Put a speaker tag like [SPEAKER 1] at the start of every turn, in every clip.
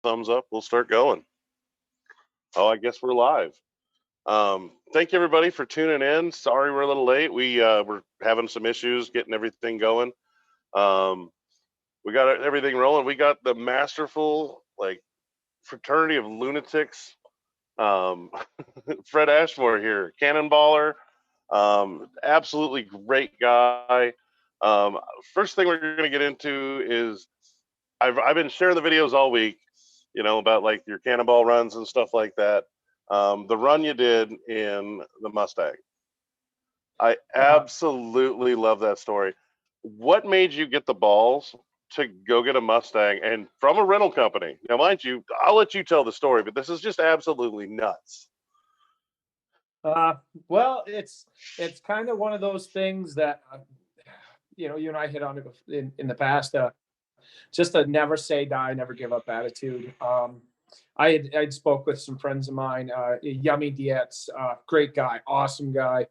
[SPEAKER 1] thumbs up, we'll start going. Oh, I guess we're live. Thank you everybody for tuning in. Sorry we're a little late. We're having some issues getting everything going. We got everything rolling. We got the masterful fraternity of lunatics. Fred Ashmore here, Cannonballer. Absolutely great guy. First thing we're going to get into is I've been sharing the videos all week, about like your cannonball runs and stuff like that. The run you did in the Mustang, I absolutely love that story. What made you get the balls to go get a Mustang and from a rental company? Now, mind you, I'll let you tell the story, but this is just absolutely nuts.
[SPEAKER 2] Well, it's kind of one of those things that you and I hit on it in the past. Just a never say die, never give up attitude. I'd spoke with some friends of mine, Yummy Dietz, great guy, awesome guy.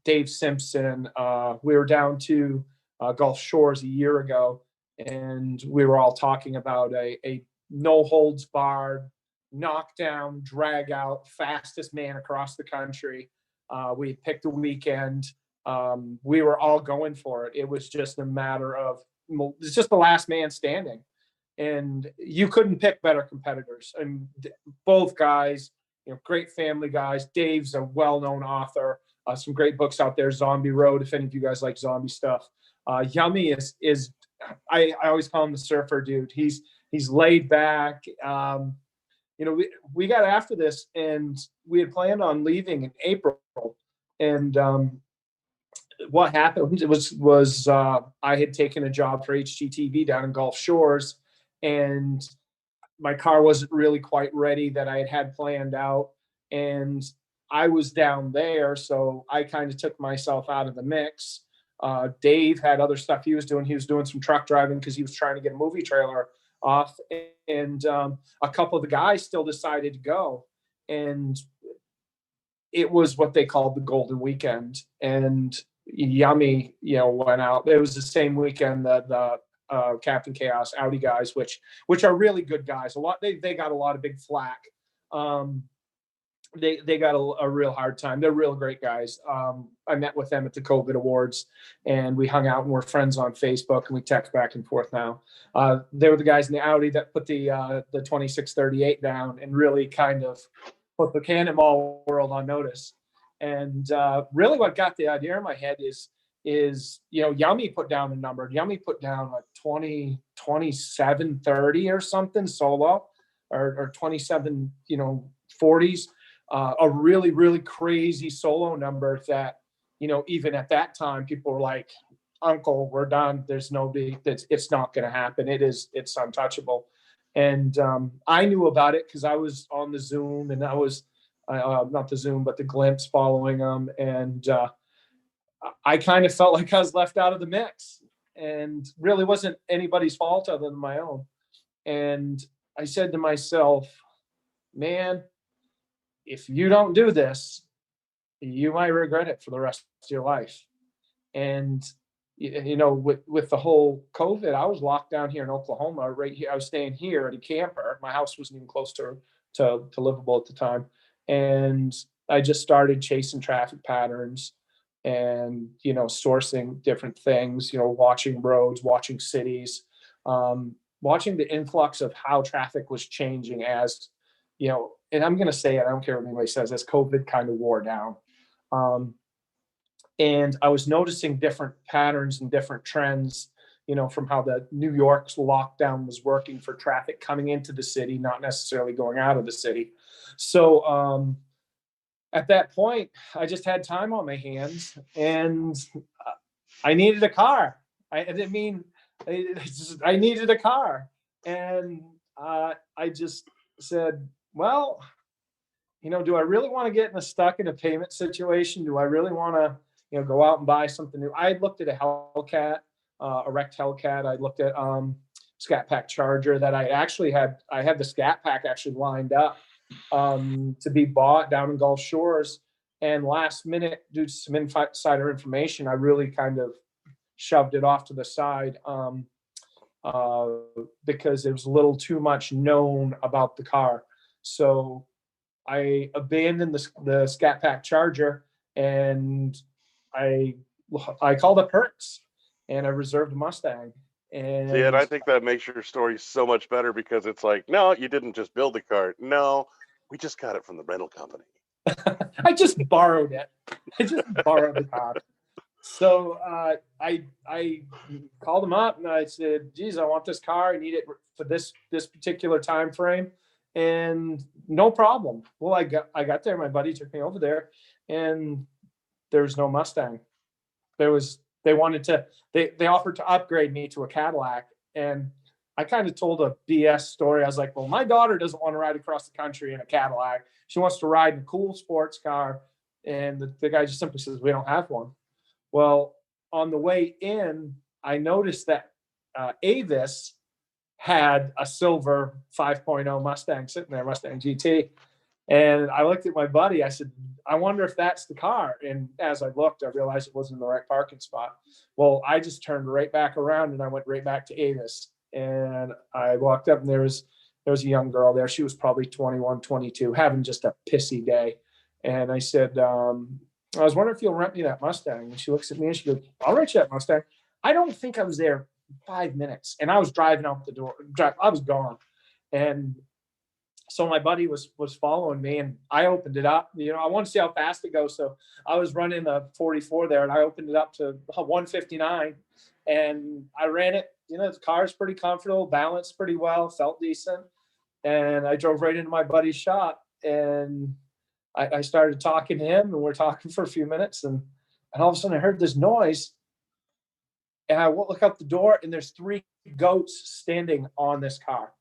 [SPEAKER 2] Dave Simpson. We were down to Gulf Shores a year ago, and we were all talking about a no holds barred, knockdown, drag out, fastest man across the country. We picked a weekend. We were all going for it. It was just a matter of, it's just the last man standing. And you couldn't pick better competitors. And both guys, great family guys. Dave's a well-known author. Some great books out there. Zombie Road, if any of you guys like zombie stuff. Yummy is I always call him the surfer dude. He's laid back. We got after this, and we had planned on leaving in April. And what happened was I had taken a job for HGTV down in Gulf Shores, and my car wasn't really quite ready that I had planned out. And I was down there, so I kind of took myself out of the mix. Dave had other stuff he was doing. He was doing some truck driving because he was trying to get a movie trailer off. And a couple of the guys still decided to go. And it was what they called the Golden Weekend. And Yummy, went out. It was the same weekend that the Captain Chaos Audi guys, which are really good guys. They got a lot of big flack. They got a real hard time. They're real great guys. I met with them at the COVID Awards, and we hung out and we're friends on Facebook, and we text back and forth now. They were the guys in the Audi that put the 2638 down and really kind of put the cannonball world on notice. And really what got the idea in my head is Yummy put down a number. Yummy put down like 2730 or something solo, or 27 40s. A really, really crazy solo number that, even at that time, people were like, Uncle, we're done. There's nobody, it's not going to happen. It's untouchable. And I knew about it because I was on the Zoom, and I was, not the Zoom, but the Glimpse following them. And I kind of felt like I was left out of the mix, and really wasn't anybody's fault other than my own. And I said to myself, man, if you don't do this, you might regret it for the rest of your life. And, with the whole COVID, I was locked down here in Oklahoma, right here. I was staying here at a camper. My house wasn't even close to livable at the time. And I just started chasing traffic patterns and, sourcing different things, watching roads, watching cities, watching the influx of how traffic was changing as, and I'm going to say it, I don't care what anybody says, as COVID kind of wore down. And I was noticing different patterns and different trends, from how the New York's lockdown was working for traffic coming into the city, not necessarily going out of the city. So at that point, I just had time on my hands, and I needed a car. I needed a car. And I just said, well, do I really want to get stuck in a payment situation? Do I really want to, go out and buy something new? I looked at a Hellcat, a wrecked Hellcat. I looked at Scat Pack Charger that I had the Scat Pack actually lined up to be bought down in Gulf Shores. And last minute, due to some insider information, I really kind of shoved it off to the side. uh, because there was a little too much known about the car. So I abandoned the Scat Pack Charger, and I I called up Hertz, and I reserved a Mustang.
[SPEAKER 1] See, and I
[SPEAKER 2] And
[SPEAKER 1] think that makes your story so much better because it's like, no, you didn't just build the car. No, we just got it from the rental company.
[SPEAKER 2] I just borrowed it. I just borrowed the car. So I called him up and I said, "Geez, I want this car. I need it for this particular time frame." And no problem. Well, I got there. My buddy took me over there, and there was no Mustang. There was they offered to upgrade me to a Cadillac, and I kind of told a BS story. I was like, "Well, my daughter doesn't want to ride across the country in a Cadillac. She wants to ride in a cool sports car." And the guy just simply says, "We don't have one." Well, on the way in, I noticed that Avis had a silver 5.0 Mustang sitting there, Mustang GT. And I looked at my buddy. I said, "I wonder if that's the car." And as I looked, I realized it wasn't in the right parking spot. Well, I just turned right back around and I went right back to Avis. And I walked up and there was a young girl there. She was probably 21, 22, having just a pissy day. And I said, "I was wondering if you'll rent me that Mustang." And she looks at me and she goes, "I'll rent you that Mustang." I don't think I was there 5 minutes, and I was driving out the door. I was gone. And so my buddy was following me, and I opened it up. I want to see how fast it goes. So I was running the 44 there, and I opened it up to 159, and I ran it. The car's pretty comfortable, balanced pretty well, felt decent. And I drove right into my buddy's shop, and I started talking to him, and we're talking for a few minutes, and all of a sudden I heard this noise, and I look out the door, and there's 3 goats standing on this car,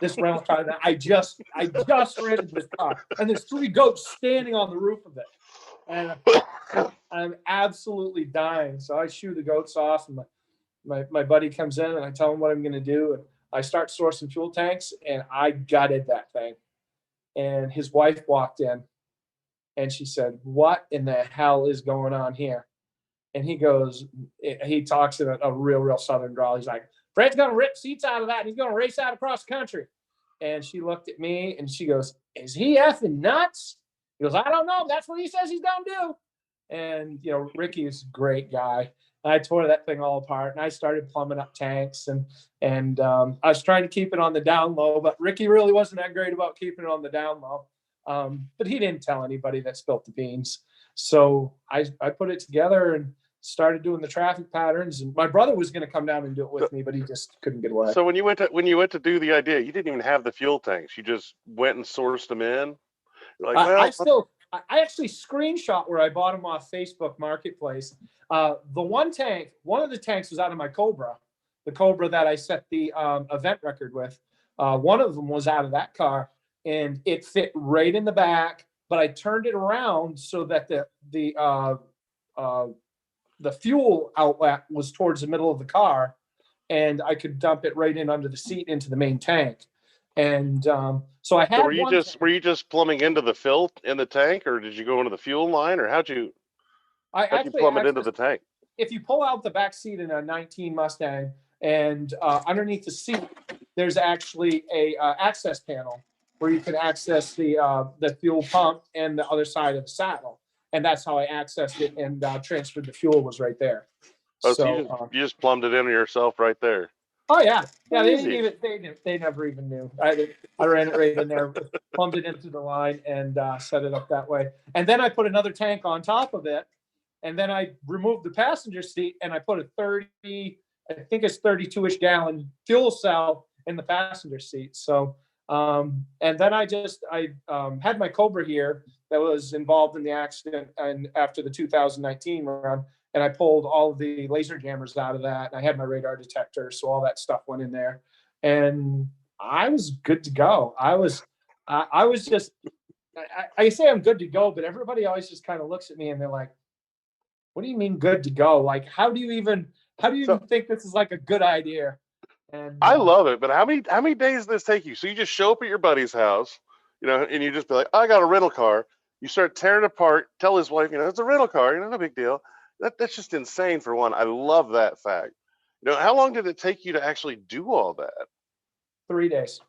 [SPEAKER 2] this rental car that I just rented this car, and there's 3 goats standing on the roof of it, and I'm absolutely dying. So I shoo the goats off, and my buddy comes in, and I tell him what I'm going to do, and I start sourcing fuel tanks, and I gutted that thing. And his wife walked in, and she said, "What in the hell is going on here?" And he talks in a real Southern drawl. He's like, "Fred's going to rip seats out of that, and he's going to race out across the country." And she looked at me, and she goes, "Is he effing nuts?" He goes, "I don't know. That's what he says he's going to do." And, Ricky is a great guy. And I tore that thing all apart, and I started plumbing up tanks, and I was trying to keep it on the down low, but Ricky really wasn't that great about keeping it on the down low. But he didn't tell anybody that spilt the beans. So I put it together and started doing the traffic patterns. And my brother was going to come down and do it with me, but he just couldn't get away.
[SPEAKER 1] So when you went to do the idea, you didn't even have the fuel tanks. You just went and sourced them in. You're like, well,
[SPEAKER 2] I actually screenshot where I bought them off Facebook Marketplace. The one of the tanks was out of my Cobra, the Cobra that I set the event record with. One of them was out of that car, and it fit right in the back. But I turned it around so that the fuel outlet was towards the middle of the car, and I could dump it right in under the seat into the main tank. And so I had. So
[SPEAKER 1] were you just plumbing into the fill in the tank, or did you go into the fuel line, or how'd you plumb it into the tank?
[SPEAKER 2] If you pull out the back seat in a 19 Mustang, and underneath the seat, there's actually a access panel where you can access the fuel pump and the other side of the saddle. And that's how I accessed it and transferred the fuel was right there.
[SPEAKER 1] Oh, so you just plumbed it in yourself right there.
[SPEAKER 2] Oh yeah, yeah. They didn't even they never even knew. I ran it right in there, plumbed it into the line, and set it up that way. And then I put another tank on top of it, and then I removed the passenger seat, and I put a 32-ish gallon fuel cell in the passenger seat. So, and then I had my Cobra here that was involved in the accident, and after the 2019 run. And I pulled all of the laser jammers out of that. And I had my radar detector. So all that stuff went in there. And I was good to go. I say I'm good to go, but everybody always just kind of looks at me and they're like, "What do you mean good to go? Like, how do you even think this is like a good idea?" And
[SPEAKER 1] I love it. But how many days does this take you? So you just show up at your buddy's house, and you just be like, "I got a rental car." You start tearing it apart, tell his wife, "It's a rental car, no big deal." That's just insane for one. I love that fact. How long did it take you to actually do all that?
[SPEAKER 2] 3 days.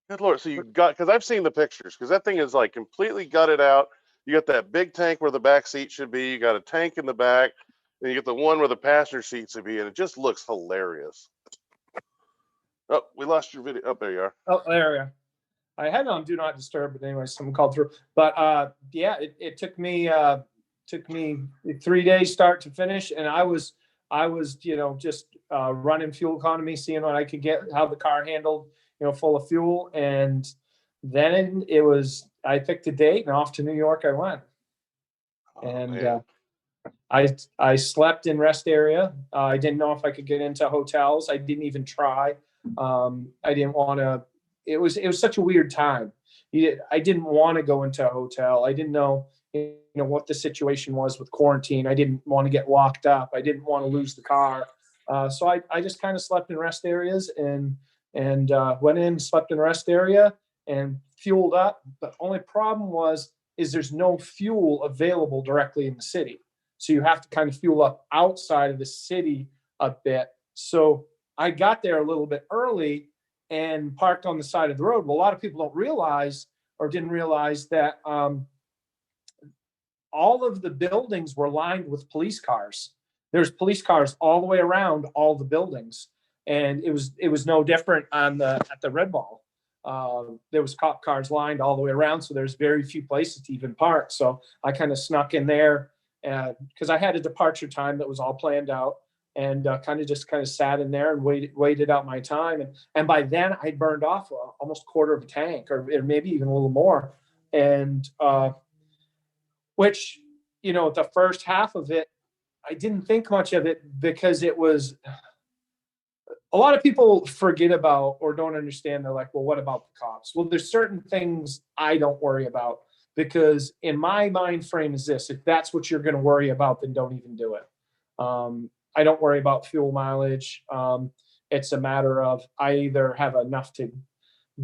[SPEAKER 1] Good Lord. So you got, because I've seen the pictures, because that thing is like completely gutted out. You got that big tank where the back seat should be. You got a tank in the back. And you get the one where the passenger seat should be. And it just looks hilarious. Oh, we lost your video. Oh, there you are.
[SPEAKER 2] Oh, there we are. I had it on Do Not Disturb, but anyway, someone called through. But yeah, it took me 3 days start to finish, and I was just running fuel economy, seeing what I could get, how the car handled, full of fuel, and then I picked a date and off to New York I went, and I slept in rest area. I didn't know if I could get into hotels. I didn't even try. I didn't want to. It was such a weird time. I didn't want to go into a hotel. I didn't know what the situation was with quarantine. I didn't want to get locked up. I didn't want to lose the car. So I just kind of slept in rest areas and went in, slept in rest area and fueled up. The only problem is there's no fuel available directly in the city. So you have to kind of fuel up outside of the city a bit. So I got there a little bit early and parked on the side of the road. Well, a lot of people don't realize or didn't realize that all of the buildings were lined with police cars. There's police cars all the way around all the buildings. And it was no different at the Red Ball. There was cop cars lined all the way around. So there's very few places to even park. So I kind of snuck in there because I had a departure time that was all planned out. And kind of sat in there and waited out my time. And by then I'd burned off almost a quarter of a tank or maybe even a little more. And which, the first half of it, I didn't think much of it because it was a lot of people forget about or don't understand. They're like, well, what about the cops? Well, there's certain things I don't worry about because in my mind frame is this: if that's what you're going to worry about, then don't even do it. I don't worry about fuel mileage. It's a matter of I either have enough to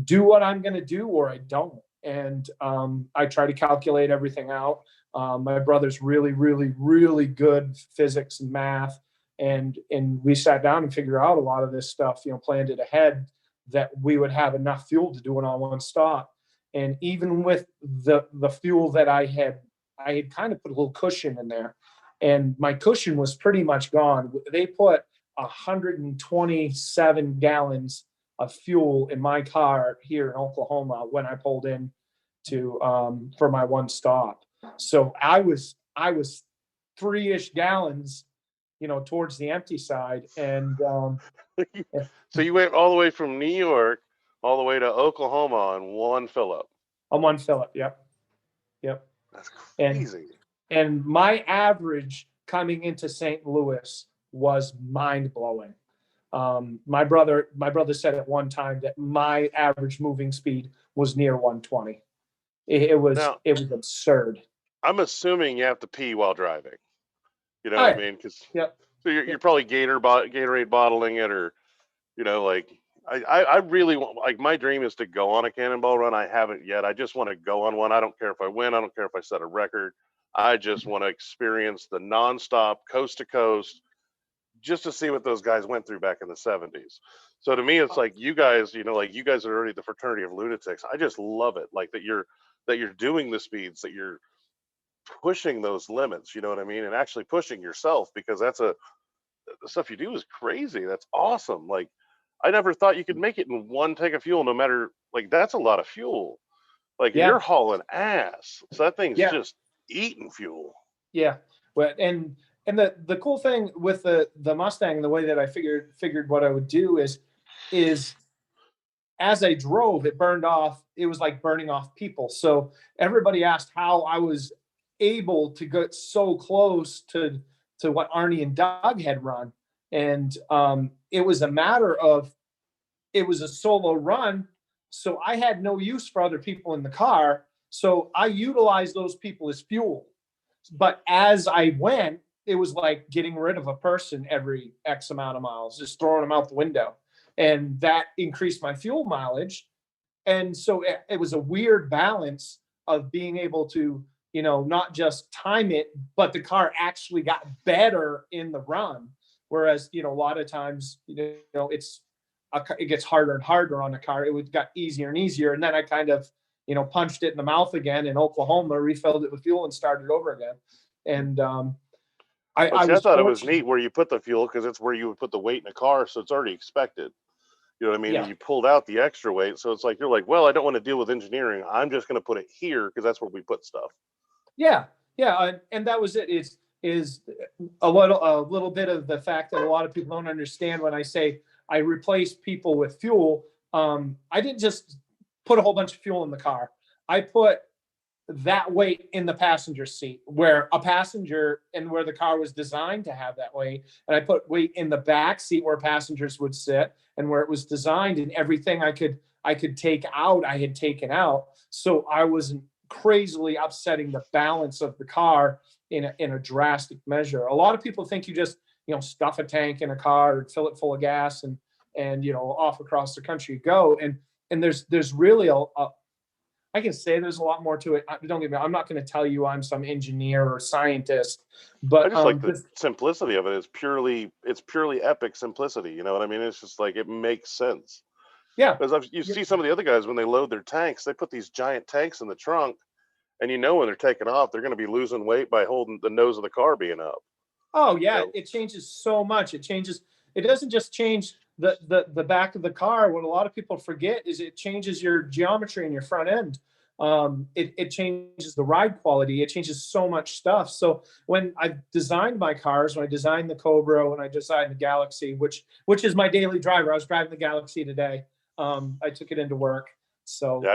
[SPEAKER 2] do what I'm going to do or I don't. And I try to calculate everything out. My brother's really, really, really good physics and math. And we sat down and figured out a lot of this stuff, planned it ahead that we would have enough fuel to do it on one stop. And even with the fuel that I had kind of put a little cushion in there. And my cushion was pretty much gone. They put 127 gallons of fuel in my car here in Oklahoma when I pulled in for my one stop. So I was 3-ish gallons, towards the empty side. And
[SPEAKER 1] so you went all the way from New York all the way to Oklahoma on one fill up.
[SPEAKER 2] On one fill up, yep.
[SPEAKER 1] That's crazy.
[SPEAKER 2] And my average coming into St. Louis was mind blowing. My brother said at one time that my average moving speed was near 120. It was absurd.
[SPEAKER 1] I'm assuming you have to pee while driving. You know what I mean? Because so you're probably Gatorade bottling it, or I really want, like, my dream is to go on a Cannonball run. I haven't yet. I just want to go on one. I don't care if I win. I don't care if I set a record. I just want to experience the nonstop coast to coast, just to see what those guys went through back in the 70s. So to me, it's like you guys, you guys are already the fraternity of lunatics. I just love it, like that you're doing the speeds, that you're pushing those limits. You know what I mean? And actually pushing yourself, because the stuff you do is crazy. That's awesome. Like, I never thought you could make it in one tank of fuel, no matter, like, that's a lot of fuel. Like, you're hauling ass. So that thing's just eating fuel.
[SPEAKER 2] Yeah. Well, and the cool thing with the Mustang, the way that I figured what I would do is as I drove, it burned off. It was like burning off people. So everybody asked how I was able to get so close to what Arnie and Doug had run. And it was a matter of, it was a solo run. So I had no use for other people in the car. So I utilized those people as fuel. But as I went, it was like getting rid of a person every X amount of miles, just throwing them out the window. And that increased my fuel mileage. And so it was a weird balance of being able to, not just time it, but the car actually got better in the run. Whereas, a lot of times, it gets harder and harder on the car. It got easier and easier. And then I kind of, punched it in the mouth again in Oklahoma, refilled it with fuel and started over again. And I
[SPEAKER 1] I
[SPEAKER 2] was
[SPEAKER 1] thought it was
[SPEAKER 2] fortunate.
[SPEAKER 1] neat where you put the fuel, because it's where you would put the weight in a car, so it's already expected. You know what I mean? And
[SPEAKER 2] Yeah.
[SPEAKER 1] you pulled out the extra weight, so it's like you're like, well, I don't want to deal with engineering. I'm just going to put it here because that's where we put stuff.
[SPEAKER 2] Yeah. Yeah. And that was it. Is a little bit of the fact that a lot of people don't understand when I say I replace people with fuel. I didn't just put a whole bunch of fuel in the car. I put that weight in the passenger seat where a passenger and where the car was designed to have that weight. And I put weight in the back seat where passengers would sit and where it was designed, and everything I could take out, I had taken out. So I wasn't crazily upsetting the balance of the car in a drastic measure. A lot of people think you just, stuff a tank in a car and fill it full of gas and off across the country you go. And there's really I can say there's a lot more to it. Don't get me. I'm not going to tell you I'm some engineer or scientist,
[SPEAKER 1] I
[SPEAKER 2] but
[SPEAKER 1] just like the simplicity of it. It's purely epic simplicity. You know what I mean? It's just like it makes sense.
[SPEAKER 2] yeah,
[SPEAKER 1] Because you see some of the other guys when they load their tanks, they put these giant tanks in the trunk, and when they're taking off, they're going to be losing weight by holding the nose of the car being up.
[SPEAKER 2] oh yeah, it changes so much. It changes. It doesn't just change the back of the car. What a lot of people forget is it changes your geometry in your front end. It changes the ride quality. It changes so much stuff. So when I designed my cars, when I designed the Cobra, when I designed the Galaxy, which is my daily driver, I was driving the Galaxy today. I took it into work. So
[SPEAKER 1] Yeah,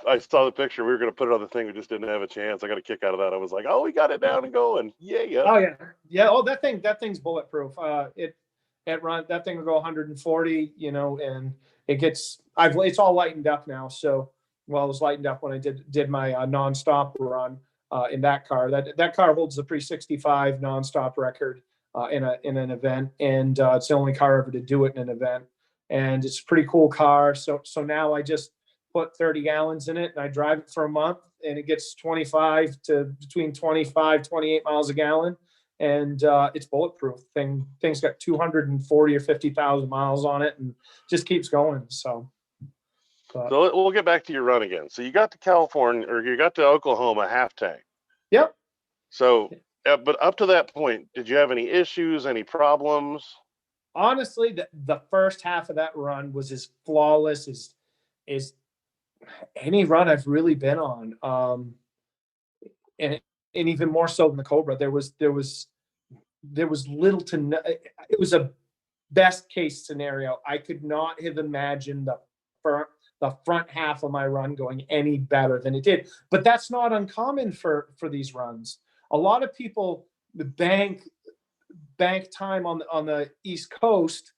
[SPEAKER 1] I saw the picture. We were going to put it on the thing. We just didn't have a chance. I got a kick out of that. I was like, oh, we got it down and going. Yeah.
[SPEAKER 2] oh yeah. Oh, that thing's bulletproof. That thing will go 140, and it's all lightened up now. So, well, it was lightened up when I did my nonstop run in that car. That car holds the pre-65 nonstop record in an event, and it's the only car ever to do it in an event. And it's a pretty cool car. So now I just put 30 gallons in it and I drive it for a month, and it gets 25 to between 25, 28 miles a gallon. And it's bulletproof. Thing's got 240 or 50,000 miles on it, and just keeps going. So
[SPEAKER 1] we'll get back to your run again. So you got to California, or you got to Oklahoma half tank.
[SPEAKER 2] Yep.
[SPEAKER 1] So, but up to that point, did you have any issues, any problems?
[SPEAKER 2] Honestly, the first half of that run was as flawless as any run I've really been on. And even more so than the Cobra, there was little to no. It was a best case scenario. I could not have imagined the front half of my run going any better than it did. But that's not uncommon for these runs. A lot of people bank time on the East Coast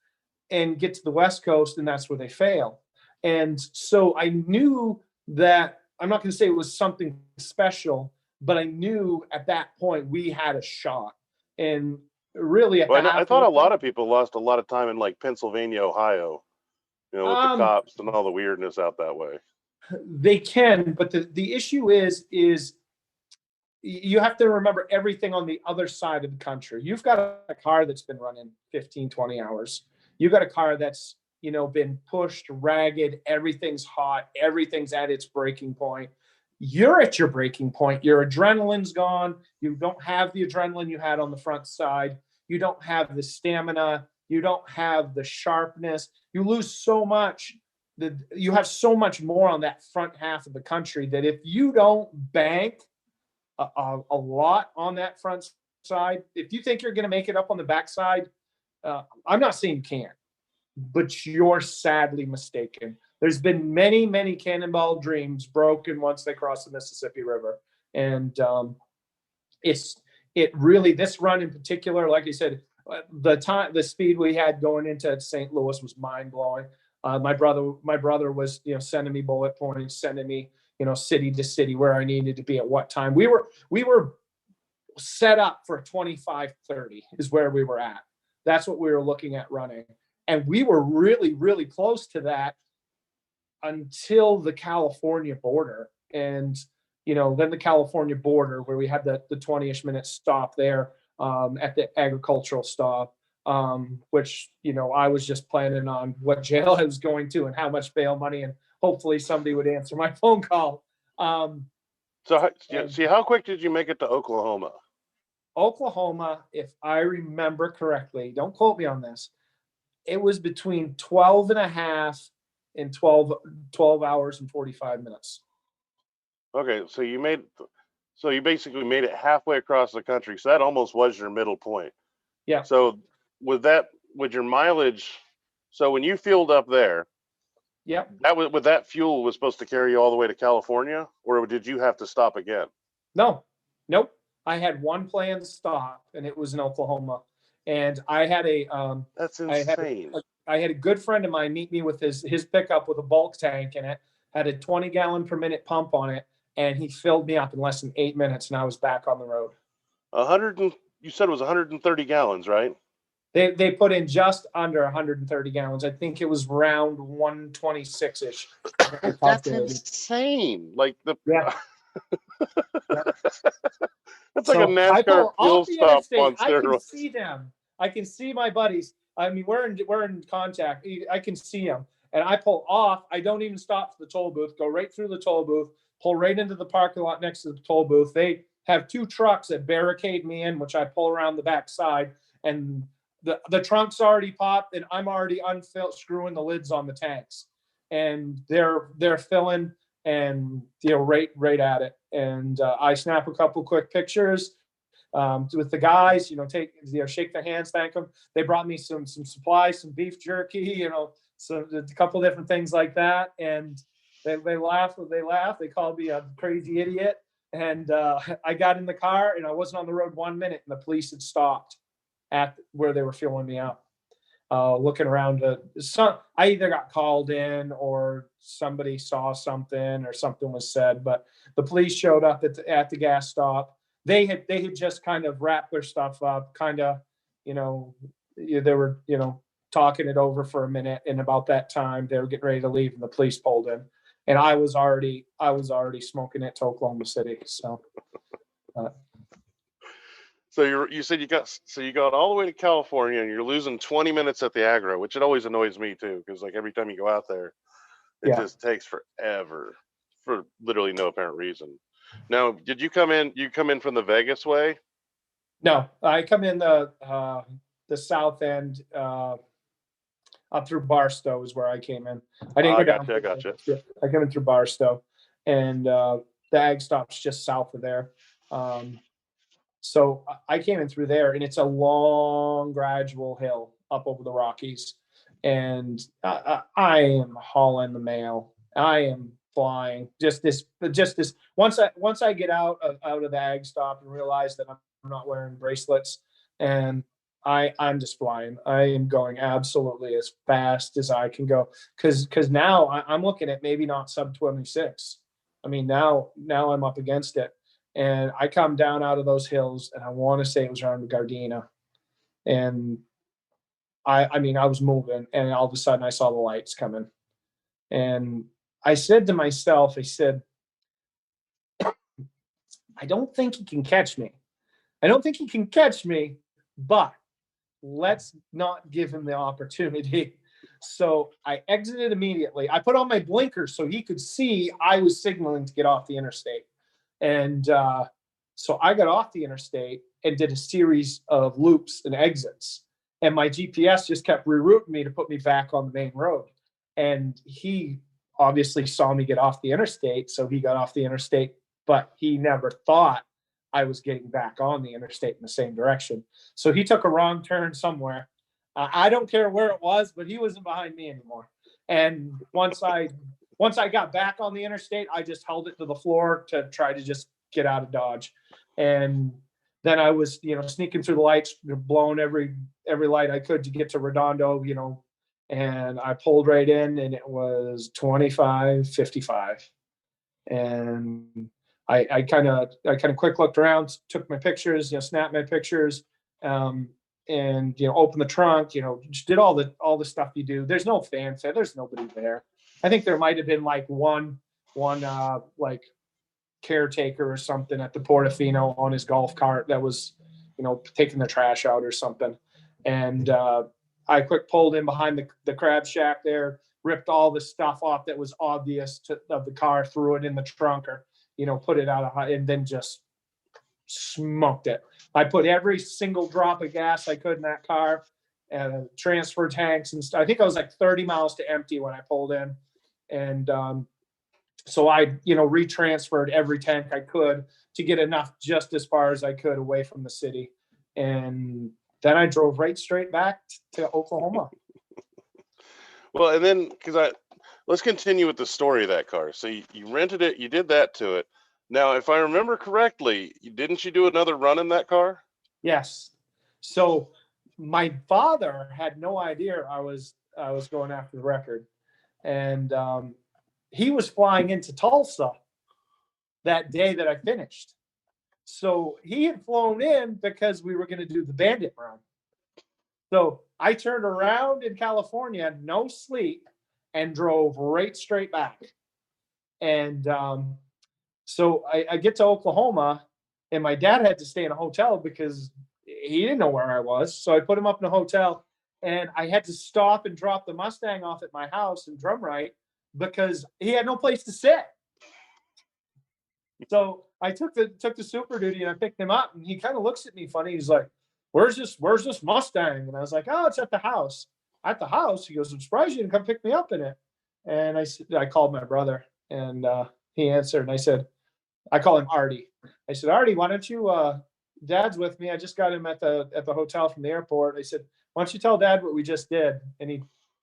[SPEAKER 2] and get to the West Coast, and that's where they fail. And so I knew that, I'm not going to say it was something special, but I knew at that point we had a shot. And really,
[SPEAKER 1] I thought a lot of people lost a lot of time in like Pennsylvania, Ohio, with the cops and all the weirdness out that way.
[SPEAKER 2] They can, but the issue is you have to remember everything on the other side of the country. You've got a car that's been running 15, 20 hours. You've got a car that's, been pushed, ragged, everything's hot, everything's at its breaking point. You're at your breaking point. Your adrenaline's gone. You don't have the adrenaline you had on the front side. You don't have the stamina. You don't have the sharpness. You lose so much. You have so much more on that front half of the country that if you don't bank a lot on that front side, if you think you're going to make it up on the backside, I'm not saying you can't, but you're sadly mistaken. There's been many, many cannonball dreams broken once they cross the Mississippi River. And this run in particular, like I said, the speed we had going into St. Louis was mind blowing. My brother was, sending me bullet points, sending me, city to city where I needed to be at what time. We were set up for 25:30 is where we were at. That's what we were looking at running. And we were really, really close to that until the California border. And, then the California border where we had the 20-ish minute stop there at the agricultural stop. which, I was just planning on what jail I was going to and how much bail money, and hopefully somebody would answer my phone call.
[SPEAKER 1] So, see, how quick did you make it to Oklahoma?
[SPEAKER 2] Oklahoma, if I remember correctly, don't quote me on this, it was between 12 and a half and 12 hours and 45 minutes.
[SPEAKER 1] Okay, so you basically made it halfway across the country. So that almost was your middle point.
[SPEAKER 2] Yeah.
[SPEAKER 1] So with your mileage, so when you fueled up there,
[SPEAKER 2] yep,
[SPEAKER 1] that fuel was supposed to carry you all the way to California, or did you have to stop again?
[SPEAKER 2] No, nope. I had one planned stop, and it was in Oklahoma. And I had
[SPEAKER 1] that's insane.
[SPEAKER 2] I had a good friend of mine meet me with his pickup with a bulk tank in it, had a 20 gallon per minute pump on it, and he filled me up in less than 8 minutes, and I was back on the road.
[SPEAKER 1] You said it was 130 gallons, right?
[SPEAKER 2] They put in just under 130 gallons. I think it was around 126 ish.
[SPEAKER 1] That's insane. Like
[SPEAKER 2] yeah.
[SPEAKER 1] That's like a NASCAR fuel stop on steroids.
[SPEAKER 2] I can see them. I can see my buddies. I mean, we're in contact. I can see them, and I pull off. I don't even stop for the toll booth. Go right through the toll booth. Pull right into the parking lot next to the toll booth. They have two trucks that barricade me in, which I pull around the back side, and the trunk's already popped, and I'm already screwing the lids on the tanks, and they're filling, and right at it. And I snap a couple quick pictures with the guys, shake their hands, thank them. They brought me some supplies, some beef jerky, so a couple different things like that. And they laughed. They called me a crazy idiot. And I got in the car, and I wasn't on the road 1 minute, and the police had stopped at where they were filling me up. Looking around, I either got called in or somebody saw something or something was said, but the police showed up at the gas stop. They had just kind of wrapped their stuff up, kind of, they were, talking it over for a minute. And about that time they were getting ready to leave, and the police pulled in, and I was already smoking it to Oklahoma City. So,
[SPEAKER 1] So you said you got all the way to California, and you're losing 20 minutes at the agro, which it always annoys me too, because like every time you go out there, it just takes forever for literally no apparent reason. Now, did you come in? You come in from the Vegas way?
[SPEAKER 2] No, I come in the south end, up through Barstow is where I came in. I didn't go down.
[SPEAKER 1] I gotcha.
[SPEAKER 2] I came in through Barstow, and the ag stop's just south of there. So I came in through there, and it's a long, gradual hill up over the Rockies. And I am hauling the mail. I am flying. Just this. Once I get out of the ag stop and realize that I'm not wearing bracelets, and I'm just flying. I am going absolutely as fast as I can go. Because now I'm looking at maybe not sub 26. I mean, now I'm up against it. And I come down out of those hills, and I want to say it was around Gardena. And I was moving, and all of a sudden I saw the lights coming. And I said to myself, I don't think he can catch me. But let's not give him the opportunity. So I exited immediately. I put on my blinkers so he could see I was signaling to get off the interstate. And so I got off the interstate and did a series of loops and exits. And my GPS just kept rerouting me to put me back on the main road. And he obviously saw me get off the interstate. So he got off the interstate, but he never thought I was getting back on the interstate in the same direction. So he took a wrong turn somewhere. I don't care where it was, but he wasn't behind me anymore. And once I got back on the interstate, I just held it to the floor to try to just get out of Dodge. And then I was, sneaking through the lights, blowing every light I could to get to Redondo, and I pulled right in, and it was 25:55. And I kind of quick looked around, took my pictures, snapped my pictures, and opened the trunk, just did all the stuff you do. There's no fanfare. There's nobody there. I think there might have been like one like caretaker or something at the Portofino on his golf cart that was, taking the trash out or something. And I quick pulled in behind the crab shack there, ripped all the stuff off that was obvious of the car, threw it in the trunk, or, put it out of, and then just smoked it. I put every single drop of gas I could in that car, and transfer tanks and stuff. I think I was like 30 miles to empty when I pulled in. And so I, retransferred every tank I could to get enough just as far as I could away from the city. And then I drove right straight back to Oklahoma.
[SPEAKER 1] Well, and then let's continue with the story of that car. So you rented it, you did that to it. Now, if I remember correctly, didn't you do another run in that car?
[SPEAKER 2] Yes. So my father had no idea I was going after the record, and he was flying into Tulsa that day that I finished. So he had flown in because we were going to do the Bandit run. So I turned around in California, no sleep, and drove right straight back. And so I get to Oklahoma, and my dad had to stay in a hotel because he didn't know where I was. So I put him up in a hotel, and I had to stop and drop the Mustang off at my house in Drumright because he had no place to sit. So I took the Super Duty and I picked him up, and he kind of looks at me funny. He's like, where's this Mustang? And I was like, oh, it's at the house. At the house? He goes, I'm surprised you didn't come pick me up in it. And I called my brother, and he answered, and I said, I call him Artie. I said, Artie, why don't you, Dad's with me. I just got him at the hotel from the airport. I said, why don't you tell Dad what we just did? And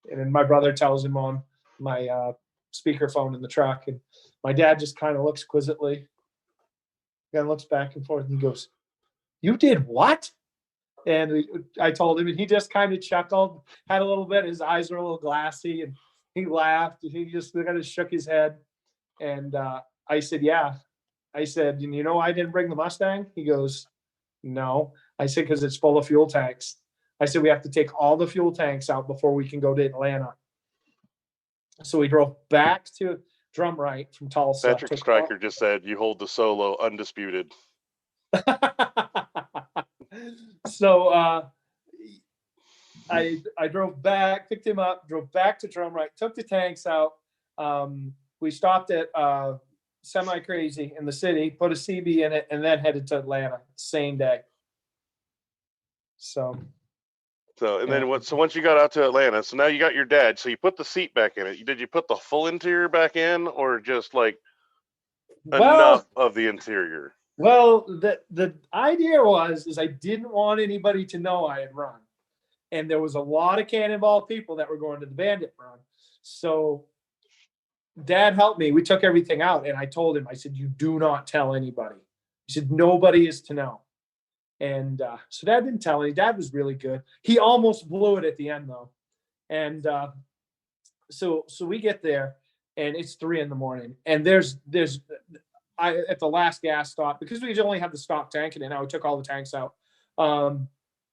[SPEAKER 2] then my brother tells him on my speakerphone in the truck. And my dad just kind of looks quizzically, kind of looks back and forth, and he goes, you did what? And I told him, and he just kind of chuckled, had a little bit, his eyes were a little glassy, and he laughed, and he just kind of shook his head. And I said, yeah. I said, I didn't bring the Mustang? He goes, no. I said, because it's full of fuel tanks. I said, we have to take all the fuel tanks out before we can go to Atlanta. So we drove back to Drumright from Tulsa.
[SPEAKER 1] Patrick Stryker just said, you hold the solo undisputed.
[SPEAKER 2] So I drove back, picked him up, drove back to Drumright, took the tanks out. We stopped at Semi Crazy in the city, put a CB in it, and then headed to Atlanta same day. So
[SPEAKER 1] then once you got out to Atlanta, so now you got your dad. So you put the seat back in it. Did you put the full interior back in, or just like enough of the interior?
[SPEAKER 2] Well, the idea is I didn't want anybody to know I had run, and there was a lot of Cannonball people that were going to the Bandit run. So Dad helped me. We took everything out, and I told him, I said, you do not tell anybody. He said, nobody is to know. And so Dad didn't tell me. Dad was really good. He almost blew it at the end, though. And so we get there, and it's 3 a.m, and there's at the last gas stop, because we only have the stock tank in it now, we took all the tanks out.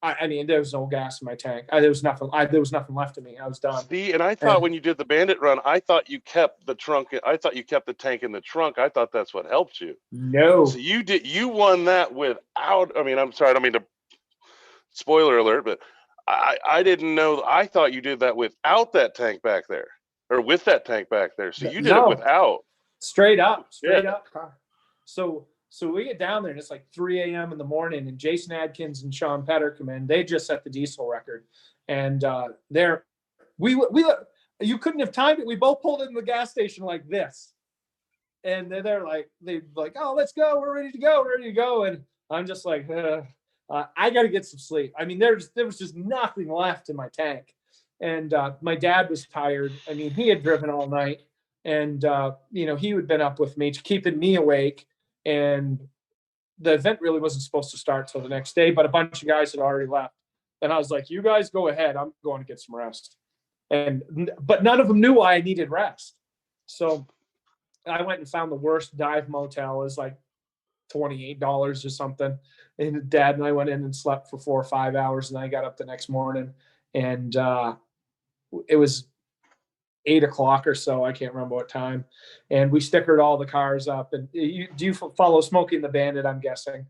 [SPEAKER 2] I mean, there was no gas in my tank. There was nothing left of me. I was done.
[SPEAKER 1] See, and I thought when you did the Bandit run, I thought you kept the trunk. I thought you kept the tank in the trunk. I thought that's what helped you.
[SPEAKER 2] No.
[SPEAKER 1] So you won that without. I mean, I'm sorry. I don't mean to. Spoiler alert, but I didn't know. I thought you did that without that tank back there, or with that tank back there. So you did it without.
[SPEAKER 2] Straight up. So we get down there, and it's like 3 a.m. in the morning, and Jason Adkins and Sean Petter come in. They just set the diesel record, and you couldn't have timed it. We both pulled in the gas station like this, and they're like, oh, let's go, we're ready to go, and I'm just like, I got to get some sleep. I mean, there was just nothing left in my tank, and my dad was tired. I mean, he had driven all night, and he had been up with me, keeping me awake. And the event really wasn't supposed to start till the next day, but a bunch of guys had already left. And I was like, you guys go ahead. I'm going to get some rest. But none of them knew I needed rest. So I went and found the worst dive motel. It was like $28 or something. And Dad and I went in and slept for 4 or 5 hours. And I got up the next morning, and it was 8 o'clock or so. I can't remember what time. And we stickered all the cars up. And do you follow Smoking the Bandit, I'm guessing?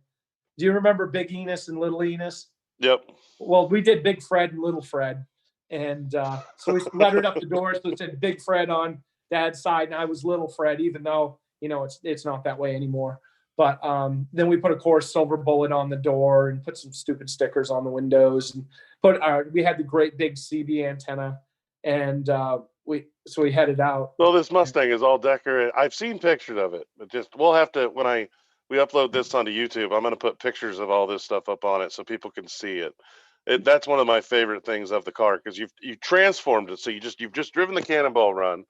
[SPEAKER 2] Do you remember Big Enos and Little Enos?
[SPEAKER 1] Yep.
[SPEAKER 2] Well, we did Big Fred and Little Fred. And so we lettered up the door. So it said Big Fred on Dad's side, and I was Little Fred, even though, it's not that way anymore. But then we put a course silver bullet on the door and put some stupid stickers on the windows, and we had the great big CB antenna, and we headed out.
[SPEAKER 1] Well, this Mustang is all decorated. I've seen pictures of it, but we'll have to, when we upload this onto YouTube, I'm going to put pictures of all this stuff up on it so people can see it. That's one of my favorite things of the car, because you've transformed it. So you've just driven the Cannonball run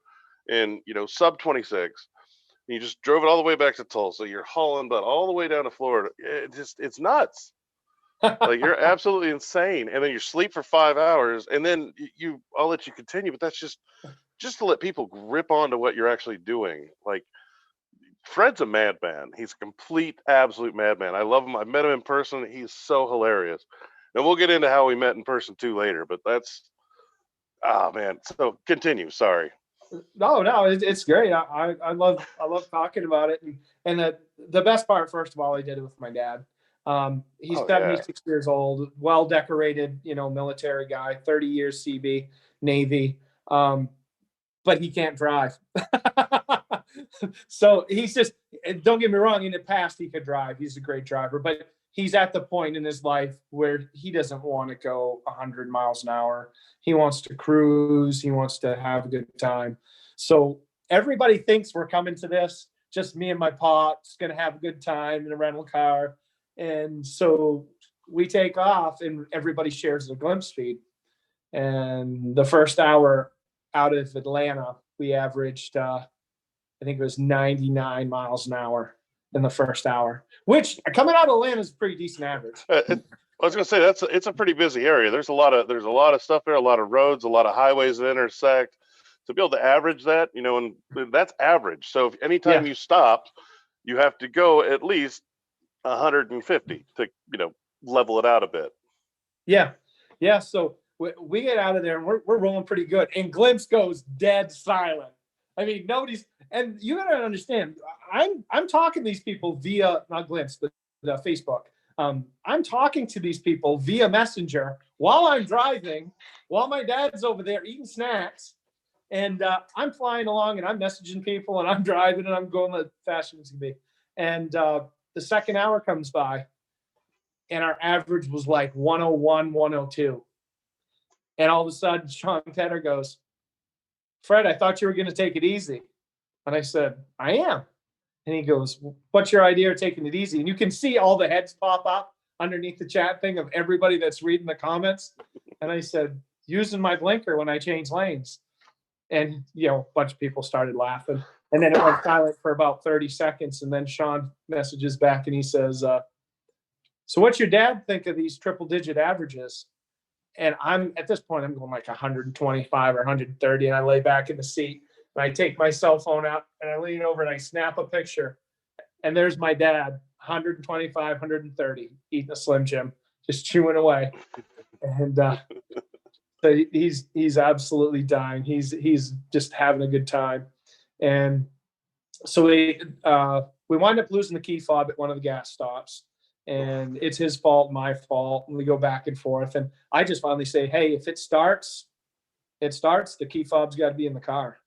[SPEAKER 1] in sub 26. You just drove it all the way back to Tulsa. You're hauling butt all the way down to Florida. It's nuts. Like, you're absolutely insane. And then you sleep for 5 hours, and then I'll let you continue, but that's just to let people grip onto what you're actually doing. Like, Fred's a madman. He's a complete, absolute madman. I love him. I met him in person. He's so hilarious. And we'll get into how we met in person too later, but man. So continue. Sorry.
[SPEAKER 2] No, it's great. I love talking about it, and the best part, first of all, I did it with my dad. He's 76 years old, well decorated, military guy, 30 years CB, Navy, but he can't drive. So he's just, don't get me wrong, in the past he could drive. He's a great driver, but he's at the point in his life where he doesn't want to go 100 miles an hour. He wants to cruise. He wants to have a good time. So everybody thinks we're coming to this, just me and my pops going to have a good time in a rental car. And so we take off, and everybody shares the glimpse feed. And the first hour out of Atlanta, we averaged, I think it was 99 miles an hour in the first hour, which coming out of Atlanta is a pretty decent average.
[SPEAKER 1] I was going to say it's a pretty busy area. There's a lot of stuff there, a lot of roads, a lot of highways that intersect. To be able to average that, and that's average. So if anytime you stop, you have to go at least 150 to level it out a bit.
[SPEAKER 2] Yeah. So we get out of there, and we're rolling pretty good. And Glimpse goes dead silent. I mean, and you gotta understand, I'm talking to these people via, not Glimpse, but Facebook. I'm talking to these people via Messenger while I'm driving, while my dad's over there eating snacks, and I'm flying along, and I'm messaging people, and I'm driving, and I'm going the fast as can be. And the second hour comes by, and our average was like 101, 102. And all of a sudden, Sean Tedder goes, "Fred, I thought you were going to take it easy." And I said, "I am." And he goes, "What's your idea of taking it easy?" And you can see all the heads pop up underneath the chat thing of everybody that's reading the comments. And I said, "Using my blinker when I change lanes." And, a bunch of people started laughing. And then it went silent for about 30 seconds. And then Sean messages back, and he says, "So what's your dad think of these triple digit averages?" And at this point, I'm going like 125 or 130. And I lay back in the seat, and I take my cell phone out, and I lean over, and I snap a picture. And there's my dad, 125, 130, eating a Slim Jim, just chewing away. And so he's absolutely dying. He's just having a good time. And so we wind up losing the key fob at one of the gas stops. And it's his fault, my fault. And we go back and forth. And I just finally say, "Hey, if it starts. The key fob's got to be in the car."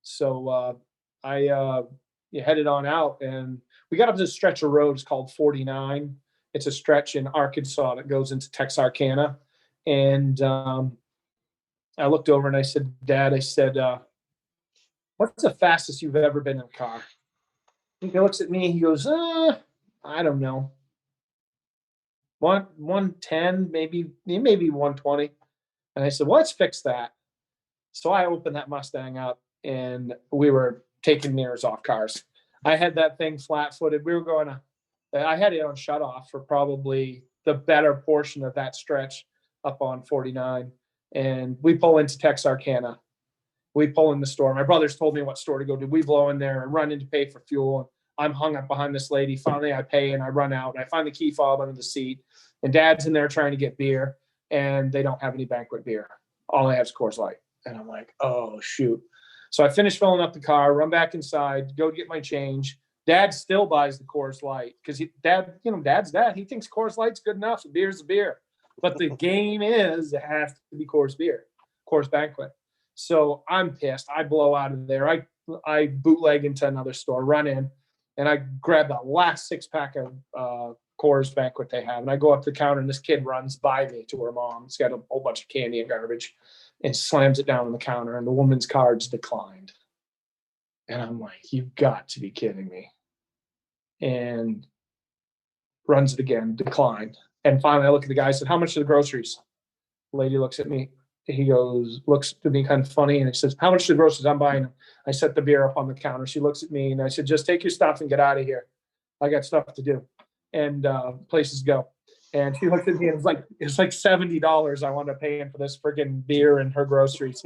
[SPEAKER 2] So I headed on out, and we got up to this stretch of road. It's called 49. It's a stretch in Arkansas that goes into Texarkana. And I looked over, and I said, "Dad," I said, "what's the fastest you've ever been in a car?" He looks at me. He goes, "I don't know. 110, maybe 120. And I said, "Well, let's fix that." So I opened that Mustang up, and we were taking mirrors off cars. I had that thing flat-footed. I had it on shut-off for probably the better portion of that stretch up on 49. And we pull into Texarkana. We pull in the store. My brothers told me what store to go to. We blow in there and run in to pay for fuel. And I'm hung up behind this lady. Finally, I pay, and I run out, and I find the key fob under the seat. And Dad's in there trying to get beer, and they don't have any banquet beer. All they have is Coors Light. And I'm like, "Oh, shoot." So I finish filling up the car, run back inside, go get my change. Dad still buys the Coors Light because Dad's Dad. He thinks Coors Light's good enough. The beer's a beer. But the game is it has to be Coors beer, Coors Banquet. So I'm pissed. I blow out of there. I bootleg into another store, run in, and I grab the last 6-pack of Coors Banquet they have. And I go up to the counter, and this kid runs by me to her mom. It's got a whole bunch of candy and garbage and slams it down on the counter. And the woman's card's declined. And I'm like, you've got to be kidding me. And runs it again, declined. And finally, I look at the guy. I said, how much are the groceries? The lady looks at me. He goes, looks to me kind of funny. And he says, how much are the groceries? I'm buying them. I set the beer up on the counter. She looks at me and I said, just take your stuff and get out of here. I got stuff to do and places to go. And she looked at me and it's like $70 I wanted to pay in for this friggin' beer and her groceries.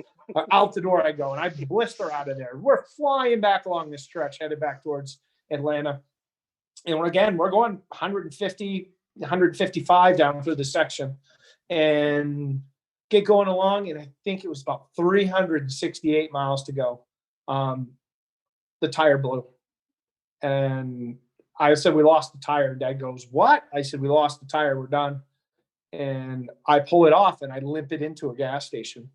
[SPEAKER 2] Out the door I go and I blister out of there. We're flying back along this stretch, headed back towards Atlanta. And again, we're going 150, 155 down through the section and get going along. And I think it was about 368 miles to go. The tire blew. And I said, we lost the tire. Dad goes, what? I said, we lost the tire. We're done. And I pull it off and I limp it into a gas station.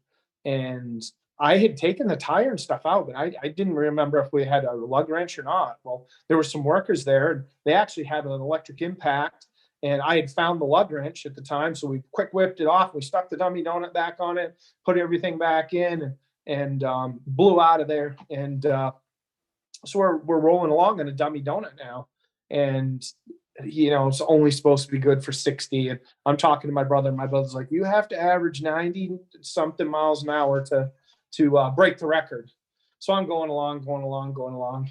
[SPEAKER 2] And I had taken the tire and stuff out, but I didn't remember if we had a lug wrench or not. Well, there were some workers there and they actually had an electric impact and I had found the lug wrench at the time. So we quick whipped it off. We stuck the dummy donut back on it, put everything back in and blew out of there. And so we're rolling along on a dummy donut now. And, you know, it's only supposed to be good for 60. And I'm talking to my brother and my brother's like, you have to average 90 something miles an hour to break the record. So I'm going along.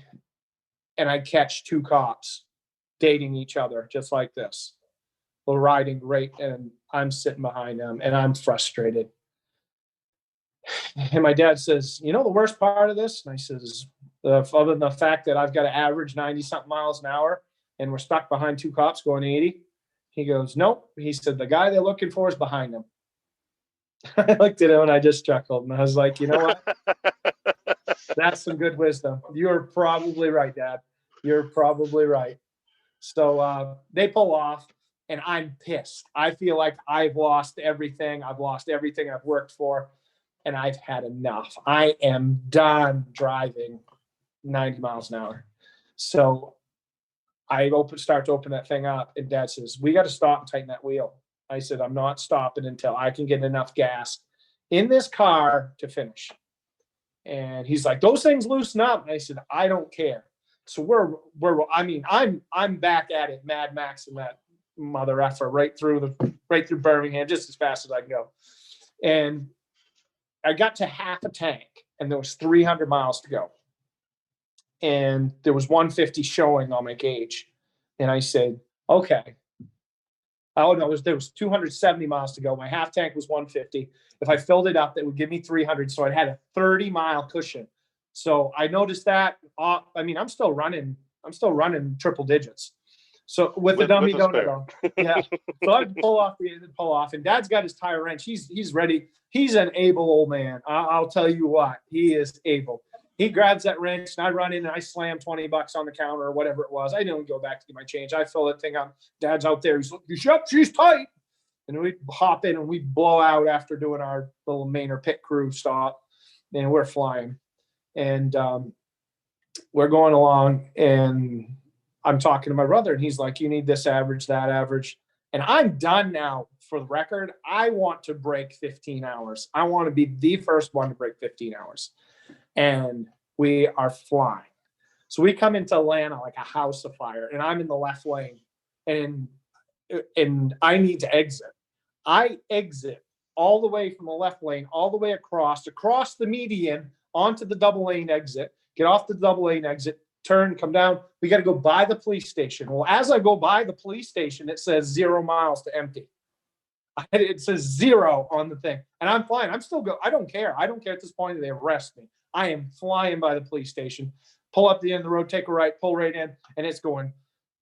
[SPEAKER 2] And I catch 2 cops dating each other just like this. They're riding great. And I'm sitting behind them and I'm frustrated. And my dad says, you know, the worst part of this? And I says, other than the fact that I've got to average 90 something miles an hour and we're stuck behind 2 cops going 80. He goes, nope. He said, the guy they're looking for is behind them. I looked at him and I just chuckled and I was like, you know what? That's some good wisdom. You're probably right, Dad. You're probably right. So they pull off and I'm pissed. I feel like I've lost everything. I've lost everything I've worked for and I've had enough. I am done driving 90 miles an hour. So I start to open that thing up and Dad says, we got to stop and tighten that wheel. I said, I'm not stopping until I can get enough gas in this car to finish. And he's like, those things loosen up. And I said, I don't care. So I'm back at it, Mad Max and that mother effer right through Birmingham, just as fast as I can go. And I got to half a tank and there was 300 miles to go. And there was 150 showing on my gauge. And I said, okay. Oh, no, there was 270 miles to go. My half tank was 150. If I filled it up, that would give me 300. So I had a 30-mile cushion. So I noticed that. I'm still running triple digits. So with the dummy donut, yeah. So I pull off, and Dad's got his tire wrench. He's ready. He's an able old man. I'll tell you what, he is able. He grabs that wrench and I run in and I slam $20 on the counter or whatever it was. I didn't go back to get my change. I fill that thing up. Dad's out there. He's like, yep, she's tight. And we hop in and we blow out after doing our little Mainer pit crew stop. And we're flying. And we're going along and I'm talking to my brother and he's like, you need this average, that average. And I'm done now. For the record, I want to break 15 hours. I want to be the first one to break 15 hours. And we are flying. So we come into Atlanta like a house of fire, and I'm in the left lane, and I need to exit. I exit all the way from the left lane, all the way across the median onto the double lane exit, get off the double lane exit, turn, come down. We got to go by the police station. Well, as I go by the police station, it says 0 miles to empty. It says 0 on the thing, and I'm flying. I'm still go. I don't care. I don't care at this point. They arrest me. I am flying by the police station, pull up the end of the road, take a right, pull right in, and it's going,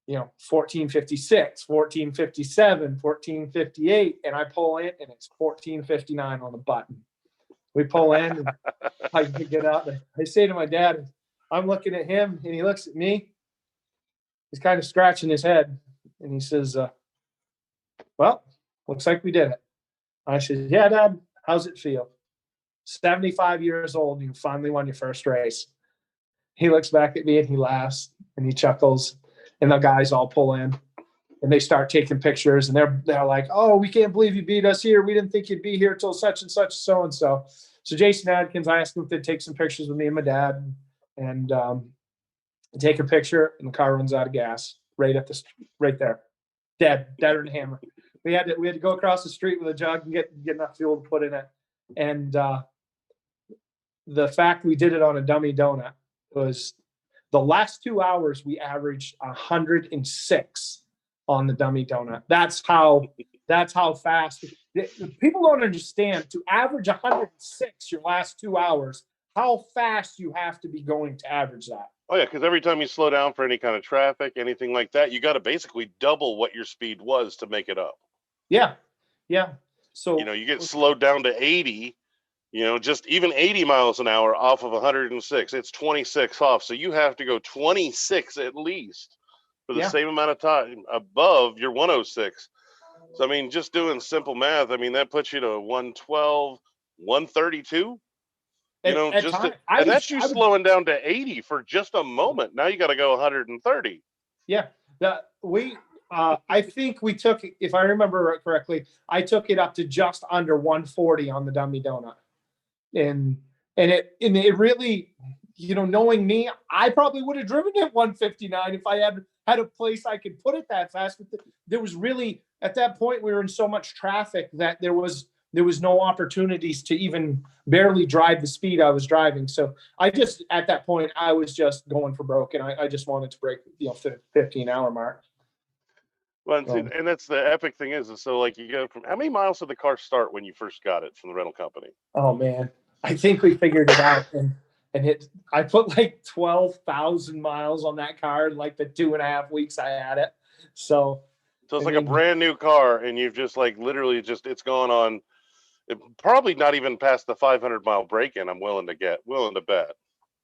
[SPEAKER 2] 1456, 1457, 1458, and I pull in, and it's 1459 on the button. We pull in, and I get out. And I say to my dad, I'm looking at him, and he looks at me. He's kind of scratching his head, and he says, well, Looks like we did it. I said, yeah, Dad, how's it feel? 75 years old, you finally won your first race. He looks back at me and he laughs and he chuckles, and the guys all pull in and they start taking pictures, and they're like, oh, we can't believe you beat us here. We didn't think you'd be here till such and such, so and so. So Jason Adkins, I asked him if they'd take some pictures with me and my dad, and take a picture, and the car runs out of gas right there, deader than a hammer. We had to go across the street with a jug and get enough fuel to put in it, and the fact we did it on a dummy donut was the last 2 hours we averaged 106 on the dummy donut. That's how fast. People don't understand, to average 106 your last 2 hours, how fast you have to be going to average that.
[SPEAKER 1] Oh yeah, because every time you slow down for any kind of traffic, anything like that, you got to basically double what your speed was to make it up.
[SPEAKER 2] Yeah. So
[SPEAKER 1] you get slowed down to 80. Just even 80 miles an hour off of 106, it's 26 off. So you have to go 26 at least for the same amount of time above your 106. So, I mean, just doing simple math, I mean, that puts you to 112, 132. And that's you slowing down to 80 for just a moment. Now you got to go 130.
[SPEAKER 2] Yeah. I think we took, if I remember correctly, I took it up to just under 140 on the dummy donut. And it really, knowing me, I probably would have driven at 159 if I had a place I could put it that fast. But there was really, at that point, we were in so much traffic that there was no opportunities to even barely drive the speed I was driving. So at that point, I was just going for broke, and I just wanted to break the 15-hour mark.
[SPEAKER 1] Well, and that's the epic thing is so like you go from, how many miles did the car start when you first got it from the rental company?
[SPEAKER 2] Oh man, I think we figured it out, and I put like 12,000 miles on that car in like the 2.5 weeks I had it. So
[SPEAKER 1] it's like a brand new car, and you've just like literally it's gone on, probably not even past the 500-mile break-in. I'm willing to bet.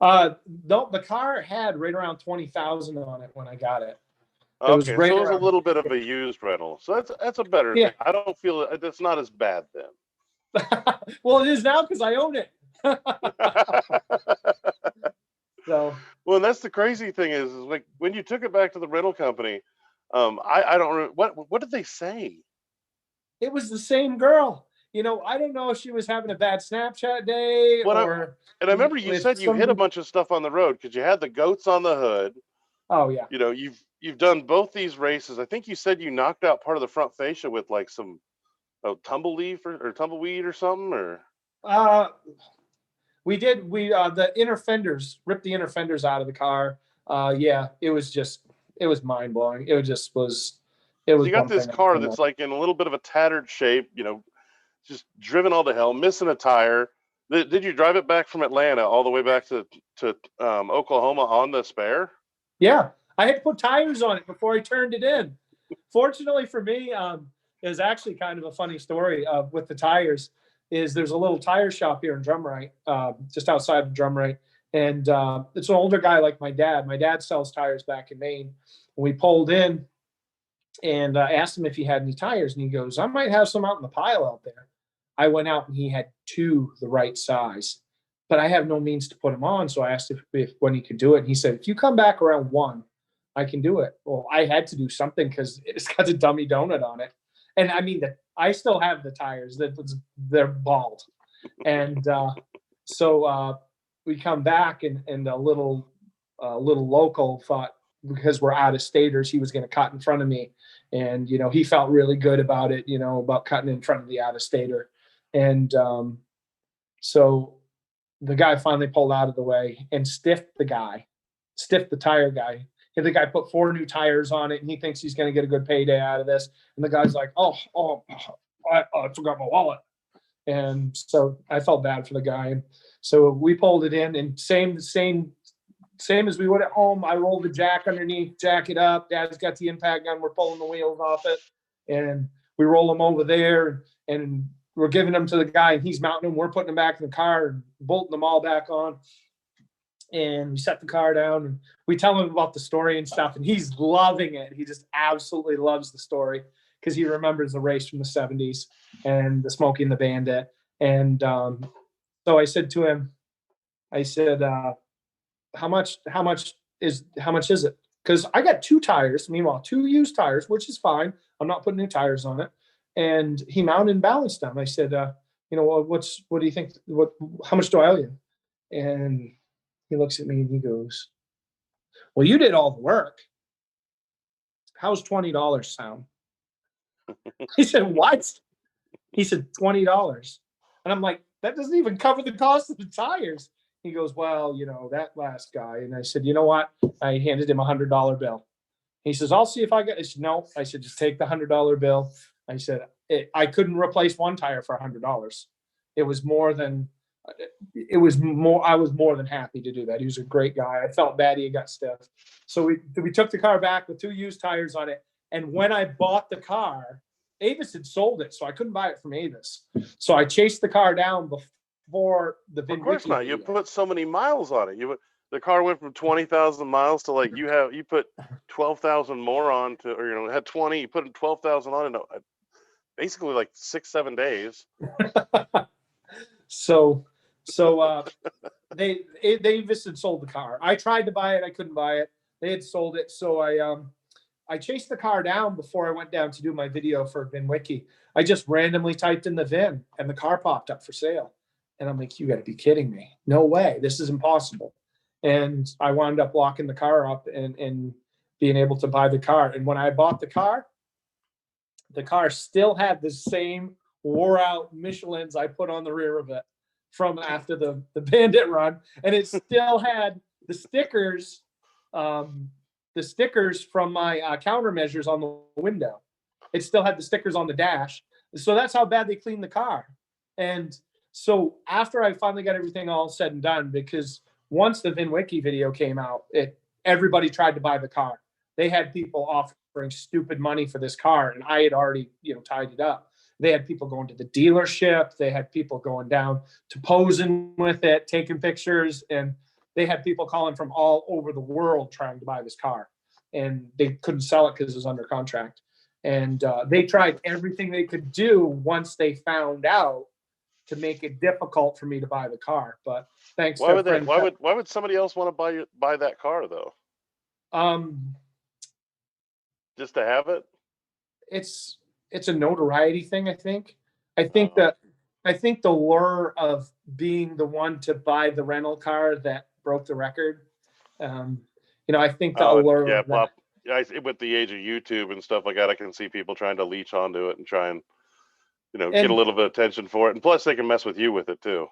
[SPEAKER 2] No, the car had right around 20,000 on it when I got it.
[SPEAKER 1] Okay, so it was a little bit of a used rental. So that's a better thing. I don't feel that's not as bad then.
[SPEAKER 2] Well, it is now because I own it. So.
[SPEAKER 1] Well, and that's the crazy thing is like when you took it back to the rental company, I don't remember, what did they say?
[SPEAKER 2] It was the same girl. I don't know if she was having a bad Snapchat day or.
[SPEAKER 1] And I remember you said you hit a bunch of stuff on the road because you had the goats on the hood.
[SPEAKER 2] Oh yeah.
[SPEAKER 1] You've done both these races. I think you said you knocked out part of the front fascia with like some tumbleweed or something, or.
[SPEAKER 2] We did. The inner fenders, ripped the inner fenders out of the car. Yeah, it was mind blowing. It was.
[SPEAKER 1] You got this car that's like in a little bit of a tattered shape, just driven all to hell, missing a tire. Did you drive it back from Atlanta all the way back to Oklahoma on the spare?
[SPEAKER 2] Yeah, I had to put tires on it before I turned it in. Fortunately for me, it was actually kind of a funny story with the tires. There's a little tire shop here in Drumright, just outside of Drumright, and it's an older guy like my dad. My dad sells tires back in Maine. We pulled in and asked him if he had any tires, and he goes, "I might have some out in the pile out there." I went out and he had 2 the right size, but I have no means to put them on. So I asked if when he could do it. And he said, "If you come back around 1, I can do it." Well, I had to do something because it's got a dummy donut on it. And I mean, I still have the tires. They're bald. And so we come back, and a little local thought, because we're out of staters, he was going to cut in front of me. And, he felt really good about it, about cutting in front of the out of stater. And so the guy finally pulled out of the way and stiffed the tire guy. And the guy put 4 new tires on it, and he thinks he's going to get a good payday out of this. And the guy's like, oh, I forgot my wallet. And so I felt bad for the guy. And so we pulled it in, and same as we would at home. I rolled the jack underneath, jack it up. Dad's got the impact gun. We're pulling the wheels off it, and we roll them over there, and we're giving them to the guy, and he's mounting them. We're putting them back in the car and bolting them all back on. And we set the car down, and we tell him about the story and stuff, and he's loving it. He just absolutely loves the story. because he remembers the race from the 70s and the Smokey and the Bandit. And so I said to him, I said, how much is it? Because I got 2 tires, meanwhile, 2 used tires, which is fine. I'm not putting new tires on it. And he mounted and balanced them. I said, well, what do you think? How much do I owe you? And he looks at me and he goes, well, you did all the work. How's $20 sound? He said, what? He said, $20. And I'm like, that doesn't even cover the cost of the tires. He goes, well, that last guy. And I said, you know what? I handed him $100 bill. He says, I'll see if I get. I said, no. I said, just take the $100 bill. I said, I couldn't replace one tire for $100. It was more than. I was more than happy to do that. He was a great guy. I felt bad he got stiff. So we took the car back with 2 used tires on it. And when I bought the car, Avis had sold it, so I couldn't buy it from Avis. So I chased the car down before the VinWiki.
[SPEAKER 1] Of course not. You put so many miles on it. The car went from 20,000 miles to like you put 12,000 more on to, or it had 20. You put 12,000 on it. Basically like 6-7 days.
[SPEAKER 2] So they Avis had sold the car. I tried to buy it. I couldn't buy it. They had sold it. So I chased the car down before I went down to do my video for VinWiki. I just randomly typed in the VIN and the car popped up for sale. And I'm like, you got to be kidding me. No way. This is impossible. And I wound up locking the car up and being able to buy the car. And when I bought the car still had the same wore out Michelins I put on the rear of it from after the Bandit run. And it still had the stickers from my countermeasures on the window. It still had the stickers on the dash. So that's how bad they cleaned the car. And so after I finally got everything all said and done, because once the VinWiki video came out, everybody tried to buy the car. They had people offering stupid money for this car, and I had already, tied it up. They had people going to the dealership. They had people going down to posing with it, taking pictures, and they had people calling from all over the world trying to buy this car, and they couldn't sell it because it was under contract. And they tried everything they could do once they found out to make it difficult for me to buy the car. But thanks
[SPEAKER 1] why
[SPEAKER 2] to
[SPEAKER 1] would somebody else want to buy that car though? Just to have it?
[SPEAKER 2] It's a notoriety thing, I think. I think the lure of being the one to buy the rental car that broke the record. I think the allure of that.
[SPEAKER 1] With the age of YouTube and stuff like that, I can see people trying to leech onto it and try and get a little bit of attention for it. And plus they can mess with you with it too.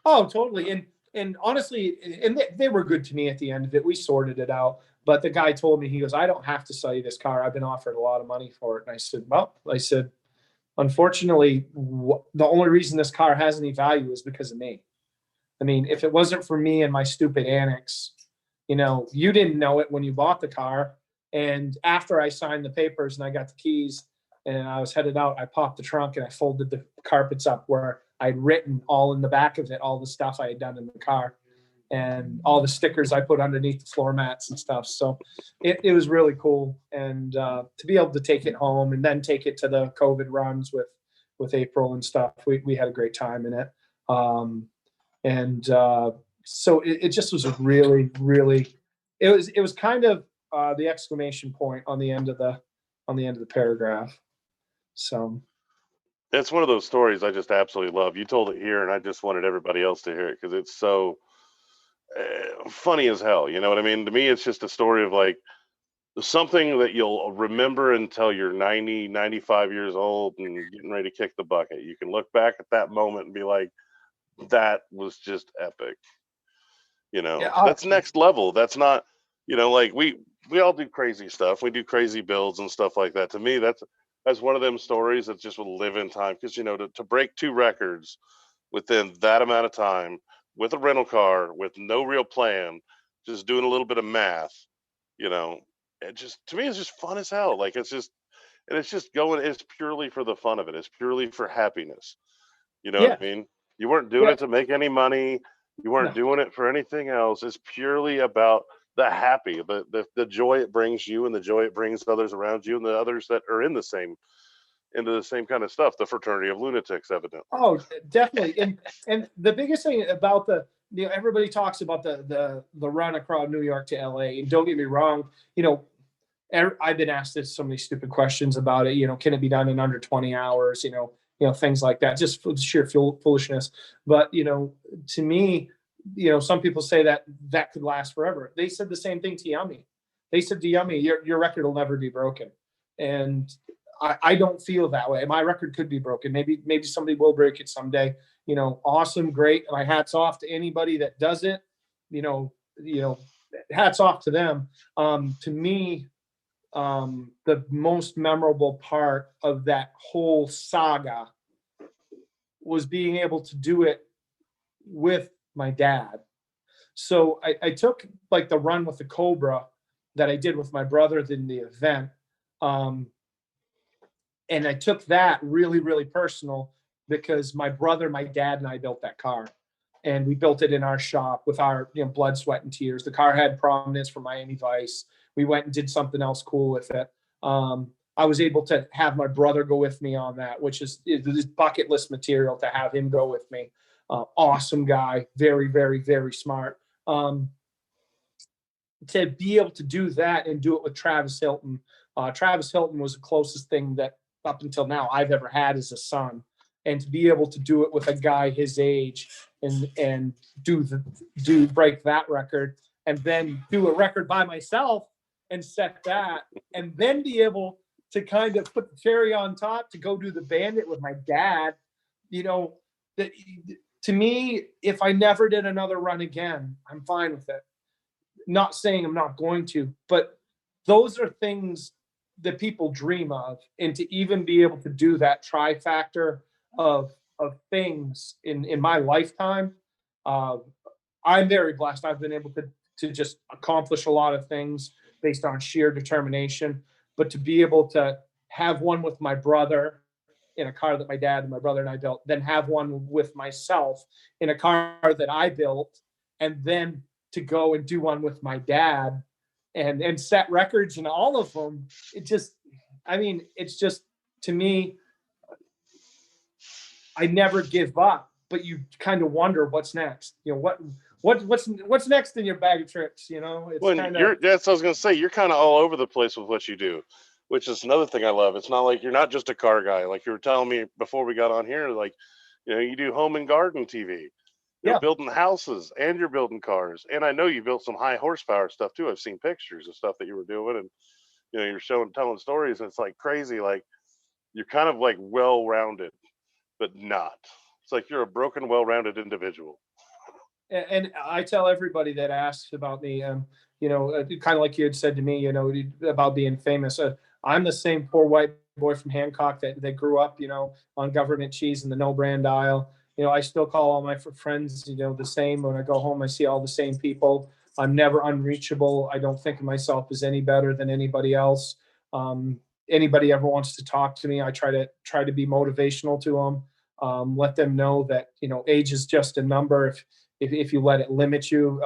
[SPEAKER 2] Oh, totally. And honestly, and they were good to me at the end of it. We sorted it out. But the guy told me, he goes, I don't have to sell you this car. I've been offered a lot of money for it. And I said, unfortunately, the only reason this car has any value is because of me. I mean, if it wasn't for me and my stupid annex, you didn't know it when you bought the car. And after I signed the papers and I got the keys and I was headed out, I popped the trunk and I folded the carpets up where I'd written all in the back of it, all the stuff I had done in the car and all the stickers I put underneath the floor mats and stuff. So it was really cool. And to be able to take it home and then take it to the COVID runs with April and stuff, we had a great time in it. So it just was a really, really, it was kind of the exclamation point on the end of the paragraph. So
[SPEAKER 1] it's one of those stories I just absolutely love. You told it here, and I just wanted everybody else to hear it because it's so funny as hell. You know what I mean? To me, it's just a story of like something that you'll remember until you're 90, 95 years old and getting ready to kick the bucket. You can look back at that moment and be like, that was just epic. That's next level. That's not, like we all do crazy stuff. We do crazy builds and stuff like that. To me, that's one of them stories that just will live in time because, to break 2 records within that amount of time with a rental car, with no real plan, just doing a little bit of math, it just, to me, it's just fun as hell. Like it's purely for the fun of it. It's purely for happiness. You know what I mean? You weren't doing it to make any money. You weren't doing it for anything else. It's purely about the happy, the joy it brings you, and the joy it brings others around you, and the others that are into the same kind of stuff. The fraternity of lunatics, evidently.
[SPEAKER 2] Oh, definitely. And the biggest thing about everybody talks about the run across New York to LA. And don't get me wrong, I've been asked this so many stupid questions about it. Can it be done in under 20 hours? Things like that, just for sheer foolishness. But to me, some people say that could last forever. They said the same thing to Yummy. They said to Yummy, your record will never be broken. And I don't feel that way. My record could be broken. Maybe somebody will break it someday. Awesome, great. My hats off to anybody that does it. Hats off to them. To me, the most memorable part of that whole saga was being able to do it with my dad. So I took like the run with the Cobra that I did with my brother in the event. And I took that really, really personal because my brother, my dad, and I built that car. And we built it in our shop with our blood, sweat, and tears. The car had prominence from Miami Vice. We went and did something else cool with it. I was able to have my brother go with me on that, which is bucket list material to have him go with me. Awesome guy, very, very, very smart. To be able to do that and do it with Travis Hilton. Travis Hilton was the closest thing that up until now I've ever had as a son. And to be able to do it with a guy his age and break that record, and then do a record by myself and set that, and then be able to kind of put the cherry on top to go do the Bandit with my dad, that to me, if I never did another run again, I'm fine with it. Not saying I'm not going to, but those are things that people dream of. And to even be able to do that trifactor of things in my lifetime, I'm very blessed. I've been able to just accomplish a lot of things based on sheer determination. But to be able to have one with my brother in a car that my dad and my brother and I built, then have one with myself in a car that I built, and then to go and do one with my dad and set records in all of them. It's just, to me, I never give up, but you kind of wonder what's next. What's next in your bag of tricks? It's
[SPEAKER 1] that's what I was gonna say. You're kind of all over the place with what you do, which is another thing I love. It's not like you're not just a car guy. Like you were telling me before we got on here, like you do home and garden TV. You're building houses and you're building cars. And I know you built some high horsepower stuff too. I've seen pictures of stuff that you were doing, and you're telling stories, and it's like crazy. Like you're kind of like well-rounded, but not. It's like you're a broken, well-rounded individual.
[SPEAKER 2] And I tell everybody that asks about me, kind of like you had said to me, about being famous. I'm the same poor white boy from Hancock that grew up, on government cheese in the no brand aisle. I still call all my friends, the same. When I go home, I see all the same people. I'm never unreachable. I don't think of myself as any better than anybody else. Anybody ever wants to talk to me, I try to be motivational to them. Let them know that, age is just a number. If you let it limit you,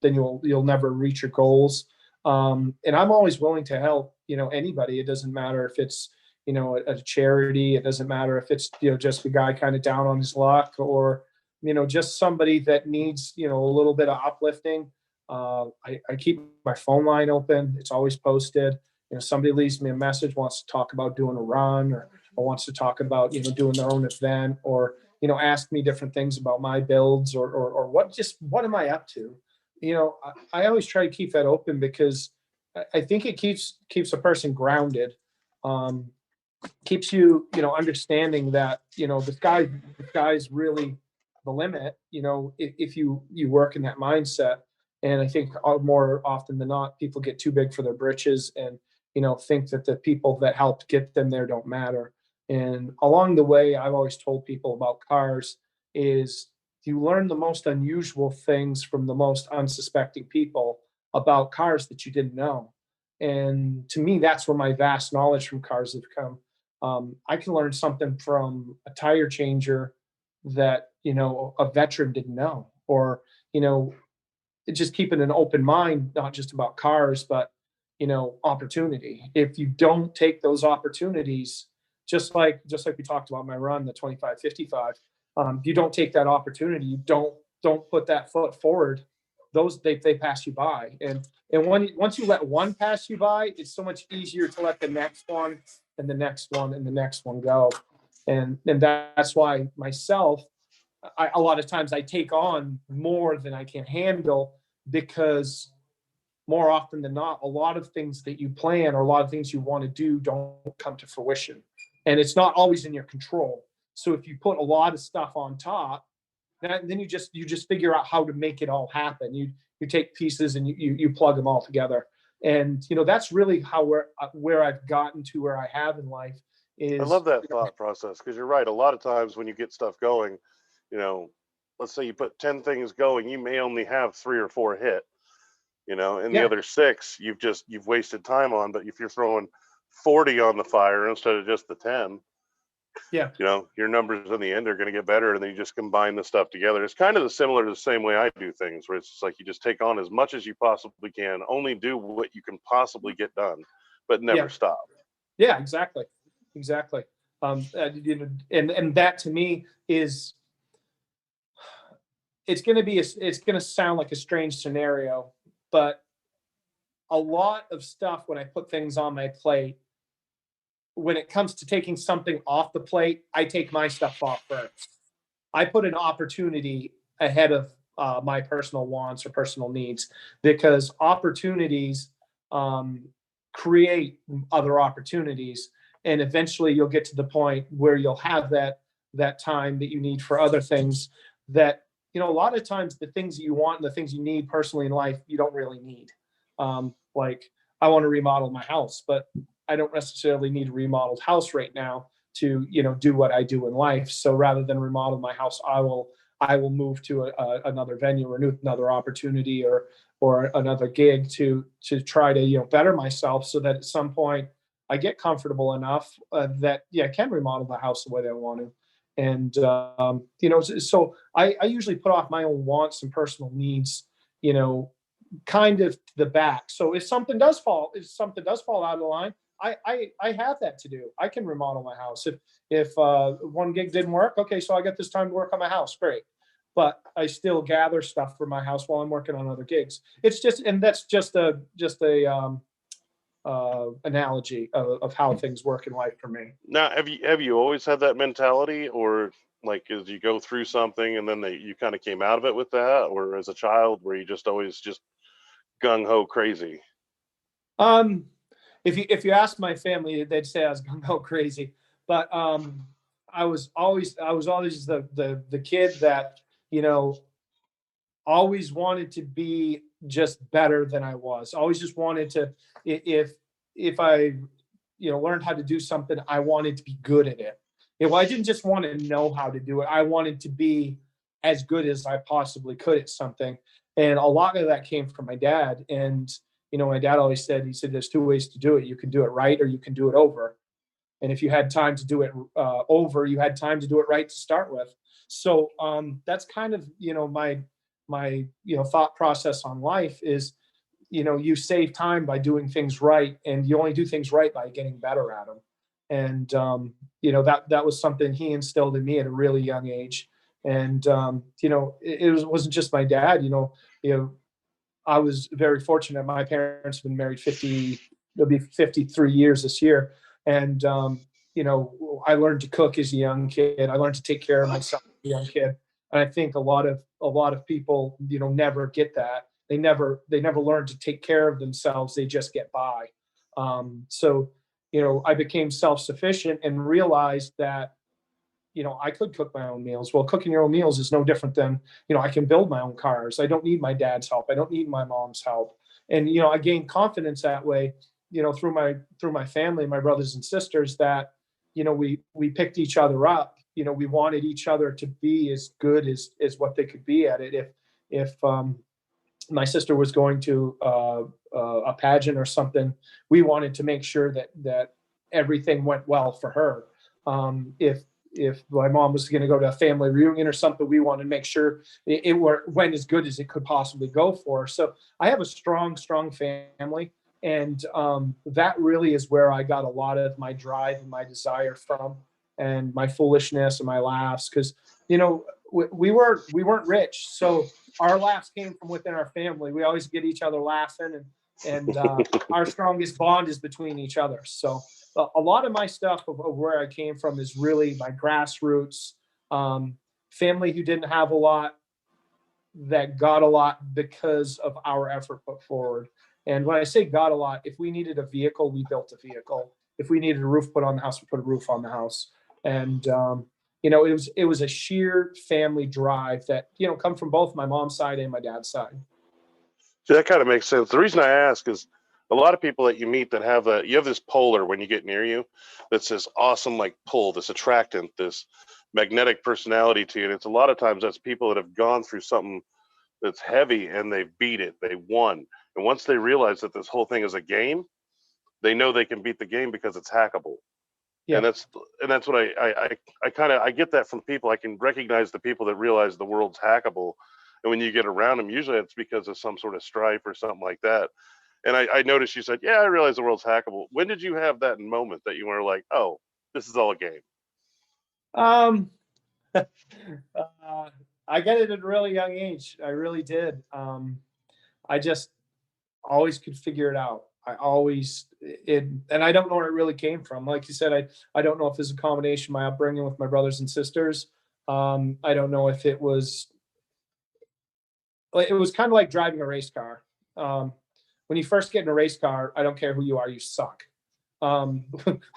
[SPEAKER 2] then you'll never reach your goals. And I'm always willing to help, anybody. It doesn't matter if it's, a charity. It doesn't matter if it's, just a guy kind of down on his luck, or, just somebody that needs, a little bit of uplifting. I keep my phone line open. It's always posted. Somebody leaves me a message, wants to talk about doing a run, or wants to talk about, doing their own event, or, ask me different things about my builds, or what am I up to? I always try to keep that open, because I think it keeps a person grounded. Keeps you, understanding that, the sky's really the limit, if you work in that mindset. And I think more often than not, people get too big for their britches and, think that the people that helped get them there don't matter. And along the way, I've always told people about cars is you learn the most unusual things from the most unsuspecting people about cars that you didn't know. And to me, that's where my vast knowledge from cars have come. I can learn something from a tire changer that, a veteran didn't know, or, just keeping an open mind, not just about cars, but, opportunity. If you don't take those opportunities, just like we talked about my run, the 25-55, you don't take that opportunity, you don't put that foot forward, those they pass you by. And once you let one pass you by, it's so much easier to let the next one and the next one and the next one go. And that's why myself, a lot of times I take on more than I can handle, because more often than not, a lot of things that you plan or a lot of things you want to do don't come to fruition. And it's not always in your control. So if you put a lot of stuff on top, then you just figure out how to make it all happen. You take pieces and you plug them all together. And that's really how where I've gotten to where I have in life is.
[SPEAKER 1] I love that thought process, because you're right. A lot of times when you get stuff going, let's say you put 10 things going, you may only have 3 or 4 hit, and the other 6 you've wasted time on. But if you're throwing 40 on the fire instead of just the 10, your numbers in the end are going to get better, and then you just combine the stuff together. It's kind of similar to the same way I do things, where it's just like you just take on as much as you possibly can, only do what you can possibly get done, but never stop.
[SPEAKER 2] Yeah, exactly. And that to me is, it's going to sound like a strange scenario, but a lot of stuff, when I put things on my plate, when it comes to taking something off the plate, I take my stuff off first. I put an opportunity ahead of my personal wants or personal needs, because opportunities create other opportunities. And eventually you'll get to the point where you'll have that time that you need for other things that, a lot of times the things that you want and the things you need personally in life, you don't really need. Like, I want to remodel my house, but I don't necessarily need a remodeled house right now to, do what I do in life. So rather than remodel my house, I will move to another venue or another opportunity or another gig to try to, better myself, so that at some point I get comfortable enough that I can remodel the house the way that I want to. And so I usually put off my own wants and personal needs, kind of to the back. So if something does fall out of the line, I have that to do. I can remodel my house. If one gig didn't work, okay, so I got this time to work on my house, great. But I still gather stuff for my house while I'm working on other gigs. It's just, and that's just a analogy of how things work in life for me.
[SPEAKER 1] Now, have you always had that mentality, or like as you go through something and then you kind of came out of it with that, or as a child were you just always just gung ho crazy?
[SPEAKER 2] If you ask my family, they'd say I was gung ho crazy. But I was always the kid that always wanted to be just better than I was. Always just wanted to, if I learned how to do something, I wanted to be good at it. I didn't just want to know how to do it. I wanted to be as good as I possibly could at something. And a lot of that came from my dad. And my dad always said, he said, there's 2 ways to do it. You can do it right, or you can do it over. And if you had time to do it over, you had time to do it right to start with. So that's kind of, my thought process on life is, you save time by doing things right, and you only do things right by getting better at them. And that was something he instilled in me at a really young age. And it wasn't just my dad. I was very fortunate. My parents have been married they'll be 53 years this year. And I learned to cook as a young kid. I learned to take care of myself as a young kid. And I think a lot of people, never get that. They never learn to take care of themselves. They just get by. So I became self-sufficient and realized that, I could cook my own meals. Well, cooking your own meals is no different than, I can build my own cars. I don't need my dad's help. I don't need my mom's help. And, I gained confidence that way, through my family, my brothers and sisters, that, we picked each other up. We wanted each other to be as good as what they could be at it. If my sister was going to a pageant or something, we wanted to make sure that everything went well for her. if my mom was going to go to a family reunion or something, we wanted to make sure it went as good as it could possibly go for her. So I have a strong family. And that really is where I got a lot of my drive and my desire from, and my foolishness and my laughs. Because, you know, we weren't rich. So our laughs came from within our family. We always get each other laughing, and our strongest bond is between each other. So a lot of my stuff of where I came from is really my grassroots, family who didn't have a lot, that got a lot because of our effort put forward. And when I say got a lot, if we needed a vehicle, we built a vehicle. If we needed a roof put on the house, we put a roof on the house. And you know, it was a sheer family drive that, you know, come from both my mom's side and my dad's side.
[SPEAKER 1] See, that kind of makes sense. The reason I ask is a lot of people that you meet that have you have this polar when you get near you that's this awesome like pull, this attractant, this magnetic personality to you. And it's a lot of times that's people that have gone through something that's heavy and they beat it, they won. And once they realize that this whole thing is a game, they know they can beat the game because it's hackable.
[SPEAKER 2] Yeah.
[SPEAKER 1] And that's what I kind of I get that from people. I can recognize the people that realize the world's hackable, and when you get around them, usually it's because of some sort of strife or something like that. And I noticed you said, "Yeah, I realize the world's hackable." When did you have that moment that you were like, "Oh, this is all a game"?
[SPEAKER 2] Um, I got it at a really young age. I really did. I just always could figure it out. I always it, and I don't know where it really came from. Like you said, I don't know if it's a combination of my upbringing with my brothers and sisters. I don't know if it was kind of like driving a race car. When you first get in a race car, I don't care who you are, you suck. Um,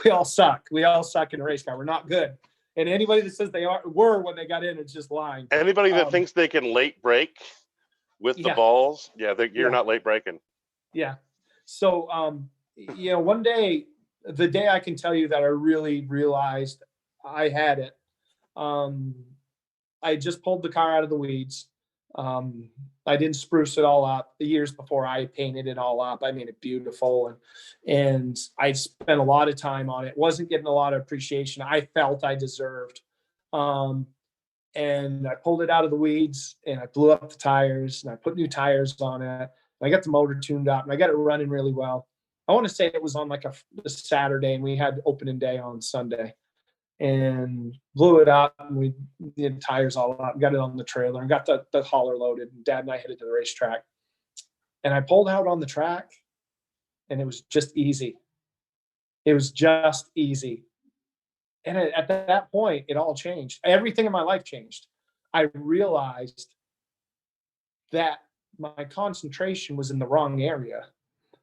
[SPEAKER 2] we all suck. We all suck in a race car. We're not good. And anybody that says were when they got in, it's just lying.
[SPEAKER 1] Anybody that thinks they can late break with the
[SPEAKER 2] Yeah,
[SPEAKER 1] balls, yeah, you're
[SPEAKER 2] yeah,
[SPEAKER 1] not late breaking.
[SPEAKER 2] yeah. So, you know, one day, the day I can tell you that I really realized I had it, um, I just pulled the car out of the weeds. Um, I didn't spruce it all up. The years before, I painted it all up. I made it beautiful, and I spent a lot of time on it. Wasn't getting a lot of appreciation I felt I deserved. Um, and I pulled it out of the weeds, and I blew up the tires, and I put new tires on it. I got the motor tuned up, and I got it running really well. I want to say it was on like a Saturday, and we had opening day on Sunday, and blew it up, and we did tires all up, got it on the trailer, and got the hauler loaded. And Dad and I headed to the racetrack, and I pulled out on the track, and it was just easy. It was just easy. And at that point, it all changed. Everything in my life changed. I realized that my concentration was in the wrong area.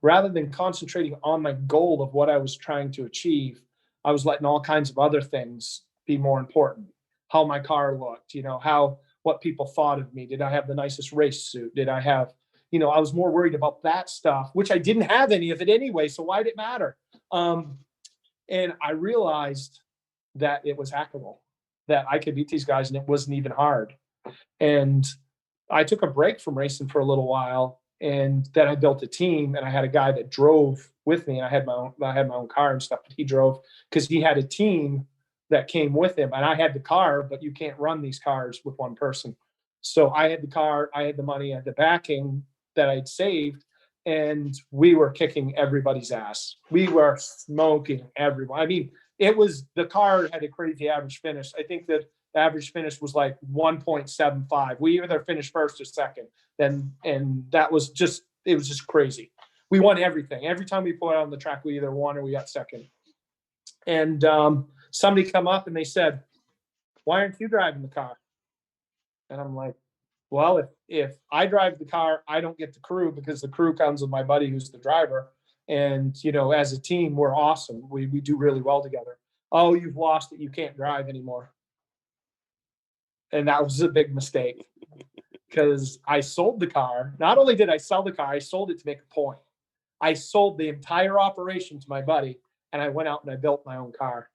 [SPEAKER 2] Rather than concentrating on my goal of what I was trying to achieve, I was letting all kinds of other things be more important. How my car looked, you know, what people thought of me. Did I have the nicest race suit? Did I have, you know, I was more worried about that stuff, which I didn't have any of it anyway. So why did it matter? And I realized that it was hackable, that I could beat these guys, and it wasn't even hard. And I took a break from racing for a little while, and then I built a team, and I had a guy that drove with me, and I had my own car and stuff, but he drove because he had a team that came with him, and I had the car, but you can't run these cars with one person. So I had the car, I had the money, I had the backing that I'd saved, and we were kicking everybody's ass. We were smoking everyone. I mean, the car had a crazy average finish. I think that the average finish was like 1.75. We either finished first or second. And that was just, it was just crazy. We won everything. Every time we put out on the track, we either won or we got second. And somebody come up and they said, "Why aren't you driving the car?" And I'm like, well, if I drive the car, I don't get the crew, because the crew comes with my buddy who's the driver. And, you know, as a team, we're awesome. We do really well together. "Oh, you've lost it. You can't drive anymore." And that was a big mistake, because I sold the car. Not only did I sell the car, I sold it to make a point. I sold the entire operation to my buddy, and I went out and I built my own car,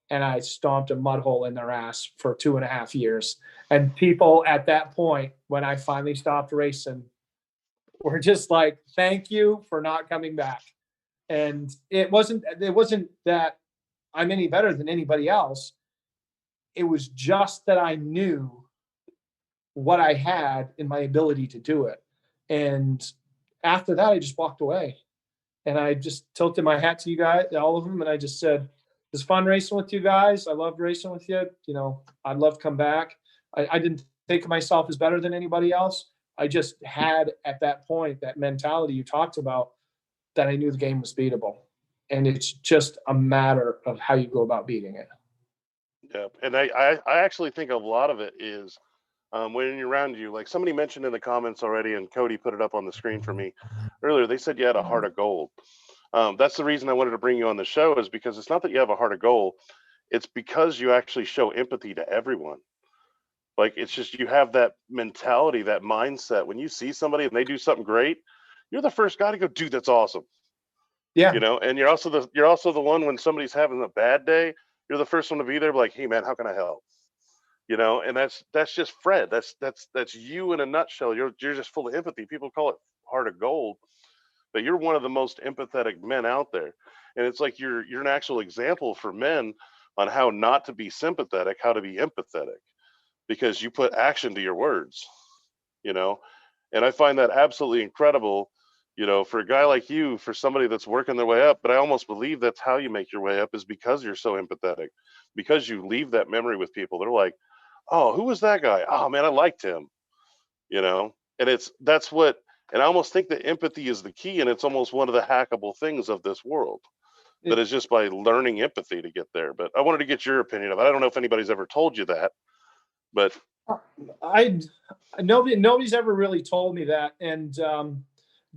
[SPEAKER 2] and I stomped a mud hole in their ass for 2.5 years. And people at that point, when I finally stopped racing, were just like, "Thank you for not coming back." And it wasn't that I'm any better than anybody else. it was just that I knew what I had in my ability to do it. And after that, I just walked away. And I just tilted my hat to you guys, all of them, and I just said, "It was fun racing with you guys. I loved racing with you. You know, I'd love to come back." I didn't think of myself as better than anybody else. I just had at that point that mentality you talked about, that I knew the game was beatable, and it's just a matter of how you go about beating it.
[SPEAKER 1] Yeah, and I actually think a lot of it is when you're around you. Like somebody mentioned in the comments already, and Cody put it up on the screen for me earlier. They said you had a heart of gold. That's the reason I wanted to bring you on the show, is because it's not that you have a heart of gold. It's because you actually show empathy to everyone. Like it's just you have that mentality, that mindset. When you see somebody and they do something great, you're the first guy to go, "Dude, that's awesome."
[SPEAKER 2] Yeah,
[SPEAKER 1] You know, and you're also the one when somebody's having a bad day, you're the first one to be there, like, "Hey man, how can I help?" You know, and that's just Fred. That's you in a nutshell. You're just full of empathy. People call it heart of gold, but you're one of the most empathetic men out there. And it's like you're an actual example for men on how not to be sympathetic, how to be empathetic, because you put action to your words, you know. And I find that absolutely incredible, for a guy like you, for somebody that's working their way up. But I almost believe that's how you make your way up, is because you're so empathetic, because you leave that memory with people. They're like, "Oh, who was that guy? Oh man, I liked him," and that's what. And I almost think that empathy is the key, and it's almost one of the hackable things of this world. That
[SPEAKER 2] it,
[SPEAKER 1] is just by learning empathy to get there. But I wanted to get your opinion of it. I don't know if anybody's ever told you that, but
[SPEAKER 2] I nobody's ever really told me that. And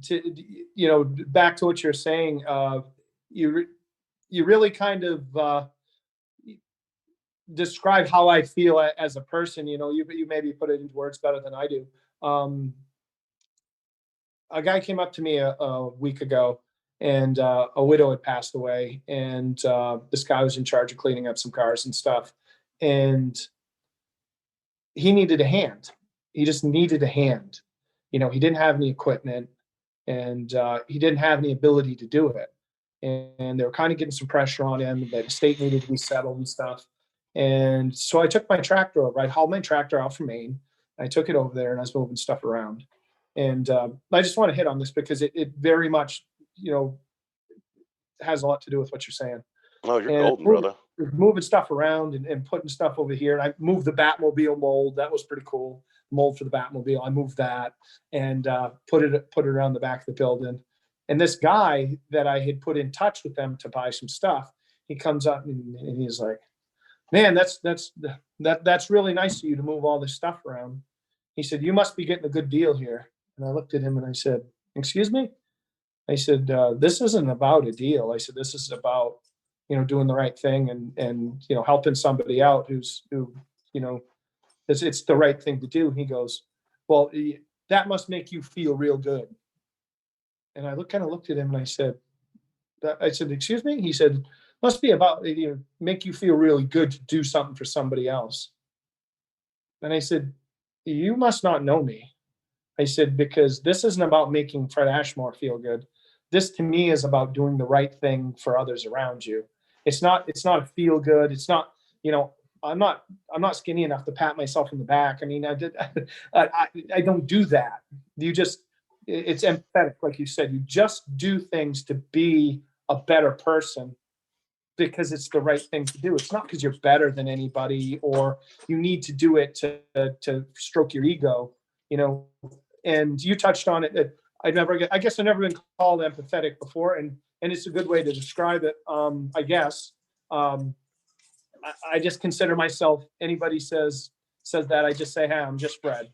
[SPEAKER 2] to back to what you're saying, you you really kind of describe how I feel as a person. You maybe put it into words better than I do. Um, a guy came up to me a week ago, and a widow had passed away, and this guy was in charge of cleaning up some cars and stuff, and he needed a hand. He just needed a hand. He didn't have any equipment, and he didn't have any ability to do it. And they were kind of getting some pressure on him that the state needed to be settled and stuff. And so I took my tractor over. I hauled my tractor out from Maine. I took it over there, and I was moving stuff around. And I just want to hit on this because it very much, has a lot to do with what you're saying.
[SPEAKER 1] oh, you're
[SPEAKER 2] And
[SPEAKER 1] golden, brother.
[SPEAKER 2] moving stuff around and putting stuff over here. And I moved the Batmobile mold. That was pretty cool. Mold for the Batmobile. I moved that and put it around the back of the building. And this guy that I had put in touch with them to buy some stuff, he comes up and he's like, "Man, that's really nice of you to move all this stuff around." He said, "You must be getting a good deal here." And I looked at him and I said, "Excuse me?" I said, "This isn't about a deal." I said, "This is about, doing the right thing and helping somebody out who, you know, it's the right thing to do." He goes, "Well, that must make you feel real good." And I kind of looked at him and I said, "Excuse me?" He said, "Must be about, make you feel really good to do something for somebody else." And I said, "You must not know me." I said, "Because this isn't about making Fred Ashmore feel good. This to me is about doing the right thing for others around you. It's not a feel good. It's not, I'm not skinny enough to pat myself in the back. I mean, I don't do that. You just, it's empathetic. Like you said, you just do things to be a better person because it's the right thing to do. It's not because you're better than anybody or you need to do it to stroke your ego, you know. And you touched on it that I guess I've never been called empathetic before, and it's a good way to describe it. I guess I just consider myself. Anybody says that, I just say, "Hey, I'm just Fred,"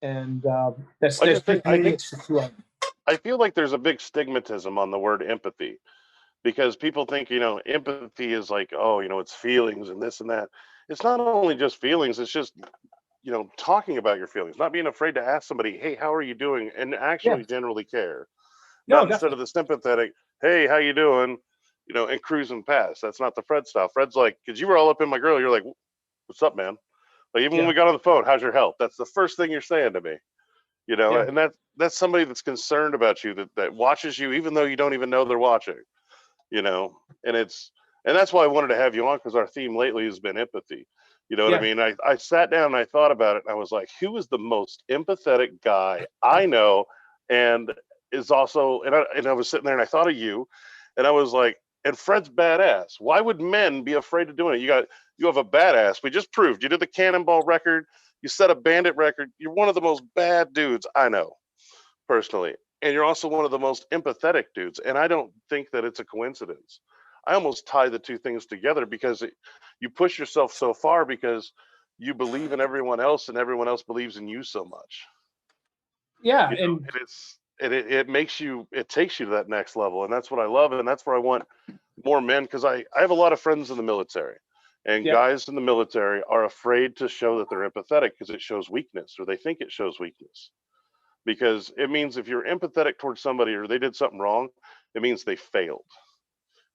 [SPEAKER 2] and
[SPEAKER 1] I
[SPEAKER 2] that's
[SPEAKER 1] just think
[SPEAKER 2] just me. It's just who I am.
[SPEAKER 1] I feel like there's a big stigmatism on the word empathy, because people think, empathy is like, oh, it's feelings and this and that. It's not only just feelings, it's just, talking about your feelings, not being afraid to ask somebody, "Hey, how are you doing?" and
[SPEAKER 2] Yeah,
[SPEAKER 1] actually generally care.
[SPEAKER 2] no,
[SPEAKER 1] Not instead of
[SPEAKER 2] definitely.
[SPEAKER 1] the sympathetic, "Hey, how you doing?" And cruising past. That's not the Fred style. Fred's like, because you were all up in my grill, you're like, "What's up, man?" Like even when
[SPEAKER 2] Yeah,
[SPEAKER 1] we got on the phone, "How's your health?" That's the first thing you're saying to me.
[SPEAKER 2] yeah.
[SPEAKER 1] And that's somebody that's concerned about you, that watches you even though you don't even know they're watching. you know and it's and that's why I wanted to have you on, because our theme lately has been empathy. You know what I
[SPEAKER 2] Yeah.
[SPEAKER 1] mean? I sat down and I thought about it, and I was like, who is the most empathetic guy I know, and is also, and I was sitting there and I thought of you, and I was like, and Fred's badass. Why would men be afraid of doing it? You have a badass. We just proved you did the Cannonball record. You set a Bandit record. You're one of the most bad dudes I know personally, and you're also one of the most empathetic dudes. And I don't think that it's a coincidence. I almost tie the two things together because you push yourself so far because you believe in everyone else and everyone else believes in you so much.
[SPEAKER 2] Yeah.
[SPEAKER 1] You know,
[SPEAKER 2] And
[SPEAKER 1] it makes you, it takes you to that next level, and that's what I love, and that's where I want more men, because I have a lot of friends in the military, and
[SPEAKER 2] yeah,
[SPEAKER 1] guys in the military are afraid to show that they're empathetic because it shows weakness, or they think it shows weakness, because it means if you're empathetic towards somebody or they did something wrong, it means they failed.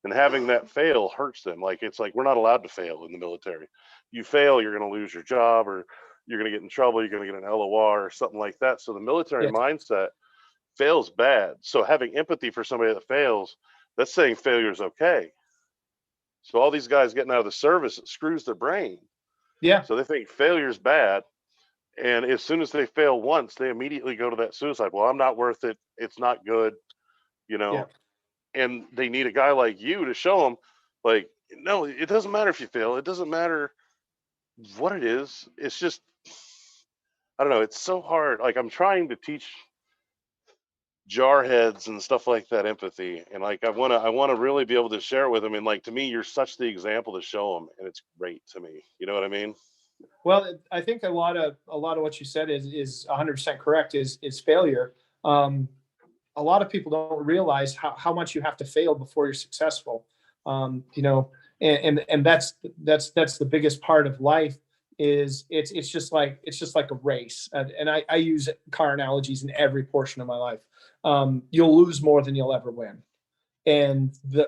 [SPEAKER 1] And having that fail hurts them. Like, it's like we're not allowed to fail in the military. You fail, you're going to lose your job, or you're going to get in trouble, you're going to get an LOR or something like that. So the military
[SPEAKER 2] yeah,
[SPEAKER 1] mindset, fail's bad. So having empathy for somebody that fails, that's saying failure is okay. So all these guys getting out of the service, it screws their brain.
[SPEAKER 2] yeah,
[SPEAKER 1] So they think failure is bad. And as soon as they fail once, they immediately go to that suicide. Well, I'm not worth it. It's not good, you
[SPEAKER 2] yeah,
[SPEAKER 1] know. And they need a guy like you to show them, like, no, it doesn't matter if you fail. It doesn't matter what it is. It's just, I don't know. It's so hard. Like, I'm trying to teach jarheads and stuff like that empathy, and like I want to really be able to share it with them. And like, to me, you're such the example to show them, and it's great to me. You know what I mean?
[SPEAKER 2] well, I think a lot of what you said is 100% correct. Is failure. um a lot of people don't realize how much you have to fail before you're successful. You know, and that's the biggest part of life. Is it's just like a race. And I use car analogies in every portion of my life. You'll lose more than you'll ever win. And the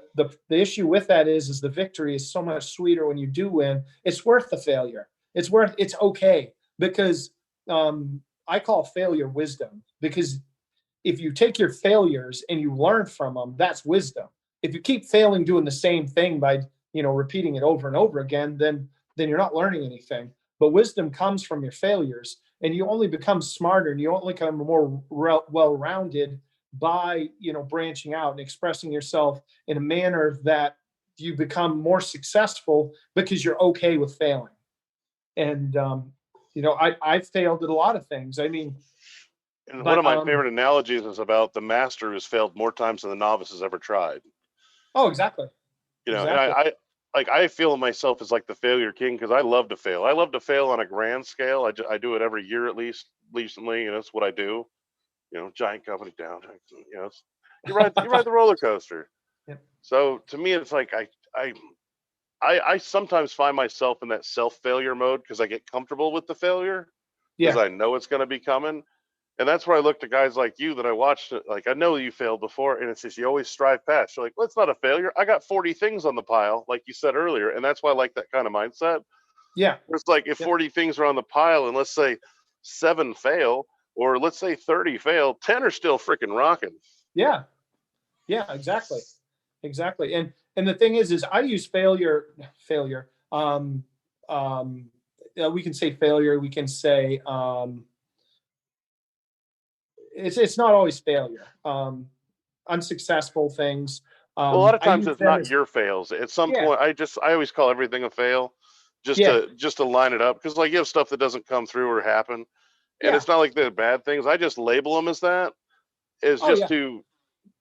[SPEAKER 2] issue with that is the victory is so much sweeter when you do win. It's worth the failure. It's okay, because I call failure wisdom. Because if you take your failures and you learn from them, that's wisdom. If you keep failing doing the same thing by repeating it over and over again, then you're not learning anything. But wisdom comes from your failures, and you only become smarter and you only become more well-rounded by branching out and expressing yourself in a manner that you become more successful because you're okay with failing. And I've failed at a lot of things. I mean,
[SPEAKER 1] And one
[SPEAKER 2] but
[SPEAKER 1] of my favorite analogies is about the master who's failed more times than the novice has ever tried.
[SPEAKER 2] oh, exactly.
[SPEAKER 1] You know, and
[SPEAKER 2] Exactly.
[SPEAKER 1] I feel myself as like the failure king because I love to fail. I love to fail on a grand scale. I do it every year at least recently, and that's what I do. You know, giant company down. You know, you ride the roller coaster.
[SPEAKER 2] Yeah.
[SPEAKER 1] So to me, it's like I sometimes find myself in that self failure mode because I get comfortable with the failure because
[SPEAKER 2] Yeah.
[SPEAKER 1] I know it's going to be coming. And that's where I look to guys like you that I watched. Like, I know you failed before, and it's just you always strive past. You're like, well, it's not a failure. I got 40 things on the pile, like you said earlier, and that's why I like that kind of mindset.
[SPEAKER 2] Yeah.
[SPEAKER 1] It's like if
[SPEAKER 2] Yeah.
[SPEAKER 1] 40 things are on the pile, and let's say 7 fail, or let's say 30 fail, 10 are still freaking rocking.
[SPEAKER 2] Yeah. Yeah. Exactly. Exactly. And the thing is I use failure. We can say failure. We can say it's not always failure. Unsuccessful things.
[SPEAKER 1] Well, a lot of
[SPEAKER 2] I
[SPEAKER 1] times
[SPEAKER 2] use
[SPEAKER 1] it's
[SPEAKER 2] them
[SPEAKER 1] not
[SPEAKER 2] as
[SPEAKER 1] your fails. At some
[SPEAKER 2] yeah,
[SPEAKER 1] point, I always call everything a fail, just
[SPEAKER 2] yeah,
[SPEAKER 1] to line it up, because like you have stuff that doesn't come through or happen, and
[SPEAKER 2] yeah.
[SPEAKER 1] it's not like they're bad things. I just label them as that, is
[SPEAKER 2] Oh
[SPEAKER 1] just
[SPEAKER 2] yeah.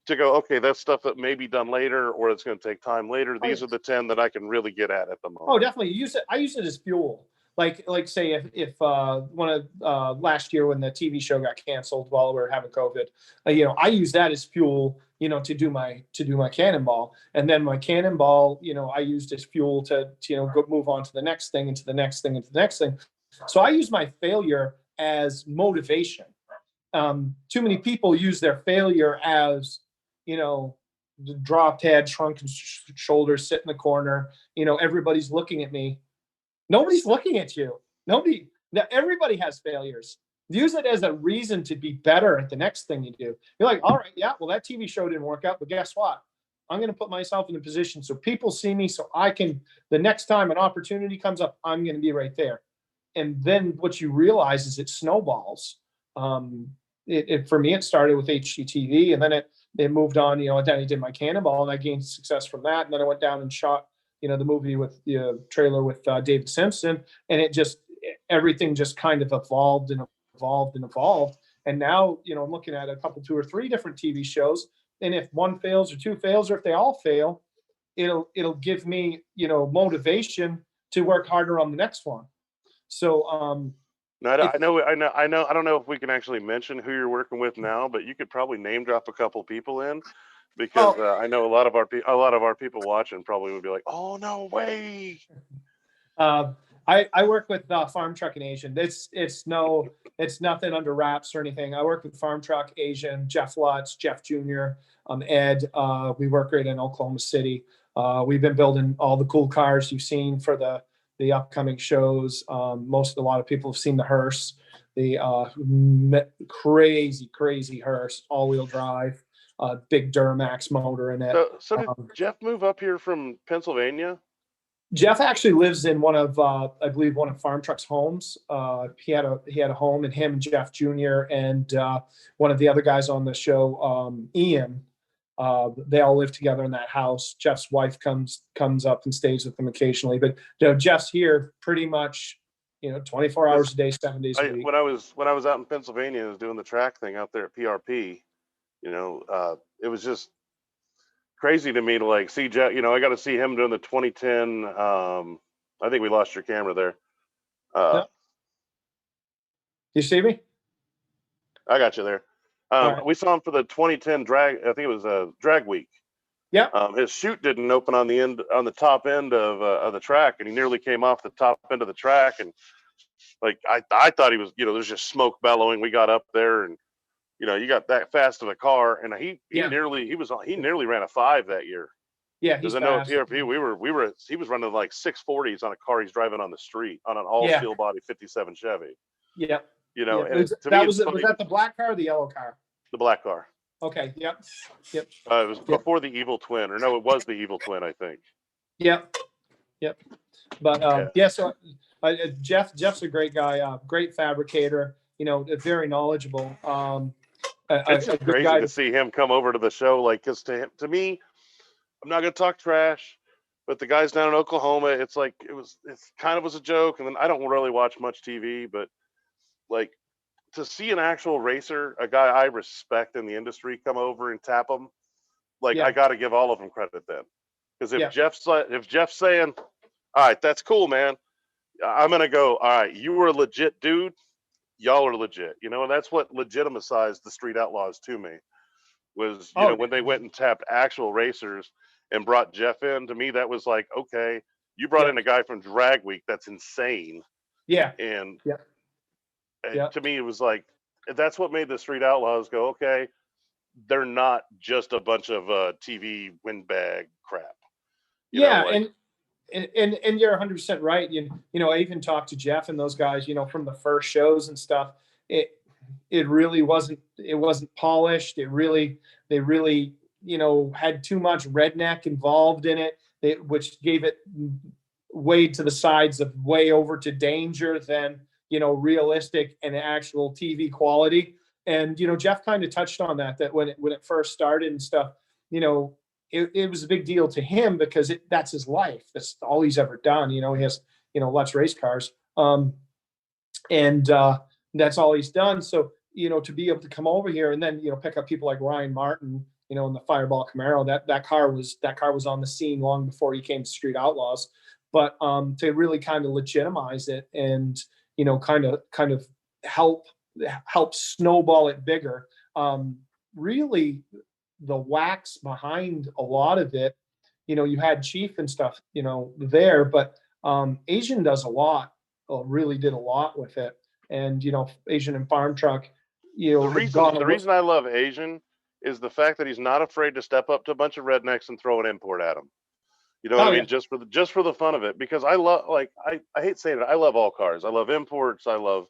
[SPEAKER 1] to go, okay, that's stuff that may be done later or it's going to take time later.
[SPEAKER 2] Oh yeah.
[SPEAKER 1] These are the 10 that I can really get at the
[SPEAKER 2] Oh,
[SPEAKER 1] moment.
[SPEAKER 2] definitely. Use it. I use it as fuel. Like say if one of last year when the TV show got canceled while we were having COVID, I use that as fuel, to do my cannonball, and then my cannonball, I used as fuel to go move on to the next thing, and to the next thing, and to the next thing. So I use my failure as motivation. Too many people use their failure as, the drop head, shrunken shoulders, sit in the corner. Everybody's looking at me. Nobody's looking at you. Nobody. Now, everybody has failures. Use it as a reason to be better at the next thing you do. You're like, all right, yeah, well, that TV show didn't work out, but guess what? I'm going to put myself in a position so people see me, so I can, the next time an opportunity comes up, I'm going to be right there. And then what you realize is it snowballs. For me, it started with HGTV, and then it moved on. Then I did my Cannonball, and I gained success from that. And then I went down and shot, the movie with the trailer with David Simpson, and everything just kind of evolved and evolved and evolved. And now, I'm looking at a couple, 2 or 3 different TV shows. And if one fails or 2 fails, or if they all fail, it'll give me, motivation to work harder on the next one. So,
[SPEAKER 1] no, I don't know if we can actually mention who you're working with now, but you could probably name drop a couple people in, because I know a lot of our people watching probably would be like, "Oh, no way."
[SPEAKER 2] I work with Farm Truck and Asian. It's nothing under wraps or anything. I work with Farm Truck, Asian, Jeff Lutz, Jeff Jr., Ed. We work right in Oklahoma City. We've been building all the cool cars you've seen for the upcoming shows. A lot of people have seen the hearse, the crazy hearse, all-wheel drive, big Duramax motor in it.
[SPEAKER 1] So did Jeff move up here from Pennsylvania?
[SPEAKER 2] Jeff actually lives in one of, I believe, one of Farm Truck's homes. He had a home, and him and Jeff Jr. and one of the other guys on the show, Ian, they all live together in that house. Jeff's wife comes up and stays with them occasionally, but Jeff's here pretty much, 24 hours a day, 7 days a week.
[SPEAKER 1] When I was out in Pennsylvania, I was doing the track thing out there at PRP. It was just crazy to me to like see Jeff. I got to see him doing the 2010. I think we lost your camera there.
[SPEAKER 2] No. You see me?
[SPEAKER 1] I got you there. Right. We saw him for the 2010 drag. I think it was a drag week.
[SPEAKER 2] Yeah.
[SPEAKER 1] His chute didn't open on the top end of the track, and he nearly came off the top end of the track. And like I thought he was, there's just smoke bellowing. We got up there, and you got that fast in a car, and he nearly ran a 5 that year.
[SPEAKER 2] Yeah,
[SPEAKER 1] because I know at PRP he was running like 640s on a car he's driving on the street on an all steel body 57 Chevy.
[SPEAKER 2] Yeah.
[SPEAKER 1] And
[SPEAKER 2] was that the black car or the yellow car?
[SPEAKER 1] The black car.
[SPEAKER 2] Okay. Yep.
[SPEAKER 1] It was before the Evil Twin, or no, it was the Evil Twin, I think.
[SPEAKER 2] Yep. But so Jeff's a great guy, great fabricator. Very knowledgeable.
[SPEAKER 1] It's just crazy to see him come over to the show, like, because to me, I'm not gonna talk trash, but the guys down in Oklahoma, it's like it's kind of was a joke, and then I don't really watch much TV, but like to see an actual racer, a guy I respect in the industry, come over and tap him, like I got to give all of them credit then, because if Jeff's saying, all right, that's cool, man, I'm gonna go, all right, you were a legit dude, y'all are legit, and that's what legitimized the Street Outlaws to me, was when they went and tapped actual racers and brought Jeff in. To me, that was like, okay, you brought in a guy from Drag Week, that's insane. And to me, it was like, that's what made the Street Outlaws go, okay, they're not just a bunch of TV windbag crap.
[SPEAKER 2] And you're 100% right. I even talked to Jeff and those guys, from the first shows and stuff. It really wasn't polished. They really, had too much redneck involved in it, which gave it way to the sides of way over to danger than, realistic and actual TV quality. And, Jeff kind of touched on that when it first started and stuff, it was a big deal to him because that's his life. That's all he's ever done. He has, Let's Race cars. And that's all he's done. So, to be able to come over here and then, pick up people like Ryan Martin, in the Fireball Camaro, that car was on the scene long before he came to Street Outlaws. But to really kind of legitimize it and, kind of help snowball it bigger. Really, the wax behind a lot of it, you had Chief and stuff, there, but Asian does a lot, really did a lot with it. And, Asian and Farm Truck,
[SPEAKER 1] the reason I love Asian is the fact that he's not afraid to step up to a bunch of rednecks and throw an import at them. You know what I mean? Just for the fun of it, because I love, like, I hate saying it, I love all cars. I love imports. I love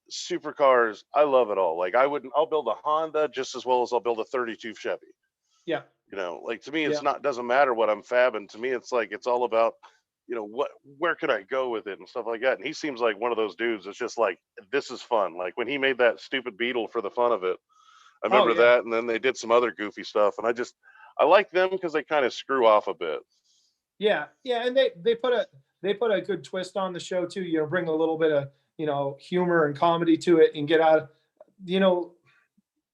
[SPEAKER 1] supercars. I love it all. Like, I'll build a Honda just as well as I'll build a 32 Chevy.
[SPEAKER 2] Yeah.
[SPEAKER 1] Like to me,
[SPEAKER 2] Yeah.
[SPEAKER 1] doesn't matter what I'm fabbing. To me, it's like, it's all about, where could I go with it and stuff like that. And he seems like one of those dudes that's just like, this is fun. Like when he made that stupid beetle for the fun of it, I
[SPEAKER 2] Oh
[SPEAKER 1] remember
[SPEAKER 2] yeah.
[SPEAKER 1] that. And then they did some other goofy stuff. And I like them because they kind of screw off a bit.
[SPEAKER 2] Yeah. Yeah. And they put a good twist on the show too, bring a little bit of, humor and comedy to it and get out, you know,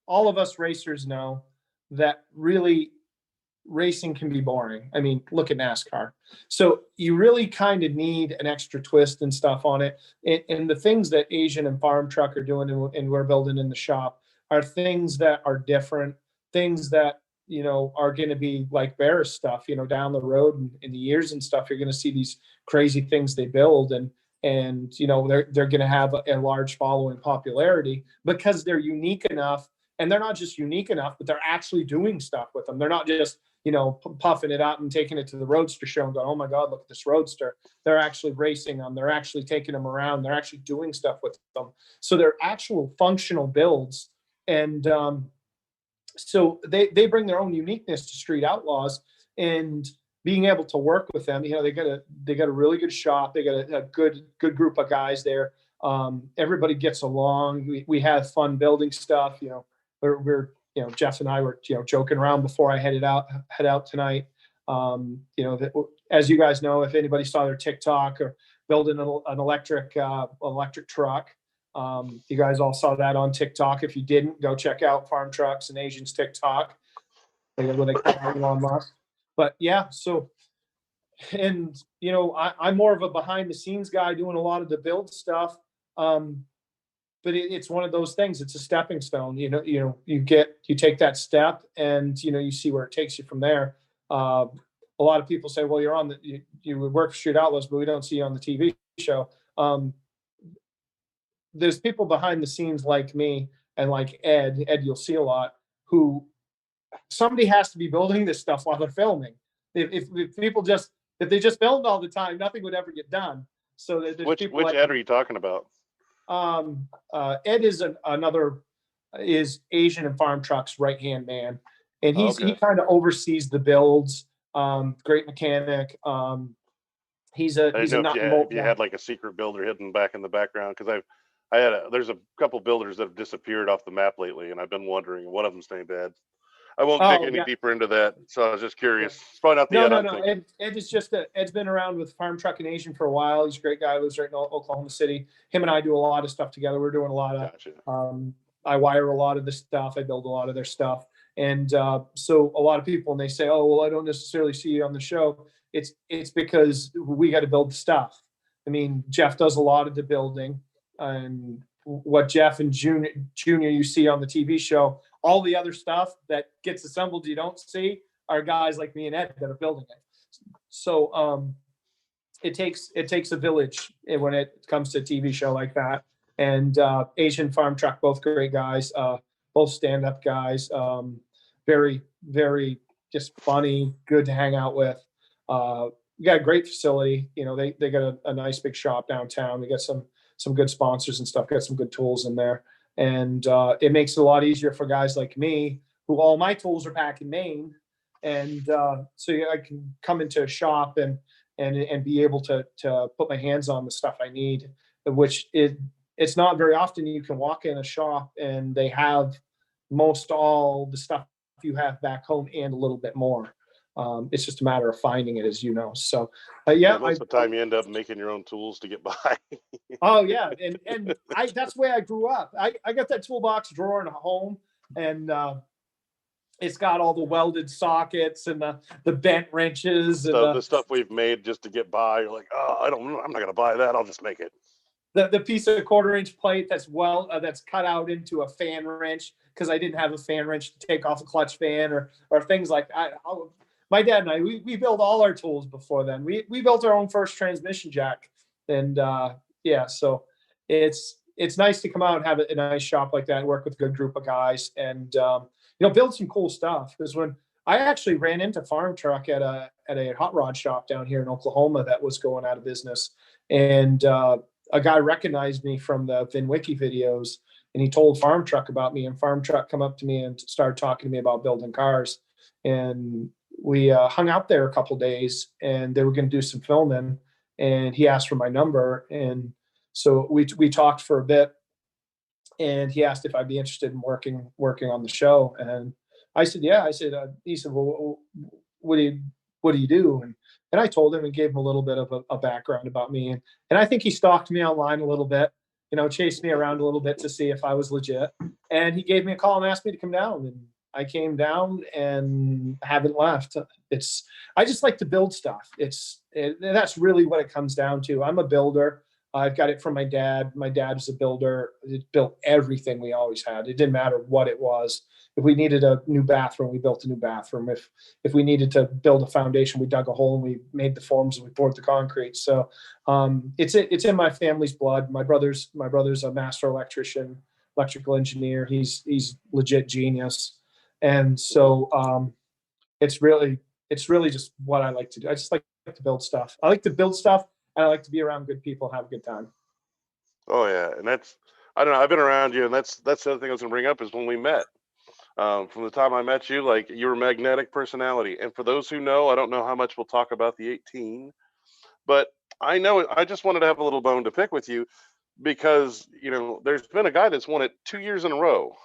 [SPEAKER 2] all of us racers know that really racing can be boring. I mean, look at NASCAR. So you really kind of need an extra twist and stuff on it. And the things that Asian and Farm Truck are doing and we're building in the shop are things that are different, things that, are going to be like Bears stuff, down the road and in the years and stuff. You're going to see these crazy things they build, and they're going to have a large following popularity because they're unique enough. And they're not just unique enough, but they're actually doing stuff with them. They're not just puffing it out and taking it to the roadster show and going, oh my God, look at this roadster. They're actually racing them. They're actually taking them around. They're actually doing stuff with them. So they're actual functional builds. And so they bring their own uniqueness to Street Outlaws, and being able to work with them, they got a really good shop. They got a good group of guys there. Everybody gets along. We have fun building stuff. We're Jeff and I were joking around before I head out tonight. As you guys know, if anybody saw their TikTok or building an electric truck, you guys all saw that on TikTok. If you didn't, go check out Farm Trucks and Asians TikTok. What they call Elon Musk. But yeah, so and I'm more of a behind the scenes guy doing a lot of the build stuff. But it's one of those things. It's a stepping stone. You take that step, and you see where it takes you from there. A lot of people say, well, you work for Street Outlaws, but we don't see you on the TV show. There's people behind the scenes like me and like Ed, you'll see a lot, who somebody has to be building this stuff while they're filming. If they just filmed all the time, nothing would ever get done. So there's
[SPEAKER 1] which
[SPEAKER 2] like,
[SPEAKER 1] Ed are you talking about?
[SPEAKER 2] Ed is is Asian and Farm Truck's right hand man, and he kind of oversees the builds. Great mechanic. He's a nut and bolt.
[SPEAKER 1] If you had like a secret builder hidden back in the background, because there's a couple builders that have disappeared off the map lately, and I've been wondering. One of them's named Ed. I won't dig any deeper into that, so I was just curious. It's probably not the Ed I'm thinking.
[SPEAKER 2] Ed is Ed's been around with Farm Truck and Asian for a while. He's a great guy. He lives right in Oklahoma City. Him and I do a lot of stuff together. We're doing a lot of.
[SPEAKER 1] Gotcha.
[SPEAKER 2] I wire a lot of the stuff. I build a lot of their stuff, and so a lot of people, when they say, "Oh, well, I don't necessarily see you on the show," it's because we got to build the stuff. I mean, Jeff does a lot of the building, and what Jeff and Junior you see on the TV show. All the other stuff that gets assembled you don't see are guys like me and Ed that are building it. So it takes a village when it comes to a TV show like that. And Asian Farm Truck, both great guys, both stand-up guys, very, very just funny, good to hang out with. We got a great facility. They got a nice big shop downtown. We got some good sponsors and stuff, got some good tools in there. And it makes it a lot easier for guys like me, who all my tools are back in Maine. And so I can come into a shop and be able to put my hands on the stuff I need, which it's not very often you can walk in a shop and they have most all the stuff you have back home and a little bit more. It's just a matter of finding it, as you know. So,
[SPEAKER 1] most of the time you end up making your own tools to get by.
[SPEAKER 2] Oh yeah, and that's the way I grew up. I got that toolbox drawer in home, and it's got all the welded sockets and the bent wrenches and
[SPEAKER 1] the stuff we've made just to get by. You're like, oh, I'm not gonna buy that. I'll just make it.
[SPEAKER 2] The piece of 1/4-inch plate that's cut out into a fan wrench, because I didn't have a fan wrench to take off a clutch fan or things like that. My dad and I, we built all our tools before then. We built our own first transmission jack, and so it's nice to come out and have a nice shop like that and work with a good group of guys and build some cool stuff. Because when I actually ran into Farm Truck at a hot rod shop down here in Oklahoma that was going out of business, and a guy recognized me from the VinWiki videos, and he told Farm Truck about me, and Farm Truck come up to me and started talking to me about building cars. and we hung out there a couple days, and they were going to do some filming, and he asked for my number, and so we talked for a bit, and he asked if I'd be interested in working on the show, and I said yeah. I said he said, well, what do you do? And I told him and gave him a little bit of a background about me, and I think he stalked me online a little bit, chased me around a little bit to see if I was legit, and he gave me a call and asked me to come down, and I came down and haven't left. I just like to build stuff. That's really what it comes down to. I'm a builder. I've got it from my dad. My dad was a builder. It built everything we always had. It didn't matter what it was. If we needed a new bathroom, we built a new bathroom. If we needed to build a foundation, we dug a hole and we made the forms and we poured the concrete. So it's in my family's blood. My brother's a master electrician, electrical engineer. He's legit genius. And so it's really just what I like to do. I just like to build stuff. I like to build stuff, and I like to be around good people and have a good time.
[SPEAKER 1] Oh yeah, and I don't know. I've been around you, and that's the other thing I was gonna bring up is when we met. From the time I met you, like you were a magnetic personality. And for those who know, I don't know how much we'll talk about the 18, but I know I just wanted to have a little bone to pick with you because there's been a guy that's won it 2 years in a row.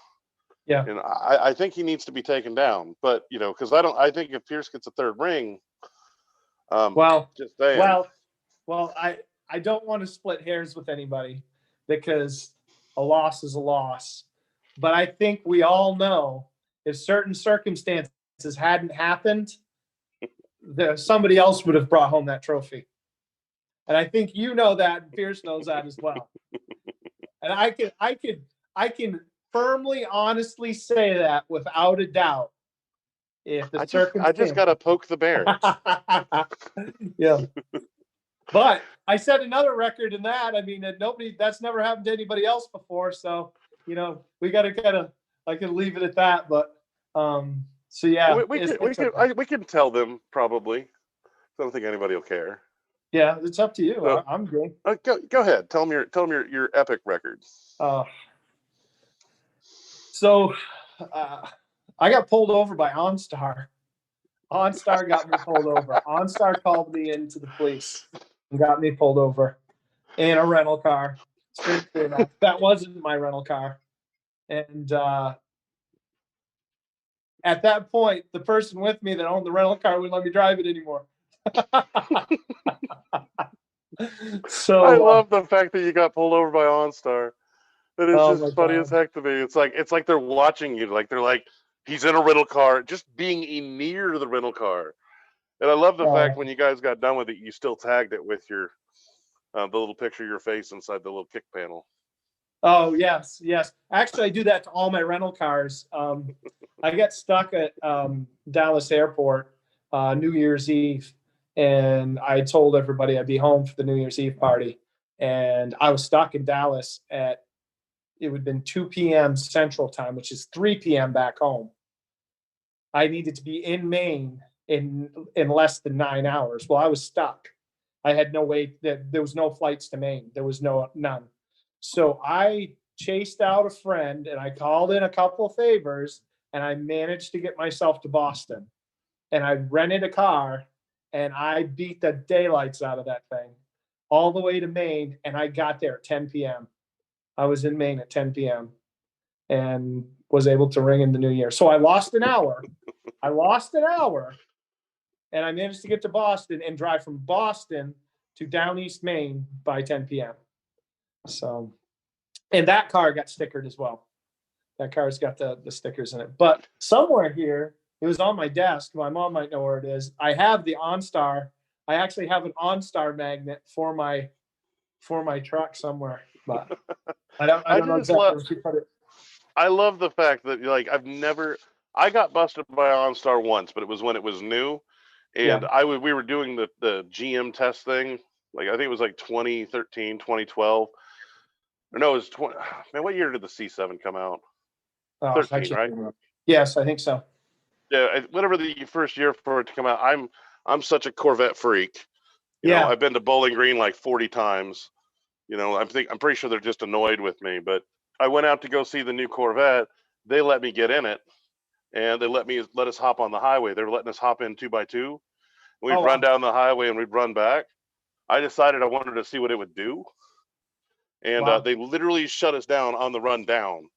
[SPEAKER 2] Yeah.
[SPEAKER 1] And I think he needs to be taken down. But because I think if Pierce gets a third ring, just saying.
[SPEAKER 2] Well, I don't want to split hairs with anybody because a loss is a loss. But I think we all know if certain circumstances hadn't happened, somebody else would have brought home that trophy. And I think that, and Pierce knows that as well. And I can firmly, honestly say that without a doubt. If the
[SPEAKER 1] I just gotta poke the bear.
[SPEAKER 2] Yeah. But I set another record in that. I mean, that's never happened to anybody else before. So, we got to I can leave it at that. But, so yeah.
[SPEAKER 1] We can tell them probably. I don't think anybody will care.
[SPEAKER 2] Yeah, it's up to you.
[SPEAKER 1] So,
[SPEAKER 2] I'm good.
[SPEAKER 1] Go ahead. Tell them your epic record.
[SPEAKER 2] So, I got pulled over by OnStar. OnStar got me pulled over. OnStar called me into the police and got me pulled over in a rental car. Strangely enough, that wasn't my rental car. And at that point, the person with me that owned the rental car wouldn't let me drive it anymore. So
[SPEAKER 1] I love the fact that you got pulled over by OnStar. That is just funny as heck to me. It's like they're watching you. Like they're like, he's in a rental car, just being near the rental car. And I love the fact when you guys got done with it, you still tagged it with your the little picture of your face inside the little kick panel.
[SPEAKER 2] Oh yes. Actually, I do that to all my rental cars. I got stuck at Dallas Airport New Year's Eve, and I told everybody I'd be home for the New Year's Eve party, and I was stuck in Dallas it would have been 2 p.m. Central Time, which is 3 p.m. back home. I needed to be in Maine in less than 9 hours. Well, I was stuck. I had no way. There was no flights to Maine. There was none. So I chased out a friend and I called in a couple of favors and I managed to get myself to Boston. And I rented a car and I beat the daylights out of that thing all the way to Maine. And I got there at 10 p.m. I was in Maine at 10 p.m. and was able to ring in the new year. So I lost an hour. And I managed to get to Boston and drive from Boston to down East Maine by 10 p.m. So, and that car got stickered as well. That car's got the stickers in it. But somewhere here, it was on my desk. My mom might know where it is. I have the OnStar. I actually have an OnStar magnet for my truck somewhere. But I don't know exactly where she put it.
[SPEAKER 1] I love the fact that I got busted by OnStar once, but it was when it was new. And we were doing the GM test thing. Like, I think it was like 2013, 2012. Or no, it was 20. Man, what year did the C7 come out? 13, right?
[SPEAKER 2] Yes, I think so.
[SPEAKER 1] Yeah, whatever the first year for it to come out. I'm such a Corvette freak. You know, I've been to Bowling Green like 40 times. I'm pretty sure they're just annoyed with me. But I went out to go see the new Corvette. They let me get in it. and they let us hop on the highway. They were letting us hop in 2x2. We'd
[SPEAKER 2] Oh,
[SPEAKER 1] run
[SPEAKER 2] wow.
[SPEAKER 1] down the highway and we'd run back. I decided I wanted to see what it would do, and
[SPEAKER 2] Wow.
[SPEAKER 1] they literally shut us down on the run down,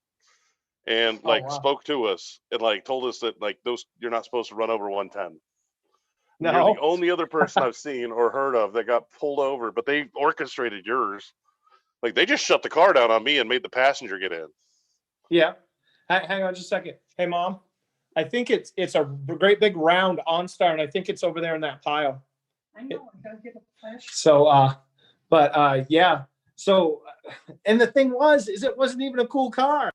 [SPEAKER 1] and
[SPEAKER 2] Oh,
[SPEAKER 1] like
[SPEAKER 2] wow.
[SPEAKER 1] spoke to us and like told us that like those you're not supposed to run over 110. You're the
[SPEAKER 2] No.
[SPEAKER 1] only other person I've seen or heard of that got pulled over, but they orchestrated yours. Like they just shut the car down on me and made the passenger get in.
[SPEAKER 2] Yeah. Hang on just a second. Hey, Mom. I think it's a great big round OnStar, and I think it's over there in that pile.
[SPEAKER 3] I know. I gotta get a flash.
[SPEAKER 2] So, yeah. So, and the thing is it wasn't even a cool car.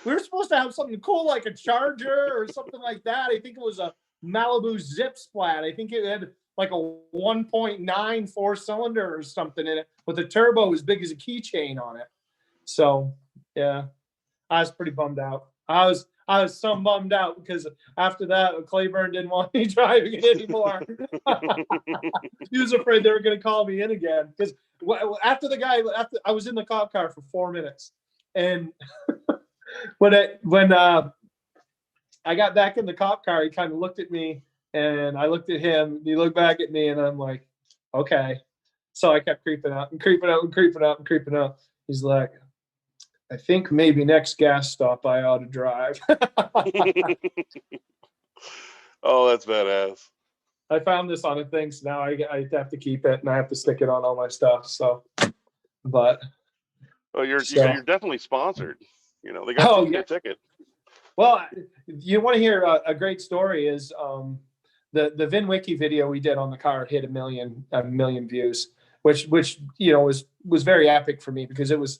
[SPEAKER 2] We were supposed to have something cool like a Charger or something like that. I think it was a Malibu Zip Splat. I think it had like a 1.9 4-cylinder or something in it with a turbo as big as a keychain on it. So, yeah, I was pretty bummed out. I was so bummed out because after that, Claiborne didn't want me driving it anymore. He was afraid they were going to call me in again because after I was in the cop car for 4 minutes, and when I got back in the cop car, he kind of looked at me, and I looked at him. He looked back at me, and I'm like, okay. So I kept creeping up and creeping up and creeping up and creeping up. He's like, I think maybe next gas stop I ought to drive.
[SPEAKER 1] Oh, that's badass.
[SPEAKER 2] I found this on a thing, so now I have to keep it and I have to stick it on all my stuff. So, but
[SPEAKER 1] you're definitely sponsored. You know, they got you a ticket.
[SPEAKER 2] Well, you want to hear a great story? Is the VinWiki video we did on the car hit a million views, which was very epic for me because it was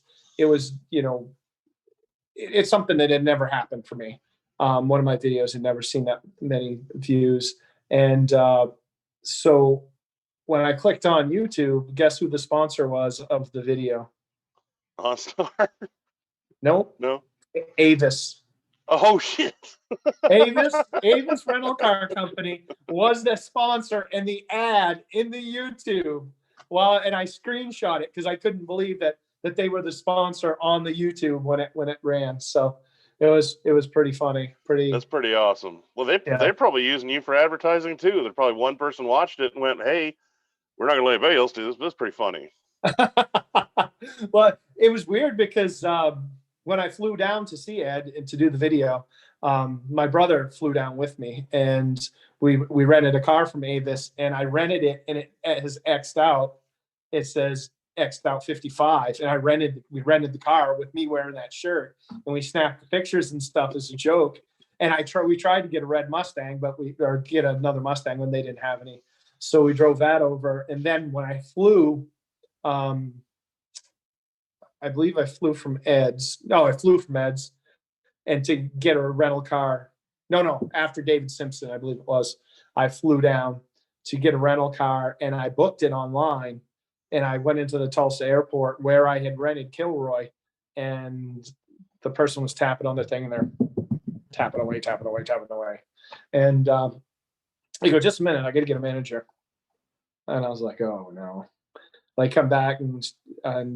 [SPEAKER 2] it's something that had never happened for me. One of my videos had never seen that many views. And so when I clicked on YouTube, guess who the sponsor was of the video?
[SPEAKER 1] OnStar?
[SPEAKER 2] Nope.
[SPEAKER 1] No.
[SPEAKER 2] Avis.
[SPEAKER 1] Oh, shit.
[SPEAKER 2] Avis Rental Car Company was the sponsor in the ad in the YouTube. Well, and I screenshot it because I couldn't believe that they were the sponsor on the YouTube when it ran. So it was pretty funny. That's
[SPEAKER 1] pretty awesome. Well, they're probably using you for advertising too. There's probably one person watched it and went, "Hey, we're not going to let anybody else do this, but it's pretty funny."
[SPEAKER 2] Well, it was weird because when I flew down to see Ed and to do the video, my brother flew down with me, and we rented a car from Avis, and I rented it, and it has X'd out. It says X'd out 55, and we rented the car with me wearing that shirt, and we snapped the pictures and stuff as a joke. And we tried to get a red Mustang, or get another Mustang when they didn't have any. So we drove that over, and then when I flew, I believe I flew from Ed's. No, I flew from Ed's, and to get a rental car. No, after David Simpson, I believe it was. I flew down to get a rental car, and I booked it online. And I went into the Tulsa airport where I had rented Kilroy, and the person was tapping on the thing, and they're tapping away. And I go, just a minute, I got to get a manager. And I was like, oh no. I come back, and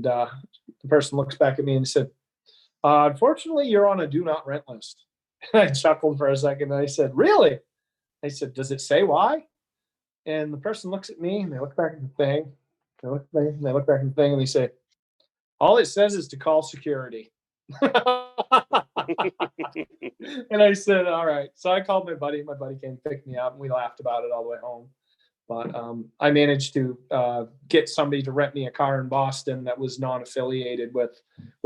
[SPEAKER 2] the person looks back at me and said, unfortunately, you're on a do not rent list. And I chuckled for a second, and I said, really? I said, does it say why? And the person looks at me, and they look back at the thing. They look back at the thing, and they say, all it says is to call security. And I said, all right. So I called my buddy. My buddy came and picked me up, and we laughed about it all the way home. But I managed to get somebody to rent me a car in Boston that was non-affiliated with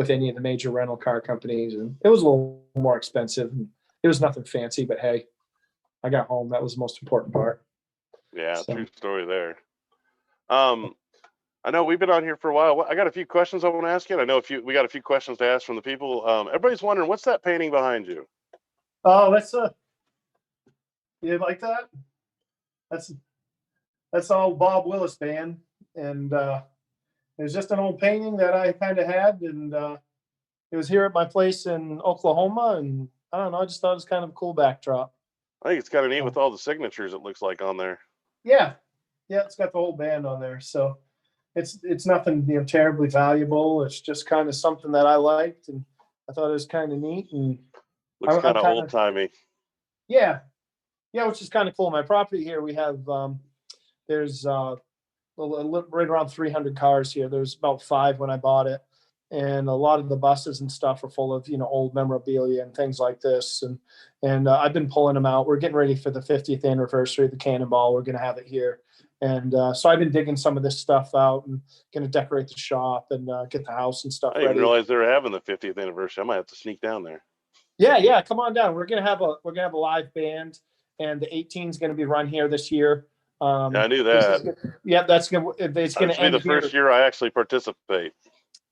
[SPEAKER 2] any of the major rental car companies. And it was a little more expensive. And it was nothing fancy, but hey, I got home. That was the most important part.
[SPEAKER 1] Yeah, true story there. I know we've been on here for a while. I got a few questions I want to ask you. I know we got a few questions to ask from the people. Everybody's wondering, what's that painting behind you?
[SPEAKER 2] Oh, you like that? That's all Bob Willis band, and it was just an old painting that I kind of had, and it was here at my place in Oklahoma, and I don't know, I just thought it was kind of a cool backdrop.
[SPEAKER 1] I think it's kind of neat with all the signatures it looks like on there.
[SPEAKER 2] Yeah, it's got the whole band on there, so it's nothing terribly valuable. It's just kind of something that I liked, and I thought it was kind of neat, and
[SPEAKER 1] looks kind of old timey.
[SPEAKER 2] Yeah. Yeah, which is kind of cool. My property here, we have, there's right around 300 cars here. There's about 5 when I bought it. And a lot of the buses and stuff are full of, old memorabilia and things like this. And I've been pulling them out. We're getting ready for the 50th anniversary of the Cannonball. We're going to have it here. And so I've been digging some of this stuff out and going to decorate the shop and get the house and stuff
[SPEAKER 1] I didn't
[SPEAKER 2] ready.
[SPEAKER 1] realize they were having the 50th anniversary. I might have to sneak down there.
[SPEAKER 2] Yeah, come on down. We're gonna have a live band, and the 18 is gonna be run here this year.
[SPEAKER 1] Yeah, I knew that.
[SPEAKER 2] That's gonna it's gonna
[SPEAKER 1] This will be
[SPEAKER 2] end
[SPEAKER 1] the first year I actually participate.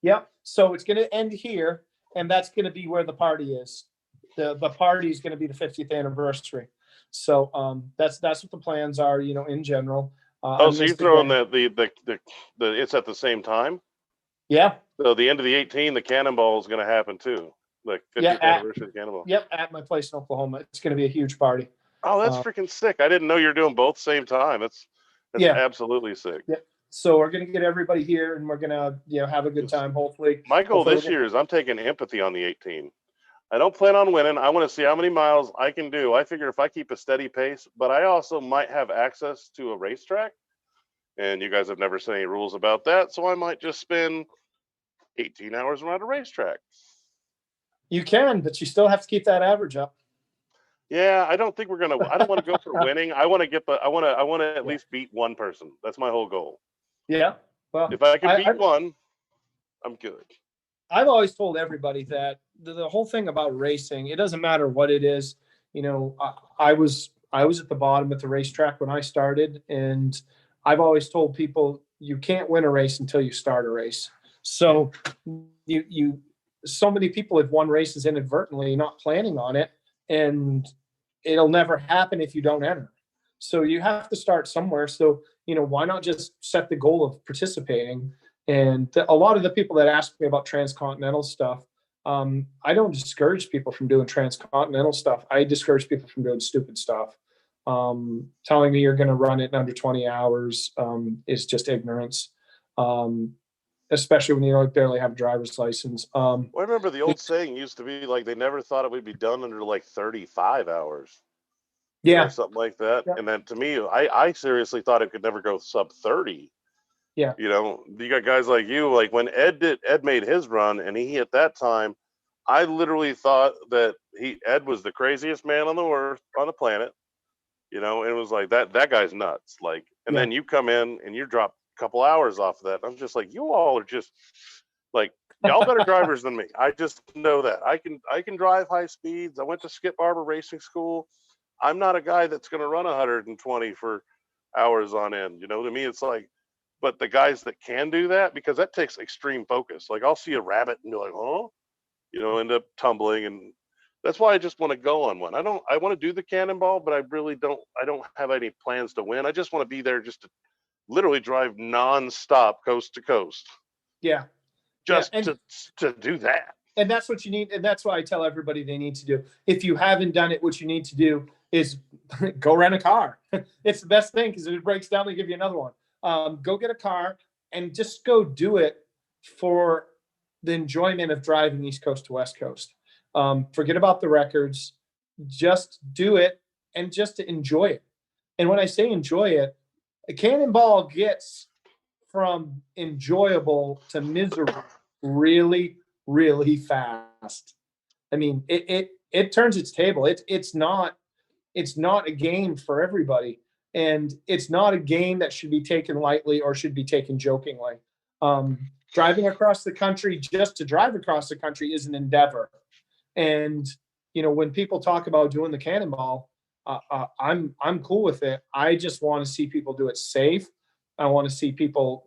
[SPEAKER 2] Yep. So it's gonna end here, and that's gonna be where the party is. The party is gonna be the 50th anniversary. So that's what the plans are, in general.
[SPEAKER 1] So you're throwing the it's at the same time?
[SPEAKER 2] Yeah.
[SPEAKER 1] So the end of the 18, the Cannonball is going to happen too. The 50th anniversary of the Cannonball.
[SPEAKER 2] Yep, at my place in Oklahoma. It's going to be a huge party.
[SPEAKER 1] Oh, that's freaking sick. I didn't know you're doing both same time. That's absolutely sick.
[SPEAKER 2] Yeah. So we're going to get everybody here, and we're going to have a good time, hopefully.
[SPEAKER 1] My goal this year is I'm taking empathy on the 18. I don't plan on winning. I want to see how many miles I can do. I figure if I keep a steady pace, but I also might have access to a racetrack. And you guys have never said any rules about that, so I might just spend 18 hours around a racetrack.
[SPEAKER 2] You can, but you still have to keep that average up.
[SPEAKER 1] Yeah, I don't think we're gonna. I don't want to go for winning. I want to get I want to at least beat one person. That's my whole goal.
[SPEAKER 2] Yeah. Well,
[SPEAKER 1] if I can beat one, I'm good.
[SPEAKER 2] I've always told everybody that the whole thing about racing, it doesn't matter what it is. I was at the bottom at the racetrack when I started, and I've always told people you can't win a race until you start a race. So so many people have won races inadvertently, not planning on it, and it'll never happen if you don't enter. So you have to start somewhere. So, why not just set the goal of participating? And a lot of the people that ask me about transcontinental stuff, I don't discourage people from doing transcontinental stuff. I discourage people from doing stupid stuff. Telling me you're going to run it in under 20 hours is just ignorance, especially when you barely have a driver's license.
[SPEAKER 1] Well, I remember the old saying used to be like they never thought it would be done under like 35 hours.
[SPEAKER 2] Yeah.
[SPEAKER 1] Something like that.
[SPEAKER 2] Yeah.
[SPEAKER 1] And then to me, I seriously thought it could never go sub 30.
[SPEAKER 2] Yeah.
[SPEAKER 1] You got guys like you, like when Ed made his run and he hit that time, I literally thought that Ed was the craziest man on the planet. And it was like that guy's nuts. Like, and then you come in and you drop a couple hours off of that. I'm just like, you all are just like, y'all better drivers than me. I just know that I can drive high speeds. I went to Skip Barber Racing School. I'm not a guy that's going to run 120 for hours on end. To me, it's like, but the guys that can do that, because that takes extreme focus. Like I'll see a rabbit and be like, huh? End up tumbling. And that's why I just want to go on one. I want to do the Cannonball, but I don't have any plans to win. I just want to be there just to literally drive nonstop coast to coast.
[SPEAKER 2] Yeah.
[SPEAKER 1] Just to do that.
[SPEAKER 2] And that's what you need. And that's why I tell everybody they need to do. If you haven't done it, what you need to do is go rent a car. It's the best thing because if it breaks down, they give you another one. Go get a car and just go do it for the enjoyment of driving East Coast to West Coast. Forget about the records. Just do it and just to enjoy it. And when I say enjoy it, a Cannonball gets from enjoyable to miserable really, really fast. I mean, it turns its table. It's not a game for everybody, and it's not a game that should be taken lightly or should be taken jokingly. Driving across the country just to drive across the country is an endeavor, and when people talk about doing the Cannonball, I'm cool with it. I just want to see people do it safe. I want to see people,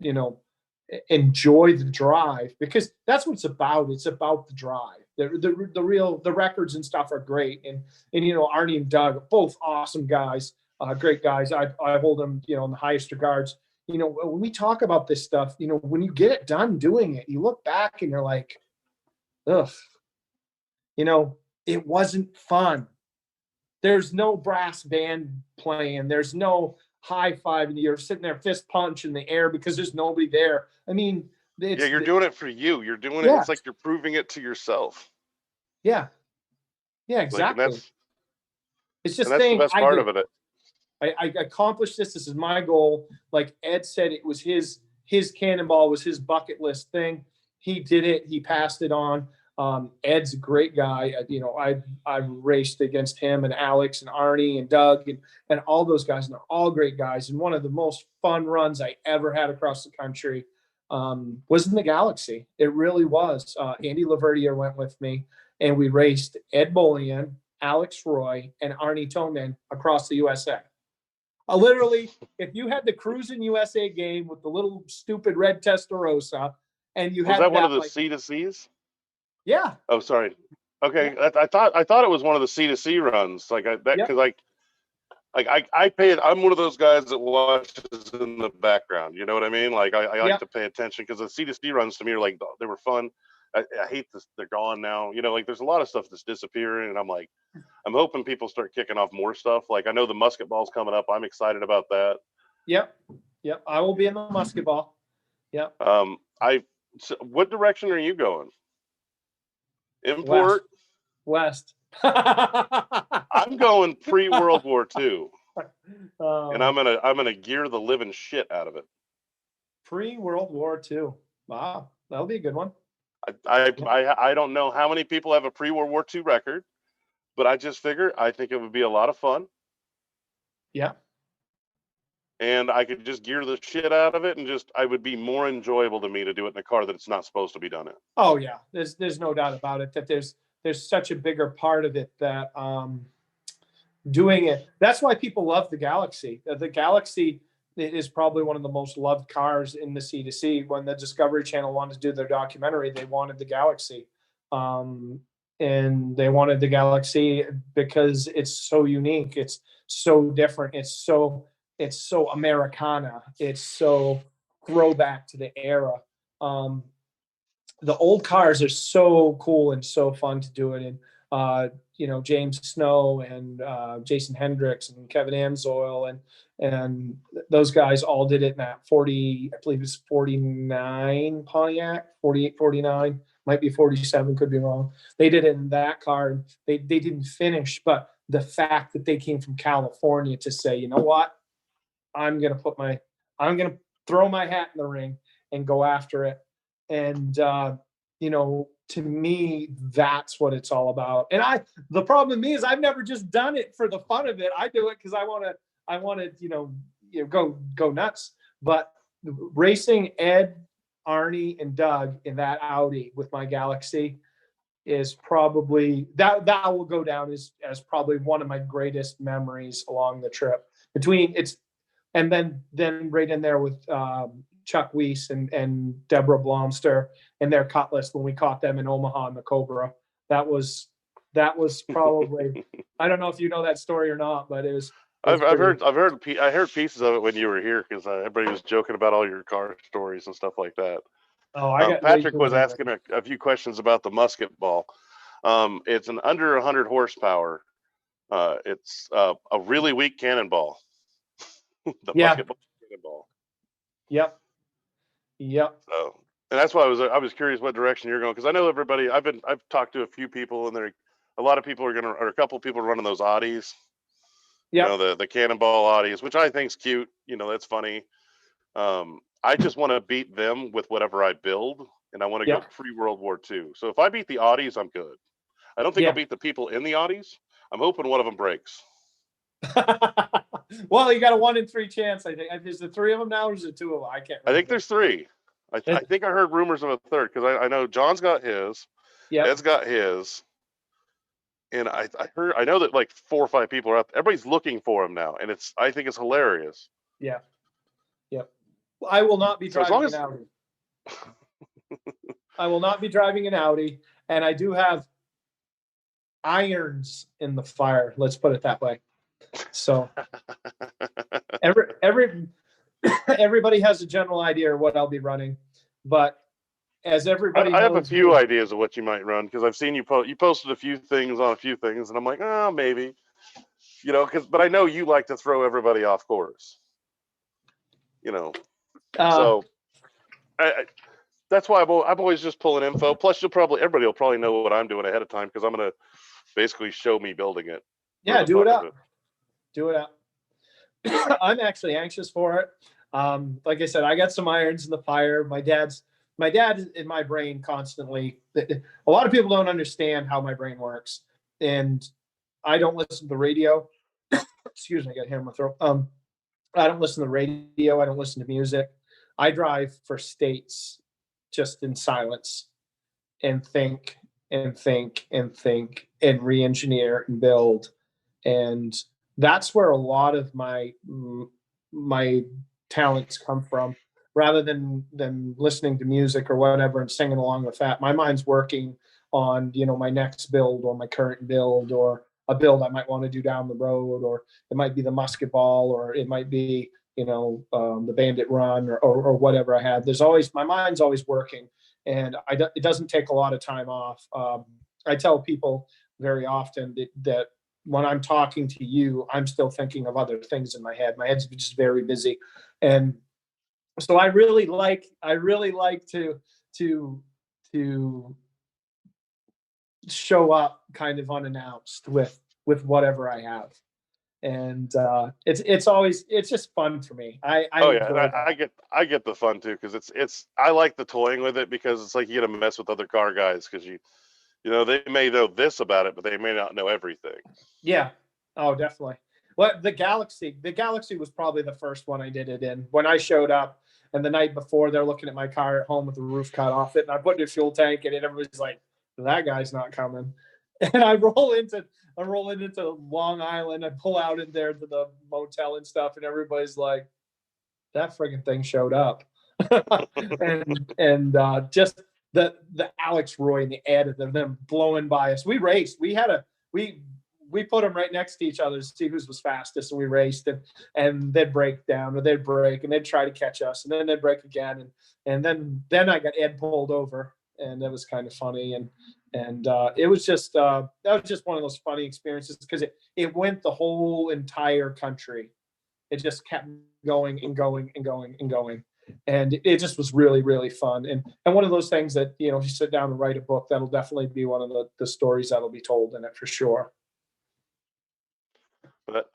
[SPEAKER 2] enjoy the drive because that's what it's about. It's about the drive. The records and stuff are great. And Arnie and Doug, both awesome guys, great guys. I hold them, in the highest regards. When we talk about this stuff, when you get it done doing it, you look back and you're like, ugh, it wasn't fun. There's no brass band playing. There's no high five and you're sitting there fist punch in the air because there's nobody there. I mean,
[SPEAKER 1] you're doing it for you. You're doing it. It's like you're proving it to yourself.
[SPEAKER 2] Yeah. Yeah, exactly. It's just
[SPEAKER 1] And that's the
[SPEAKER 2] thing
[SPEAKER 1] best
[SPEAKER 2] I
[SPEAKER 1] part
[SPEAKER 2] do.
[SPEAKER 1] of it.
[SPEAKER 2] I accomplished this. This is my goal. Like Ed said, it was his cannonball was his bucket list thing. He did it. He passed it on. Ed's a great guy. I raced against him and Alex and Arnie and Doug and all those guys, and they're all great guys. And one of the most fun runs I ever had across the country was in the Galaxy. It really was. Andy Laverdier went with me, and we raced Ed Bolian, Alex Roy, and Arnie Toman across the USA. Literally, if you had the Cruising USA game with the little stupid red Testarossa, and you
[SPEAKER 1] Was
[SPEAKER 2] had
[SPEAKER 1] that one of the
[SPEAKER 2] like,
[SPEAKER 1] C to Cs?
[SPEAKER 2] yeah,
[SPEAKER 1] Oh, sorry. Okay, I thought it was one of the C to C runs. Like because I pay it. I'm one of those guys that watches in the background. You know what I mean? Like I like to pay attention because the C to C runs to me are like they were fun. I hate this. They're gone now. You know, like there's a lot of stuff that's disappearing, and I'm hoping people start kicking off more stuff. Like I know the musket ball's coming up. I'm excited about that.
[SPEAKER 2] Yep. I will be in the musket ball. Yep.
[SPEAKER 1] So what direction are you going? Import.
[SPEAKER 2] West.
[SPEAKER 1] I'm going pre-World War II, and I'm
[SPEAKER 2] Um,
[SPEAKER 1] gonna gear the living shit out of it.
[SPEAKER 2] Pre-World War II. Wow, that'll be a good one.
[SPEAKER 1] I don't know how many people have a pre-World War II record, but I just figure I think it would be a lot of fun.
[SPEAKER 2] Yeah.
[SPEAKER 1] And I could just gear the shit out of it, and I would be more enjoyable to me to do it in a car that it's not supposed to be done in.
[SPEAKER 2] Oh yeah, there's no doubt about it that there's such a bigger part of it that doing it. That's why people love the Galaxy. The Galaxy is probably one of the most loved cars in the C2C. When the Discovery Channel wanted to do their documentary, they wanted the Galaxy. And they wanted the Galaxy because it's so unique. It's so different. It's so Americana. It's so throwback to the era. The old cars are so cool and so fun to do it in. James Snow and Jason Hendricks and Kevin Amsoil and those guys all did it in that 40, I believe it's 49 Pontiac, 48, 49, might be 47, could be wrong. They did it in that car. They didn't finish, but the fact that they came from California to say, you know what, I'm going to throw my hat in the ring and go after it. And, to me, that's what it's all about. And the problem with me is I've never just done it for the fun of it. I do it because I want to, go nuts. But racing Ed, Arnie, and Doug in that Audi with my Galaxy is probably that will go down as probably one of my greatest memories along the trip. And then right in there with Chuck Weiss and Deborah Blomster and their Cutlass when we caught them in Omaha in the Cobra. That was probably I don't know if you know that story or not, but it was.
[SPEAKER 1] I heard pieces of it when you were here because everybody was joking about all your car stories and stuff like that.
[SPEAKER 2] Oh,
[SPEAKER 1] Patrick was asking a few questions about the musket ball. It's an under 100 horsepower. It's a really weak cannonball. Musket ball cannonball.
[SPEAKER 2] Yep.
[SPEAKER 1] So, and that's why I was curious what direction you're going because I know everybody. I've talked to a few people and a lot of people or a couple of people are running those Audis.
[SPEAKER 2] Yep.
[SPEAKER 1] You know the cannonball Audis, which I think's cute. That's funny. I just want to beat them with whatever I build, and I want to go pre-World War II. So if I beat the Audis, I'm good. I don't think I'll beat the people in the Audis. I'm hoping one of them breaks.
[SPEAKER 2] Well, you got a 1 in 3 chance. I think. Is there 3 of them now, or is it 2 of them? I can't remember.
[SPEAKER 1] I think there's 3. I think I heard rumors of a third because I know John's got his. Yeah. Ed's got his. And I know that like 4 or 5 people are out there. Everybody's looking for him now, and I think it's hilarious.
[SPEAKER 2] Yeah. Yep. I will not be driving an Audi. I will not be driving an Audi, and I do have irons in the fire. Let's put it that way. So everybody has a general idea of what I'll be running, but as everybody knows,
[SPEAKER 1] I have a few ideas of what you might run because I've seen you posted a few things on a few things, and I'm like, oh, maybe, but I know you like to throw everybody off course, so that's why I'm always just pulling info. Plus, everybody will probably know what I'm doing ahead of time because I'm going to basically show me building it.
[SPEAKER 2] Yeah,
[SPEAKER 1] the
[SPEAKER 2] do it
[SPEAKER 1] fuck of
[SPEAKER 2] up. Do it up. I'm actually anxious for it. Like I said, I got some irons in the fire. My dad in my brain constantly. A lot of people don't understand how my brain works, and I don't listen to the radio. Excuse me, I got hair in my throat. I don't listen to the radio. I don't listen to music. I drive for states just in silence and think and think and think and re-engineer and build. And that's where a lot of my talents come from, rather than listening to music or whatever and singing along with that. My mind's working on, my next build or my current build or a build I might want to do down the road, or it might be the musket ball, or it might be, the bandit run, or whatever I have. There's always, my mind's always working, and it doesn't take a lot of time off. I tell people very often that when I'm talking to you, I'm still thinking of other things in my head. My head's just very busy. And so I really like to show up kind of unannounced with whatever I have. And it's just fun for me. I
[SPEAKER 1] Oh yeah,
[SPEAKER 2] enjoy that.
[SPEAKER 1] I get the fun too, because I like the toying with it, because it's like you get to mess with other car guys, because they may know this about it, but they may not know everything.
[SPEAKER 2] Yeah. Oh, definitely. Well, the Galaxy was probably the first one I did it in. When I showed up, and the night before, they're looking at my car at home with the roof cut off it, and I put in a fuel tank, and everybody's like, "That guy's not coming." And I roll into Long Island. I pull out in there to the motel and stuff, and everybody's like, "That friggin' thing showed up." and just the Alex Roy and the ad of them blowing by us. We raced. We put them right next to each other to see whose was fastest, and we raced, and they'd break down, or they'd break, and they'd try to catch us, and then they'd break again, and then I got Ed pulled over, and that was kind of funny, and it was just that was just one of those funny experiences, because it went the whole entire country. It just kept going and going and going and going, and it just was really, really fun, and one of those things that, if you sit down and write a book, that'll definitely be one of the stories that'll be told in it for sure.
[SPEAKER 1] But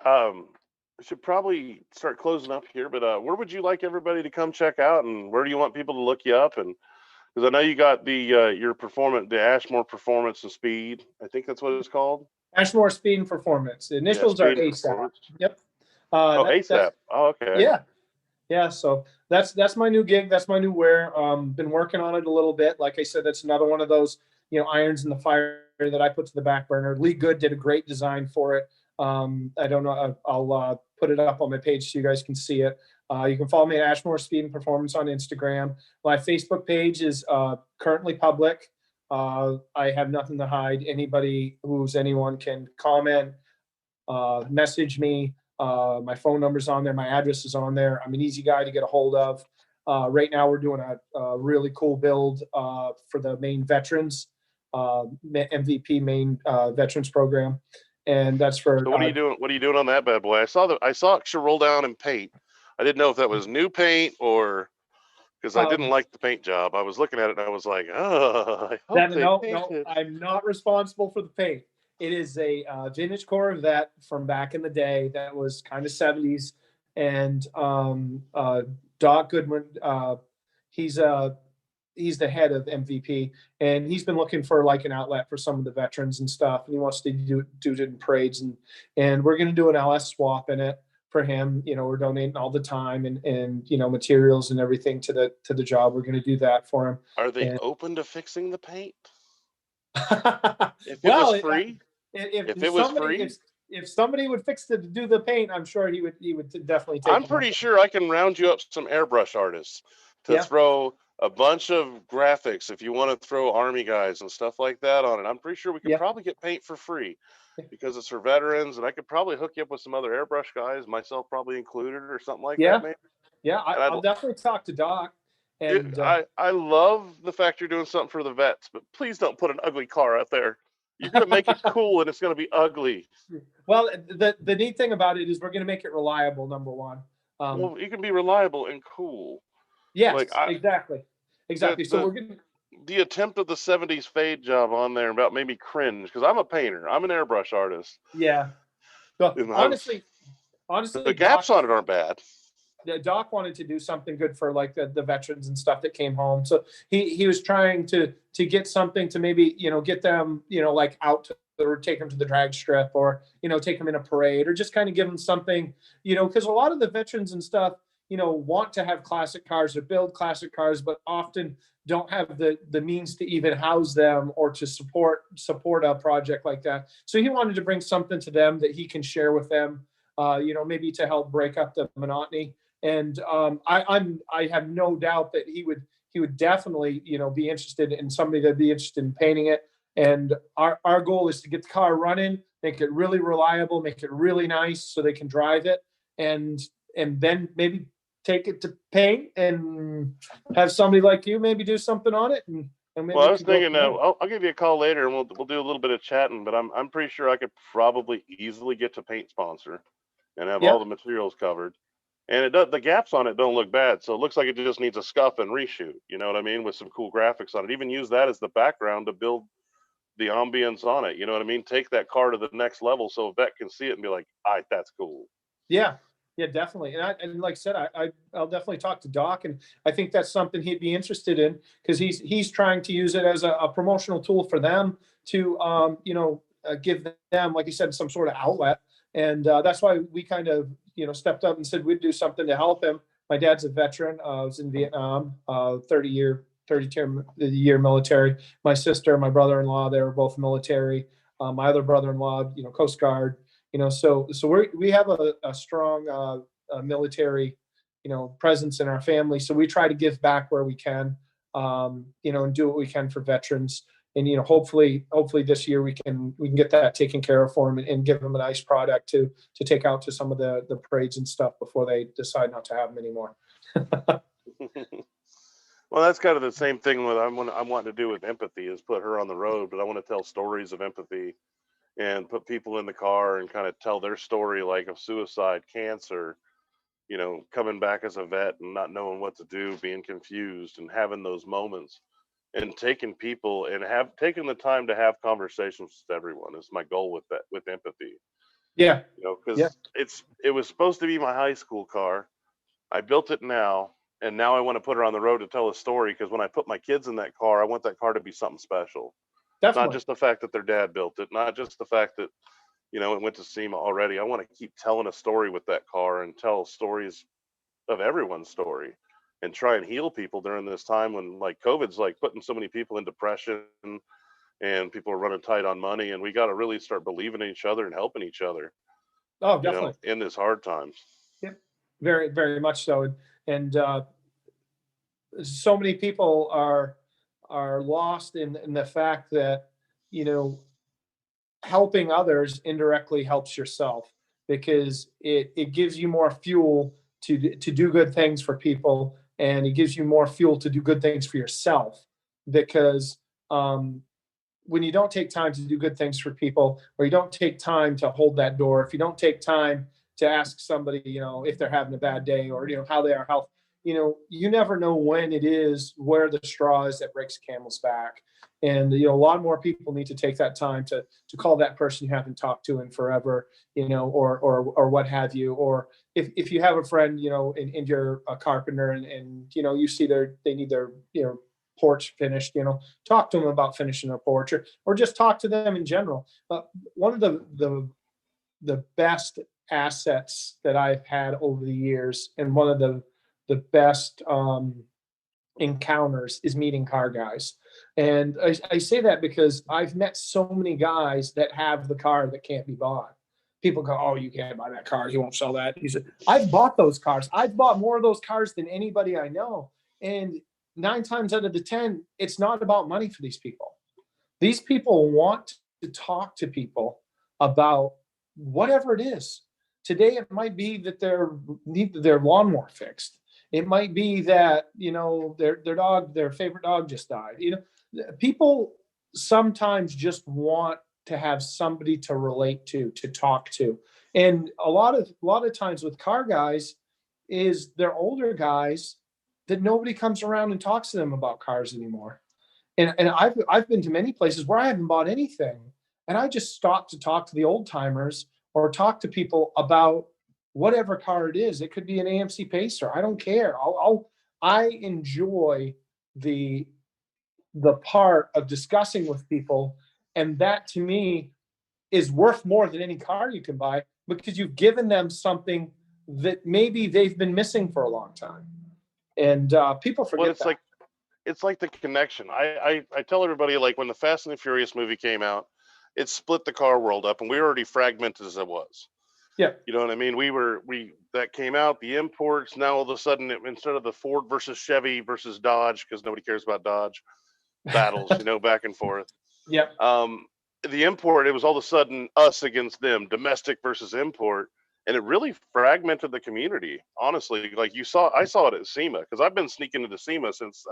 [SPEAKER 1] we should probably start closing up here. But where would you like everybody to come check out, and where do you want people to look you up? And because I know you got the the Ashmore Performance and Speed. I think that's what it's called.
[SPEAKER 2] Ashmore Speed and Performance. The initials are ASAP. Yep.
[SPEAKER 1] ASAP. Oh, okay.
[SPEAKER 2] Yeah. So that's my new gig. That's my new wear. Been working on it a little bit. Like I said, that's another one of those, irons in the fire that I put to the back burner. Lee Good did a great design for it. I don't know. I'll put it up on my page so you guys can see it. You can follow me at Ashmore Speed and Performance on Instagram. My Facebook page is currently public. I have nothing to hide. Anyone can comment, message me. My phone number's on there. My address is on there. I'm an easy guy to get a hold of. Right now, we're doing a really cool build for the Maine veterans, MVP Maine veterans program. And that's for.
[SPEAKER 1] So what are you doing? What are you doing on that bad boy? I saw it should roll down in paint. I didn't know if that was new paint, or because I didn't like the paint job. I was looking at it and I was like, oh, I hope
[SPEAKER 2] no, I'm not responsible for the paint. It is a vintage Corvette from back in the day that was kind of 70s, and Doc Goodwin, he's the head of MVP, and he's been looking for like an outlet for some of the veterans and stuff, and he wants to do it in parades, and we're going to do an LS swap in it for him. We're donating all the time and materials and everything to the job. We're going to do that for him.
[SPEAKER 1] Are they open to fixing the paint? If it
[SPEAKER 2] Well,
[SPEAKER 1] was free?
[SPEAKER 2] If somebody would fix it to do the paint, I'm sure he would definitely take.
[SPEAKER 1] I'm pretty sure I can round you up some airbrush artists to throw a bunch of graphics if you want to throw Army guys and stuff like that on it. I'm pretty sure we could probably get paint for free, because it's for veterans, and I could probably hook you up with some other airbrush guys, myself probably included, or something like that. Maybe.
[SPEAKER 2] Yeah, I'll definitely talk to Doc. And
[SPEAKER 1] I love the fact you're doing something for the vets, but please don't put an ugly car out there. You're going to make it cool, and it's going to be ugly.
[SPEAKER 2] Well, the neat thing about it is we're going to make it reliable, number one.
[SPEAKER 1] Well, you can be reliable and cool.
[SPEAKER 2] Yes, exactly. So we're going to...
[SPEAKER 1] The attempt of the 70s fade job on there about made me cringe, because I'm a painter. I'm an airbrush artist.
[SPEAKER 2] Yeah. Well,
[SPEAKER 1] You know,
[SPEAKER 2] honestly,
[SPEAKER 1] the gaps on it aren't bad.
[SPEAKER 2] Doc wanted to do something good for like the veterans and stuff that came home. So he was trying to get something to maybe, get them, like out to, or take them to the drag strip, or, take them in a parade, or just kind of give them something, because a lot of the veterans and stuff, want to have classic cars or build classic cars, but often don't have the means to even house them or to support a project like that. So he wanted to bring something to them that he can share with them, maybe to help break up the monotony. And I have no doubt that he would definitely, be interested in somebody that'd be interested in painting it. And our goal is to get the car running, make it really reliable, make it really nice so they can drive it, and then maybe take it to paint and have somebody like you maybe do something on it. And maybe
[SPEAKER 1] Well, I was thinking, I'll give you a call later and we'll do a little bit of chatting. But I'm pretty sure I could probably easily get to paint sponsor and have all the materials covered. And it does, the gaps on it don't look bad, so it looks like it just needs a scuff and reshoot. You know what I mean? With some cool graphics on it. Even use that as the background to build the ambience on it. You know what I mean? Take that car to the next level so a vet can see it and be like, "All right, that's cool."
[SPEAKER 2] Yeah, yeah, definitely. And like I said, I'll definitely talk to Doc, and I think that's something he'd be interested in, because he's trying to use it as a promotional tool for them to give them, like you said, some sort of outlet. And that's why we kind of stepped up and said we'd do something to help him. My dad's a veteran. Was in Vietnam, 30-year military. My sister, my brother-in-law, they were both military. My other brother-in-law, Coast Guard. So we have a strong military, presence in our family. So we try to give back where we can, and do what we can for veterans. And hopefully this year we can get that taken care of for them, and give them a nice product to take out to some of the parades and stuff before they decide not to have them anymore.
[SPEAKER 1] Well, that's kind of the same thing with I'm wanting to do with empathy, is put her on the road, but I want to tell stories of empathy and put people in the car and kind of tell their story, like of suicide, cancer, coming back as a vet and not knowing what to do, being confused, and having those moments, and taking people and have taken the time to have conversations with everyone is my goal with that, with empathy.
[SPEAKER 2] Yeah.
[SPEAKER 1] Because it was supposed to be my high school car. I built it now, and now I want to put her on the road to tell a story, because when I put my kids in that car, I want that car to be something special.
[SPEAKER 2] Definitely.
[SPEAKER 1] Not just the fact that their dad built it, not just the fact that it went to SEMA already. I want to keep telling a story with that car and tell stories of everyone's story, and try and heal people during this time when, like, COVID's like putting so many people in depression, and people are running tight on money, and we got to really start believing in each other and helping each other.
[SPEAKER 2] Oh, definitely.
[SPEAKER 1] In this hard times.
[SPEAKER 2] Yep. Very, very much so. And so many people are lost in the fact that helping others indirectly helps yourself, because it gives you more fuel to do good things for people, and it gives you more fuel to do good things for yourself, because when you don't take time to do good things for people, or you don't take time to hold that door, if you don't take time to ask somebody, if they're having a bad day, or, how they are health, you never know when it is, where the straw is that breaks the camel's back. And, a lot more people need to take that time to call that person you haven't talked to in forever, or what have you. Or if you have a friend, and you're a carpenter, and you see they need their, porch finished, talk to them about finishing their porch, or just talk to them in general. One of the best assets that I've had over the years, and one of the best encounters, is meeting car guys. And I say that because I've met so many guys that have the car that can't be bought. People go, "Oh, you can't buy that car. He won't sell that." He said, "I've bought those cars. I've bought more of those cars than anybody I know." And 9 times out of the 10, it's not about money for these people. These people want to talk to people about whatever it is. Today, it might be that they need their lawnmower fixed. It might be that, their favorite dog just died. People sometimes just want to have somebody to relate to talk to. And a lot of times with car guys, is they're older guys that nobody comes around and talks to them about cars anymore. And I've been to many places where I haven't bought anything, and I just stopped to talk to the old timers, or talk to people about whatever car it is. It could be an AMC Pacer. I don't care. I enjoy the part of discussing with people, and that to me is worth more than any car you can buy, because you've given them something that maybe they've been missing for a long time. And people forget
[SPEAKER 1] Well, it's
[SPEAKER 2] that.
[SPEAKER 1] like the connection. I tell everybody, like, when the Fast and the Furious movie came out, it split the car world up, and we were already fragmented as it was.
[SPEAKER 2] Yeah.
[SPEAKER 1] You know what I mean? We that came out, the imports. Now all of a sudden, instead of the Ford versus Chevy versus Dodge, because nobody cares about Dodge battles, back and forth.
[SPEAKER 2] Yep.
[SPEAKER 1] The import, it was all of a sudden us against them, domestic versus import, and it really fragmented the community. Honestly, like I saw it at SEMA, because I've been sneaking into SEMA since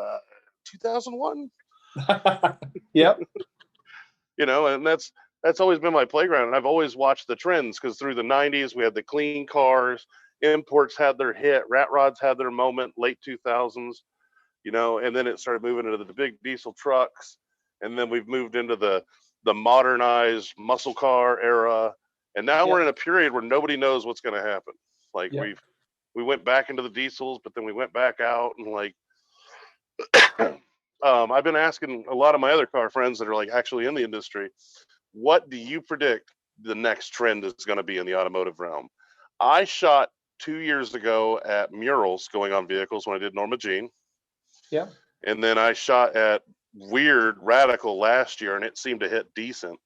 [SPEAKER 1] 2001.
[SPEAKER 2] Yep.
[SPEAKER 1] And that's always been my playground, and I've always watched the trends, because through the 90s we had the clean cars, imports had their hit, rat rods had their moment, late 2000s, and then it started moving into the big diesel trucks, and then we've moved into the modernized muscle car era, and now we're in a period where nobody knows what's going to happen. Like, we went back into the diesels, but then we went back out, and like I've been asking a lot of my other car friends that are like actually in the industry, what do you predict the next trend is going to be in the automotive realm? I shot 2 years ago at murals going on vehicles when I did Norma Jean.
[SPEAKER 2] Yeah.
[SPEAKER 1] And then I shot at Weird Radical last year, and it seemed to hit decent.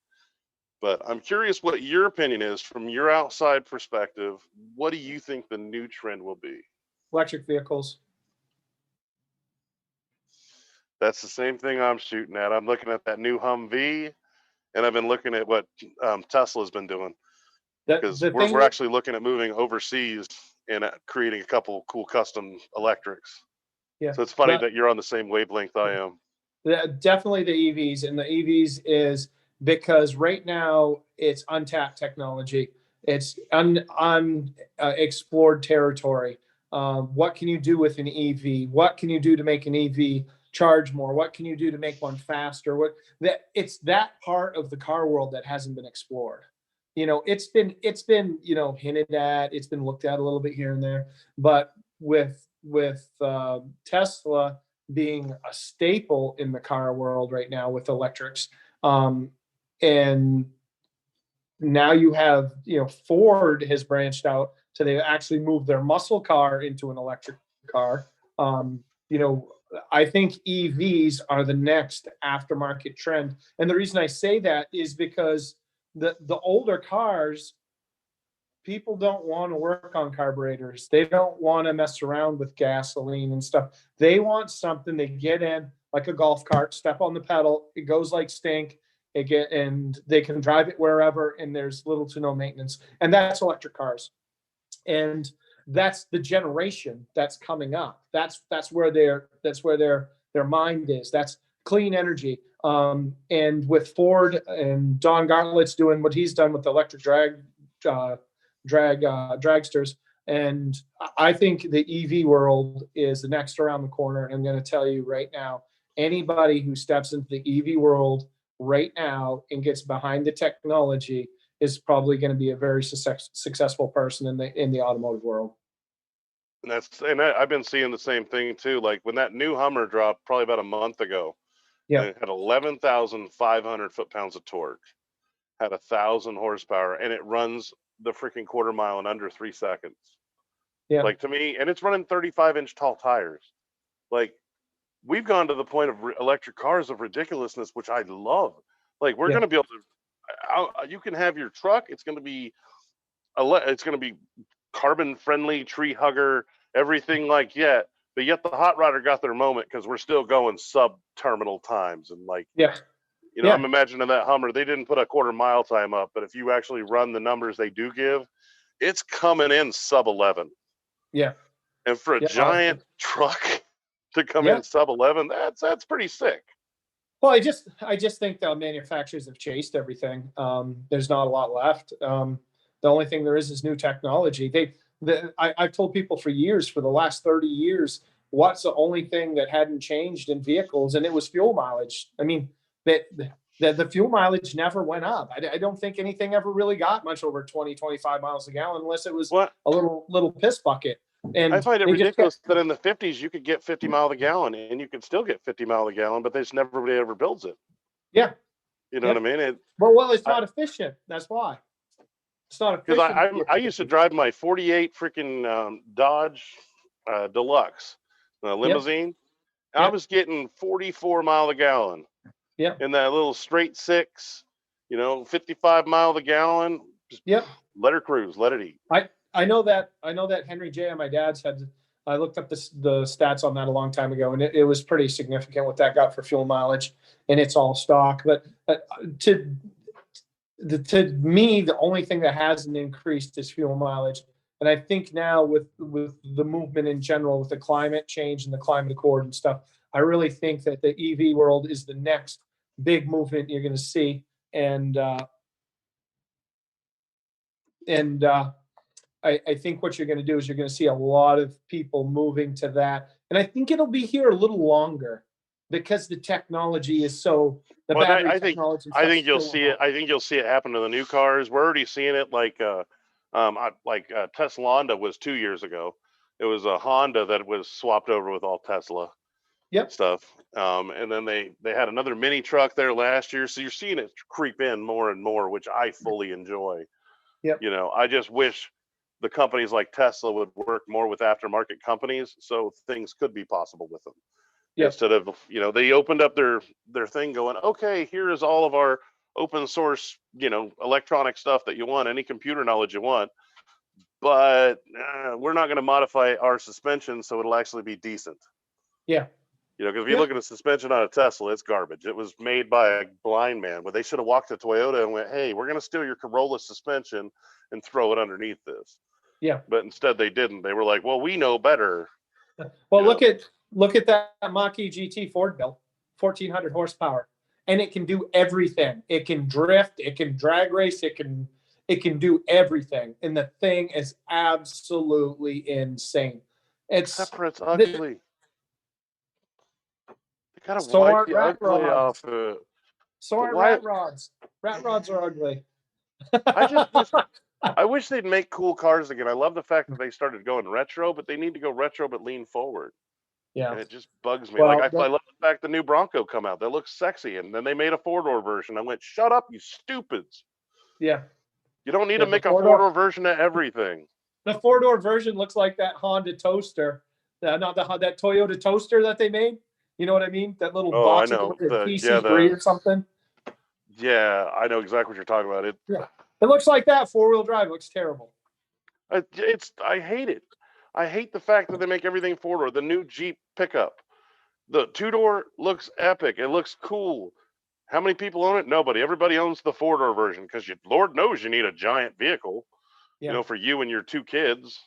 [SPEAKER 1] But I'm curious what your opinion is from your outside perspective. What do you think the new trend will be?
[SPEAKER 2] Electric vehicles.
[SPEAKER 1] That's the same thing I'm shooting at. I'm looking at that new Humvee, and I've been looking at what Tesla's been doing. Because we're actually looking at moving overseas and creating a couple cool custom electrics.
[SPEAKER 2] Yeah.
[SPEAKER 1] So it's funny that you're on the same wavelength I am.
[SPEAKER 2] Definitely the EVs, and the EVs is because right now it's untapped technology. It's unexplored territory. What can you do with an EV? What can you do to make an EV charge more? What can you do to make one faster? It's that part of the car world that hasn't been explored. It's been hinted at, it's been looked at a little bit here and there, but with Tesla being a staple in the car world right now with electrics, and now you have Ford has branched out, so they actually moved their muscle car into an electric car. I think EVs are the next aftermarket trend, and the reason I say that is because the older cars, people don't want to work on carburetors. They don't want to mess around with gasoline and stuff. They want something they get in like a golf cart, step on the pedal, it goes like stink, and they can drive it wherever, and there's little to no maintenance. And that's electric cars. And that's the generation that's coming up. That's where their mind is. That's clean energy. And with Ford and Don Gartlett's doing what he's done with electric dragsters, and I think the EV world is the next around the corner. And I'm going to tell you right now, anybody who steps into the EV world right now and gets behind the technology is probably going to be a very successful person in the automotive world.
[SPEAKER 1] And I've been seeing the same thing too. Like when that new Hummer dropped probably about a month ago, it had 11,500 foot-pounds of torque, had 1,000 horsepower, and it runs the freaking quarter mile in under 3 seconds.
[SPEAKER 2] Yeah.
[SPEAKER 1] Like, to me, and it's running 35-inch tall tires. Like, we've gone to the point of electric cars of ridiculousness, which I love. Like, we're going to be able to, you can have your truck. It's going to be carbon friendly, tree hugger, everything like that. But yet the hot rodder got their moment because we're still going sub terminal times. And like, I'm imagining that Hummer, they didn't put a quarter mile time up, but if you actually run the numbers they do give, it's coming in sub 11.
[SPEAKER 2] Yeah.
[SPEAKER 1] And for a giant truck to come in sub 11, that's pretty sick.
[SPEAKER 2] Well, I just think the manufacturers have chased everything. There's not a lot left. The only thing there is new technology. I've told people for years, for the last 30 years, what's the only thing that hadn't changed in vehicles, and it was fuel mileage. I mean, the The fuel mileage never went up. I don't think anything ever really got much over 20, 25 miles a gallon unless it was
[SPEAKER 1] What?
[SPEAKER 2] a little piss bucket. And
[SPEAKER 1] I find it
[SPEAKER 2] they just
[SPEAKER 1] ridiculous that in the 50s you could get 50 mile a gallon, and you could still get 50 mile a gallon, but there's nobody ever builds it.
[SPEAKER 2] Yeah.
[SPEAKER 1] You know what I mean?
[SPEAKER 2] Well, it's not efficient. That's why. It's not efficient.
[SPEAKER 1] Because I used to drive my 48 freaking Dodge Deluxe limousine. I was getting 44 mile a gallon.
[SPEAKER 2] Yeah.
[SPEAKER 1] In that little straight six, 55 mile a gallon. Just let her cruise, let it eat.
[SPEAKER 2] I know that Henry J on my dad's had. I looked up the stats on that a long time ago, and it was pretty significant what that got for fuel mileage, and it's all stock. But to me, the only thing that hasn't increased is fuel mileage. And I think now with the movement in general, with the climate change and the climate accord and stuff, I really think that the EV world is the next big movement you're going to see. And I think what you're going to do is you're going to see a lot of people moving to that. And I think it'll be here a little longer because the technology is so.
[SPEAKER 1] I think you'll see it. I think you'll see it happen to the new cars. We're already seeing it. Like Tesla Honda was 2 years ago. It was a Honda that was swapped over with all Tesla stuff. And then they had another mini truck there last year. So you're seeing it creep in more and more, which I fully enjoy. I just wish the companies like Tesla would work more with aftermarket companies so things could be possible with them. Instead of, they opened up their thing going, okay, here is all of our open source, electronic stuff that you want, any computer knowledge you want, but we're not going to modify our suspension so it'll actually be decent. Because if you look at a suspension on a Tesla, it's garbage. It was made by a blind man, but they should have walked to Toyota and went, hey, we're going to steal your Corolla suspension and throw it underneath this. But instead they didn't. They were like, well, we know better.
[SPEAKER 2] Well, look at that Mach-E GT Ford built, 1,400 horsepower, and it can do everything. It can drift, it can drag race, it can do everything, and the thing is absolutely insane.
[SPEAKER 1] Except for it's ugly. They gotta
[SPEAKER 2] so
[SPEAKER 1] wipe the
[SPEAKER 2] rat
[SPEAKER 1] ugly
[SPEAKER 2] rods.
[SPEAKER 1] off it.
[SPEAKER 2] So are rat rods. Rat rods are ugly.
[SPEAKER 1] I wish they'd make cool cars again. I love the fact that they started going retro, but they need to go retro but lean forward. And it just bugs me.
[SPEAKER 2] Well,
[SPEAKER 1] I love the fact the new Bronco come out. That looks sexy. And then they made a four-door version. I went, shut up, you stupids.
[SPEAKER 2] You
[SPEAKER 1] don't need to make a four-door version of everything.
[SPEAKER 2] The four-door version looks like that Honda toaster. That Toyota toaster that they made. You know what I mean? That little box
[SPEAKER 1] I know.
[SPEAKER 2] PC3 or something.
[SPEAKER 1] Yeah, I know exactly what you're talking about.
[SPEAKER 2] It looks like that four-wheel drive. It looks terrible.
[SPEAKER 1] I hate it. I hate the fact that they make everything four-door. The new Jeep pickup. The two-door looks epic. It looks cool. How many people own it? Nobody. Everybody owns the four-door version because Lord knows you need a giant vehicle, for you and your two kids.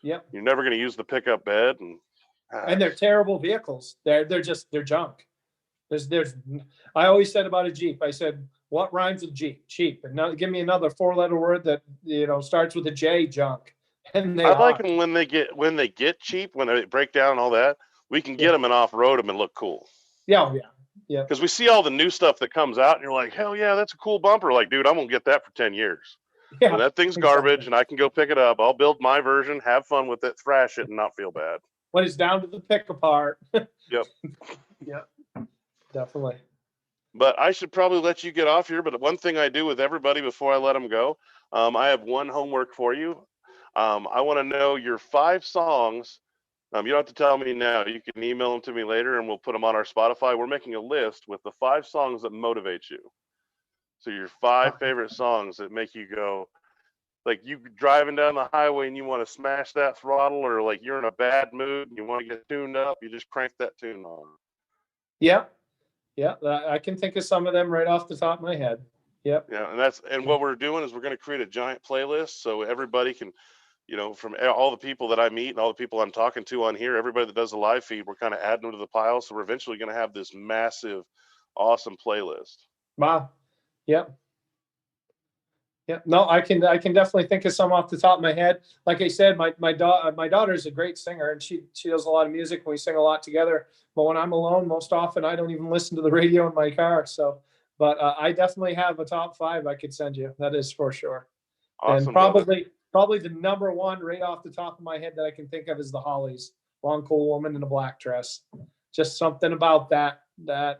[SPEAKER 1] You're never going to use the pickup bed.
[SPEAKER 2] And they're terrible vehicles. They're junk. I always said about a Jeep, I said, what rhymes with Jeep? Cheap. And now give me another four-letter word that, starts with a J, junk. And
[SPEAKER 1] I like them when they get cheap, when they break down and all that. We can get them and off-road them and look cool.
[SPEAKER 2] Yeah.
[SPEAKER 1] Because we see all the new stuff that comes out, and you're like, hell yeah, that's a cool bumper. Like, dude, I'm gonna get that for 10 years. And that thing's garbage, and I can go pick it up. I'll build my version, have fun with it, thrash it, and not feel bad.
[SPEAKER 2] When it's down to the pick apart.
[SPEAKER 1] Yep.
[SPEAKER 2] Definitely.
[SPEAKER 1] But I should probably let you get off here. But one thing I do with everybody before I let them go, I have one homework for you. I want to know your 5 songs. You don't have to tell me now. You can email them to me later, and we'll put them on our Spotify. We're making a list with the 5 songs that motivate you. So your 5 favorite songs that make you go, like you driving down the highway and you want to smash that throttle, or like you're in a bad mood and you want to get tuned up, you just crank that tune on.
[SPEAKER 2] Yeah, I can think of some of them right off the top of my head. Yep.
[SPEAKER 1] Yeah, and what we're doing is we're going to create a giant playlist so everybody can, from all the people that I meet and all the people I'm talking to on here, everybody that does the live feed, we're kind of adding them to the pile. So we're eventually going to have this massive, awesome playlist.
[SPEAKER 2] Wow. Yep. No, I can definitely think of some off the top of my head. Like I said, my daughter is a great singer, and she does a lot of music, and we sing a lot together. But when I'm alone, most often I don't even listen to the radio in my car. So but I definitely have a top 5 I could send you. That is for sure.
[SPEAKER 1] Awesome,
[SPEAKER 2] And
[SPEAKER 1] brother.
[SPEAKER 2] probably the number one right off the top of my head that I can think of is the Hollies, Long Cool Woman in a Black Dress. Just something about that the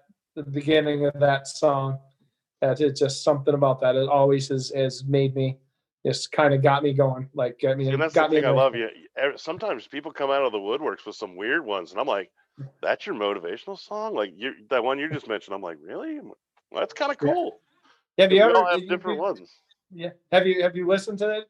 [SPEAKER 2] beginning of that song. That it's just something about that. It always has made me, just kind of got me going. Like, I mean,
[SPEAKER 1] See, and
[SPEAKER 2] it
[SPEAKER 1] that's the
[SPEAKER 2] got me
[SPEAKER 1] thing I
[SPEAKER 2] in
[SPEAKER 1] love. You sometimes people come out of the woodworks with some weird ones, and I'm like, "That's your motivational song?" Like that one you just mentioned. I'm like, "Really? Well, that's kind of
[SPEAKER 2] Yeah.
[SPEAKER 1] cool."
[SPEAKER 2] Have you
[SPEAKER 1] Because we
[SPEAKER 2] ever?
[SPEAKER 1] all have different ones.
[SPEAKER 2] Yeah. Have you listened to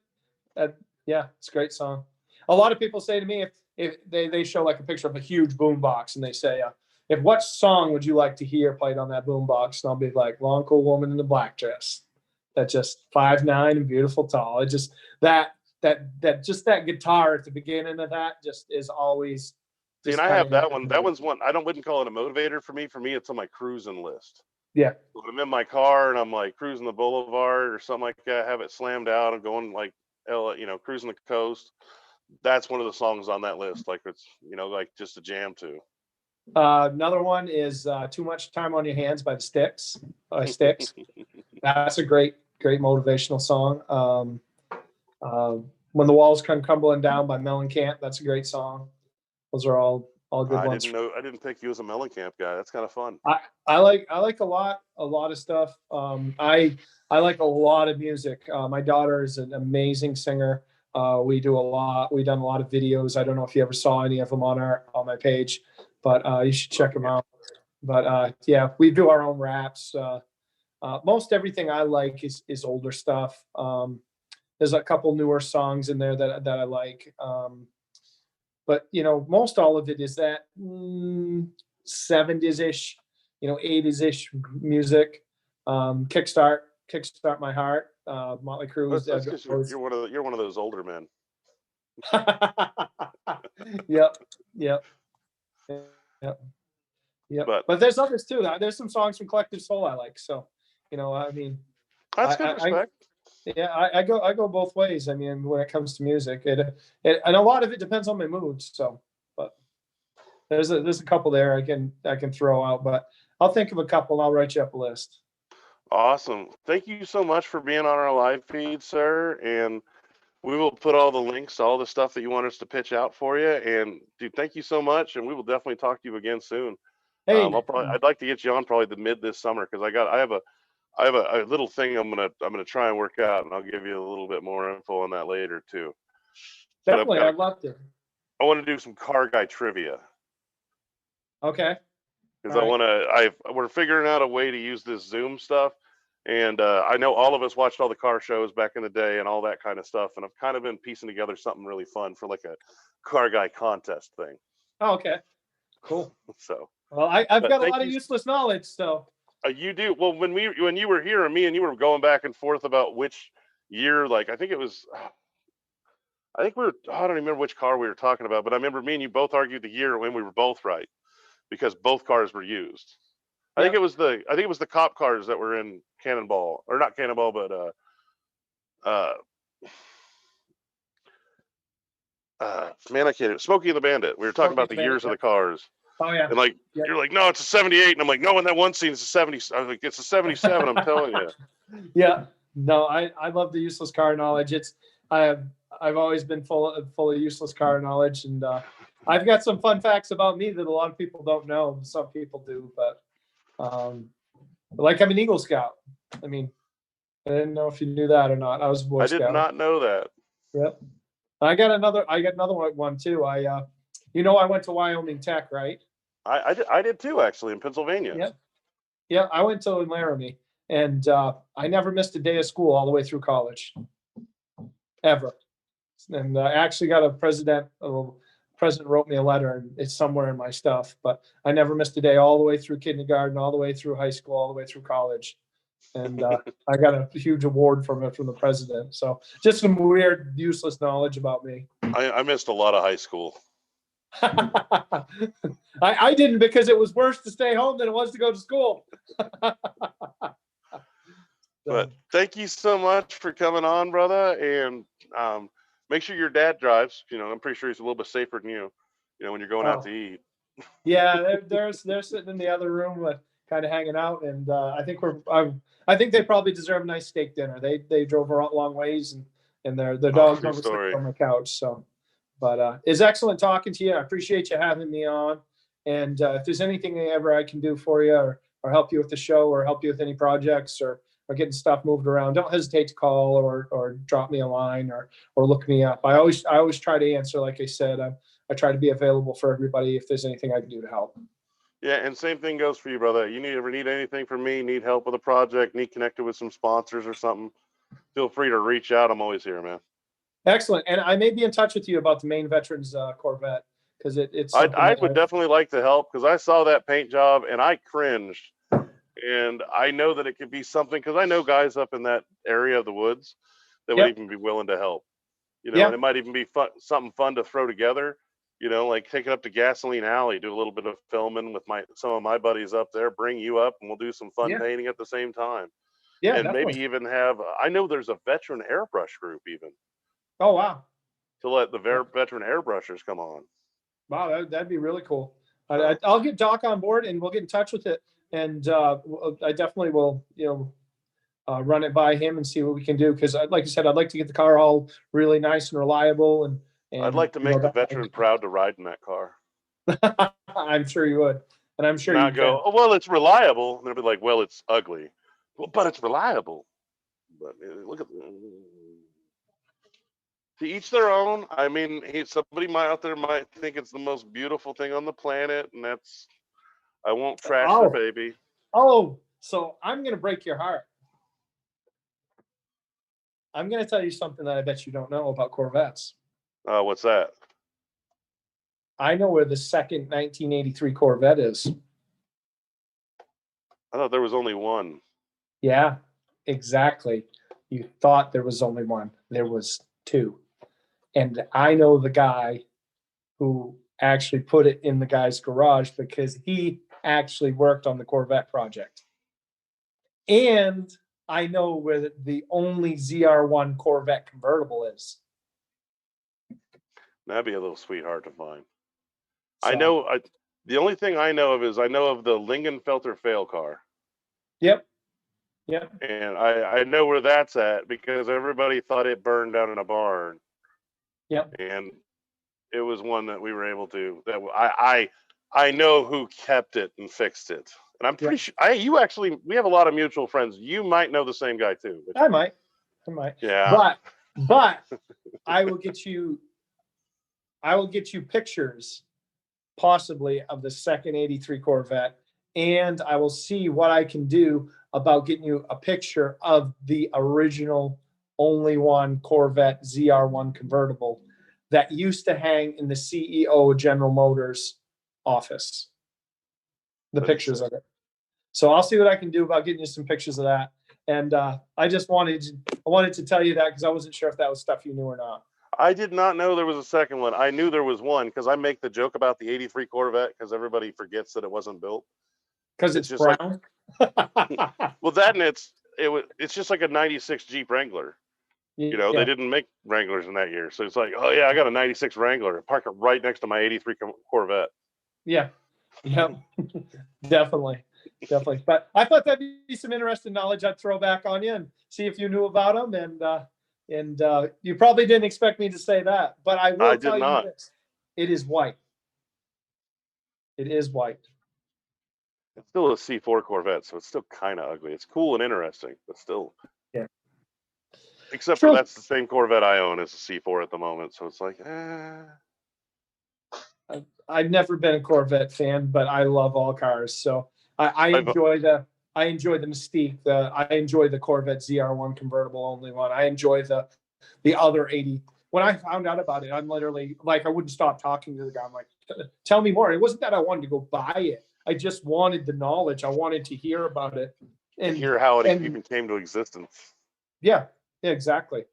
[SPEAKER 2] it? Yeah, it's a great song. A lot of people say to me if they show like a picture of a huge boom box and they say, if what song would you like to hear played on that boom box? And I'll be like, Long Cool Woman in the Black Dress. That just 5'9" and beautiful tall. It just that just that guitar at the beginning of that just is always
[SPEAKER 1] See, and
[SPEAKER 2] just
[SPEAKER 1] I
[SPEAKER 2] kind
[SPEAKER 1] have
[SPEAKER 2] of
[SPEAKER 1] that one. That one's one I don't wouldn't call it a motivator for me. For me, it's on my cruising list.
[SPEAKER 2] yeah.
[SPEAKER 1] When I'm in my car and I'm like cruising the boulevard or something like that, have it slammed out and going like, cruising the coast. That's one of the songs on that list. Like it's, like just a jam to.
[SPEAKER 2] Another one is Too Much Time on Your Hands by the Sticks. Sticks. That's a great motivational song. When the Walls Come Crumbling Down by Mellencamp. That's a great song. Those are all good
[SPEAKER 1] I
[SPEAKER 2] ones.
[SPEAKER 1] didn't know. I didn't think he was a Mellencamp guy. That's kind of fun.
[SPEAKER 2] I like a lot of stuff. I like a lot of music. My daughter is an amazing singer. We've done a lot of videos. I don't know if you ever saw any of them on my page, but you should check them out. But yeah, we do our own raps. Most everything I like is older stuff. There's a couple newer songs in there that I like. But most all of it is that 70s ish, 80s ish music. Kickstart My Heart. Motley Crue.
[SPEAKER 1] That's because you're one of those older men.
[SPEAKER 2] Yep. But there's others too. There's some songs from Collective Soul I like. So, I mean,
[SPEAKER 1] That's good respect.
[SPEAKER 2] I go both ways. I mean, when it comes to music, and a lot of it depends on my mood. So, but there's a couple there I can throw out, but I'll think of a couple and I'll write you up a list.
[SPEAKER 1] Awesome. Thank you so much for being on our live feed, sir. And we will put all the links to all the stuff that you want us to pitch out for you. And dude, thank you so much. And we will definitely talk to you again soon.
[SPEAKER 2] Hey,
[SPEAKER 1] I'd like to get you on probably the mid this summer because I have a little thing I'm gonna try and work out, and I'll give you a little bit more info on that later too.
[SPEAKER 2] definitely, I'd love to.
[SPEAKER 1] I want to do some car guy trivia
[SPEAKER 2] Okay.
[SPEAKER 1] because we're figuring out a way to use this Zoom stuff, and I know all of us watched all the car shows back in the day and all that kind of stuff, and I've kind of been piecing together something really fun for like a car guy contest thing.
[SPEAKER 2] Oh, okay. Cool.
[SPEAKER 1] So.
[SPEAKER 2] Well, I've got a lot of useless knowledge, so.
[SPEAKER 1] You do well when you were here, and me and you were going back and forth about which year. Like I think we were. I don't remember which car we were talking about, but I remember me and you both argued the year when we were both right because both cars were used. I think it was the cop cars that were in Cannonball, or not Cannonball, but man, I can't. Smokey and the Bandit. We were talking about the years of the cars.
[SPEAKER 2] Oh yeah.
[SPEAKER 1] And you're like, no, it's a 78, and I'm like, no, in that one scene it's a 70. I was like, it's a 77. I'm telling you.
[SPEAKER 2] Yeah. No, I love the useless car knowledge. I've always been full of useless car knowledge, and I've got some fun facts about me that a lot of people don't know. Some people do, but like I'm an Eagle Scout. I mean, I didn't know if you knew that or not. I was a Boy Scout.
[SPEAKER 1] I did not know that.
[SPEAKER 2] Yep. I got another one too. I went to Wyoming Tech, right?
[SPEAKER 1] I did too, actually, in Pennsylvania.
[SPEAKER 2] Yeah. Yeah, I went to Laramie, and I never missed a day of school all the way through college, ever. And I actually got a president wrote me a letter, and it's somewhere in my stuff. But I never missed a day all the way through kindergarten, all the way through high school, all the way through college. And I got a huge award from the president. So just some weird, useless knowledge about me.
[SPEAKER 1] I missed a lot of high school.
[SPEAKER 2] I didn't, because it was worse to stay home than it was to go to school.
[SPEAKER 1] But thank you so much for coming on, brother. And make sure your dad drives. I'm pretty sure he's a little bit safer than you. When you're going out to eat.
[SPEAKER 2] Yeah, they're sitting in the other room. But kind of hanging out, and I think they probably deserve a nice steak dinner. They drove a long ways, and their dog
[SPEAKER 1] true
[SPEAKER 2] was
[SPEAKER 1] story.
[SPEAKER 2] on the couch. So, but it's excellent talking to you. I appreciate you having me on. And if there's anything ever I can do for you, or help you with the show, or help you with any projects, or getting stuff moved around, don't hesitate to call or drop me a line, or look me up. I always try to answer. Like I said, I try to be available for everybody if there's anything I can do to help.
[SPEAKER 1] Yeah, and same thing goes for you, brother. You ever need anything from me, need help with a project, need connected with some sponsors or something, feel free to reach out. I'm always here, man.
[SPEAKER 2] Excellent. And I may be in touch with you about the Maine Veterans Corvette, because it's
[SPEAKER 1] I would definitely like to help, because I saw that paint job and I cringed. And I know that it could be something, because I know guys up in that area of the woods that would even be willing to help. You know, and it might even be something fun to throw together. You know, like take it up to Gasoline Alley, do a little bit of filming with some of my buddies up there, bring you up, and we'll do some fun painting at the same time.
[SPEAKER 2] Yeah,
[SPEAKER 1] and
[SPEAKER 2] definitely.
[SPEAKER 1] Maybe even have, I know there's a veteran airbrush group even.
[SPEAKER 2] Oh, wow.
[SPEAKER 1] To let the veteran airbrushers come on.
[SPEAKER 2] Wow, that'd be really cool. I'll get Doc on board, and we'll get in touch with it. And I definitely will, run it by him and see what we can do. Because, like you said, I'd like to get the car all really nice and reliable. And
[SPEAKER 1] I'd like to make the veteran proud to ride in that car.
[SPEAKER 2] I'm sure you would. And I'm sure
[SPEAKER 1] not go, oh, well, it's reliable. And they'll be like, well, it's ugly. Well, but it's reliable. But look at to each their own. I mean, somebody out there might think it's the most beautiful thing on the planet, and I won't trash their baby.
[SPEAKER 2] Oh, so I'm going to break your heart. I'm going to tell you something that I bet you don't know about Corvettes.
[SPEAKER 1] What's that?
[SPEAKER 2] I know where the second 1983 Corvette is.
[SPEAKER 1] I thought there was only one.
[SPEAKER 2] Yeah, exactly. You thought there was only one. There was two. And I know the guy who actually put it in the guy's garage, because he actually worked on the Corvette project. And I know where the only ZR1 Corvette convertible is.
[SPEAKER 1] That'd be a little sweetheart to find.
[SPEAKER 2] So,
[SPEAKER 1] I know. The only thing I know of is I know of the Lingenfelter fail car.
[SPEAKER 2] Yep.
[SPEAKER 1] And I know where that's at, because everybody thought it burned down in a barn.
[SPEAKER 2] Yep.
[SPEAKER 1] And it was one that we were able to. That I know who kept it and fixed it. And I'm pretty sure we have a lot of mutual friends. You might know the same guy too.
[SPEAKER 2] I might.
[SPEAKER 1] Yeah.
[SPEAKER 2] But I will get you pictures possibly of the second 83 Corvette, and I will see what I can do about getting you a picture of the original only one Corvette ZR1 convertible that used to hang in the CEO of General Motors office. The pictures of it. So I'll see what I can do about getting you some pictures of that. And I wanted to tell you that, because I wasn't sure if that was stuff you knew or not.
[SPEAKER 1] I did not know there was a second one. I knew there was one, because I make the joke about the 83 Corvette, because everybody forgets that it wasn't built.
[SPEAKER 2] Because it's just brown.
[SPEAKER 1] Well, that, and it's just like a 96 Jeep Wrangler. They didn't make Wranglers in that year. So it's like, oh yeah, I got a 96 Wrangler. Park it right next to my 83 Corvette. Yeah.
[SPEAKER 2] Definitely. But I thought that'd be some interesting knowledge I'd throw back on you and see if you knew about them. And you probably didn't expect me to say that, but I will tell you this. It is white. It is white.
[SPEAKER 1] It's still a C4 Corvette, so it's still kind of ugly. It's cool and interesting, but still.
[SPEAKER 2] Yeah.
[SPEAKER 1] Except for that's the same Corvette I own as a C4 at the moment, so it's like,
[SPEAKER 2] I've never been a Corvette fan, but I love all cars, so I enjoy the Mystique. I enjoy the Corvette ZR1 convertible only one. I enjoy the other 80. When I found out about it, I'm literally like, I wouldn't stop talking to the guy. I'm like, tell me more. It wasn't that I wanted to go buy it. I just wanted the knowledge. I wanted to hear about it
[SPEAKER 1] and hear how it even came to existence.
[SPEAKER 2] Yeah, exactly.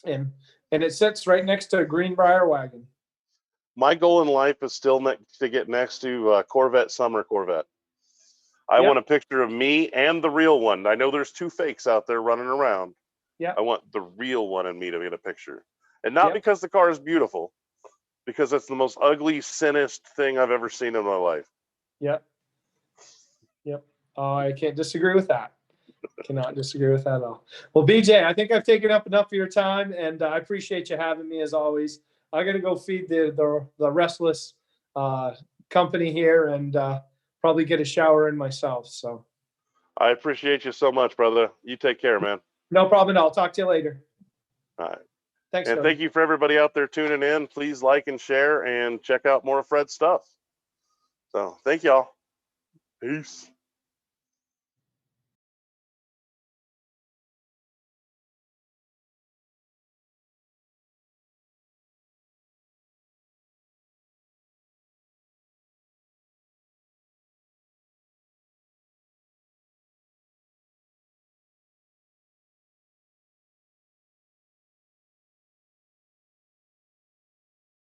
[SPEAKER 2] And it sits right next to a Greenbrier wagon.
[SPEAKER 1] My goal in life is still to get next to Corvette Summer Corvette. I want a picture of me and the real one. I know there's two fakes out there running around.
[SPEAKER 2] Yeah.
[SPEAKER 1] I want the real one and me to get a picture. And not because the car is beautiful, because it's the most ugly, thinnest thing I've ever seen in my life.
[SPEAKER 2] Yeah. Yep. Oh, I can't disagree with that. Cannot disagree with that at all. Well, BJ, I think I've taken up enough of your time, and I appreciate you having me as always. I got to go feed the restless company here, and probably get a shower in myself. So
[SPEAKER 1] I appreciate you so much, brother. You take care, man.
[SPEAKER 2] no problem at all. I'll talk to you later.
[SPEAKER 1] All right.
[SPEAKER 2] Thanks,
[SPEAKER 1] And
[SPEAKER 2] Cody.
[SPEAKER 1] thank you for everybody out there tuning in. Please like and share and check out more of Fred's stuff. So thank y'all. Peace.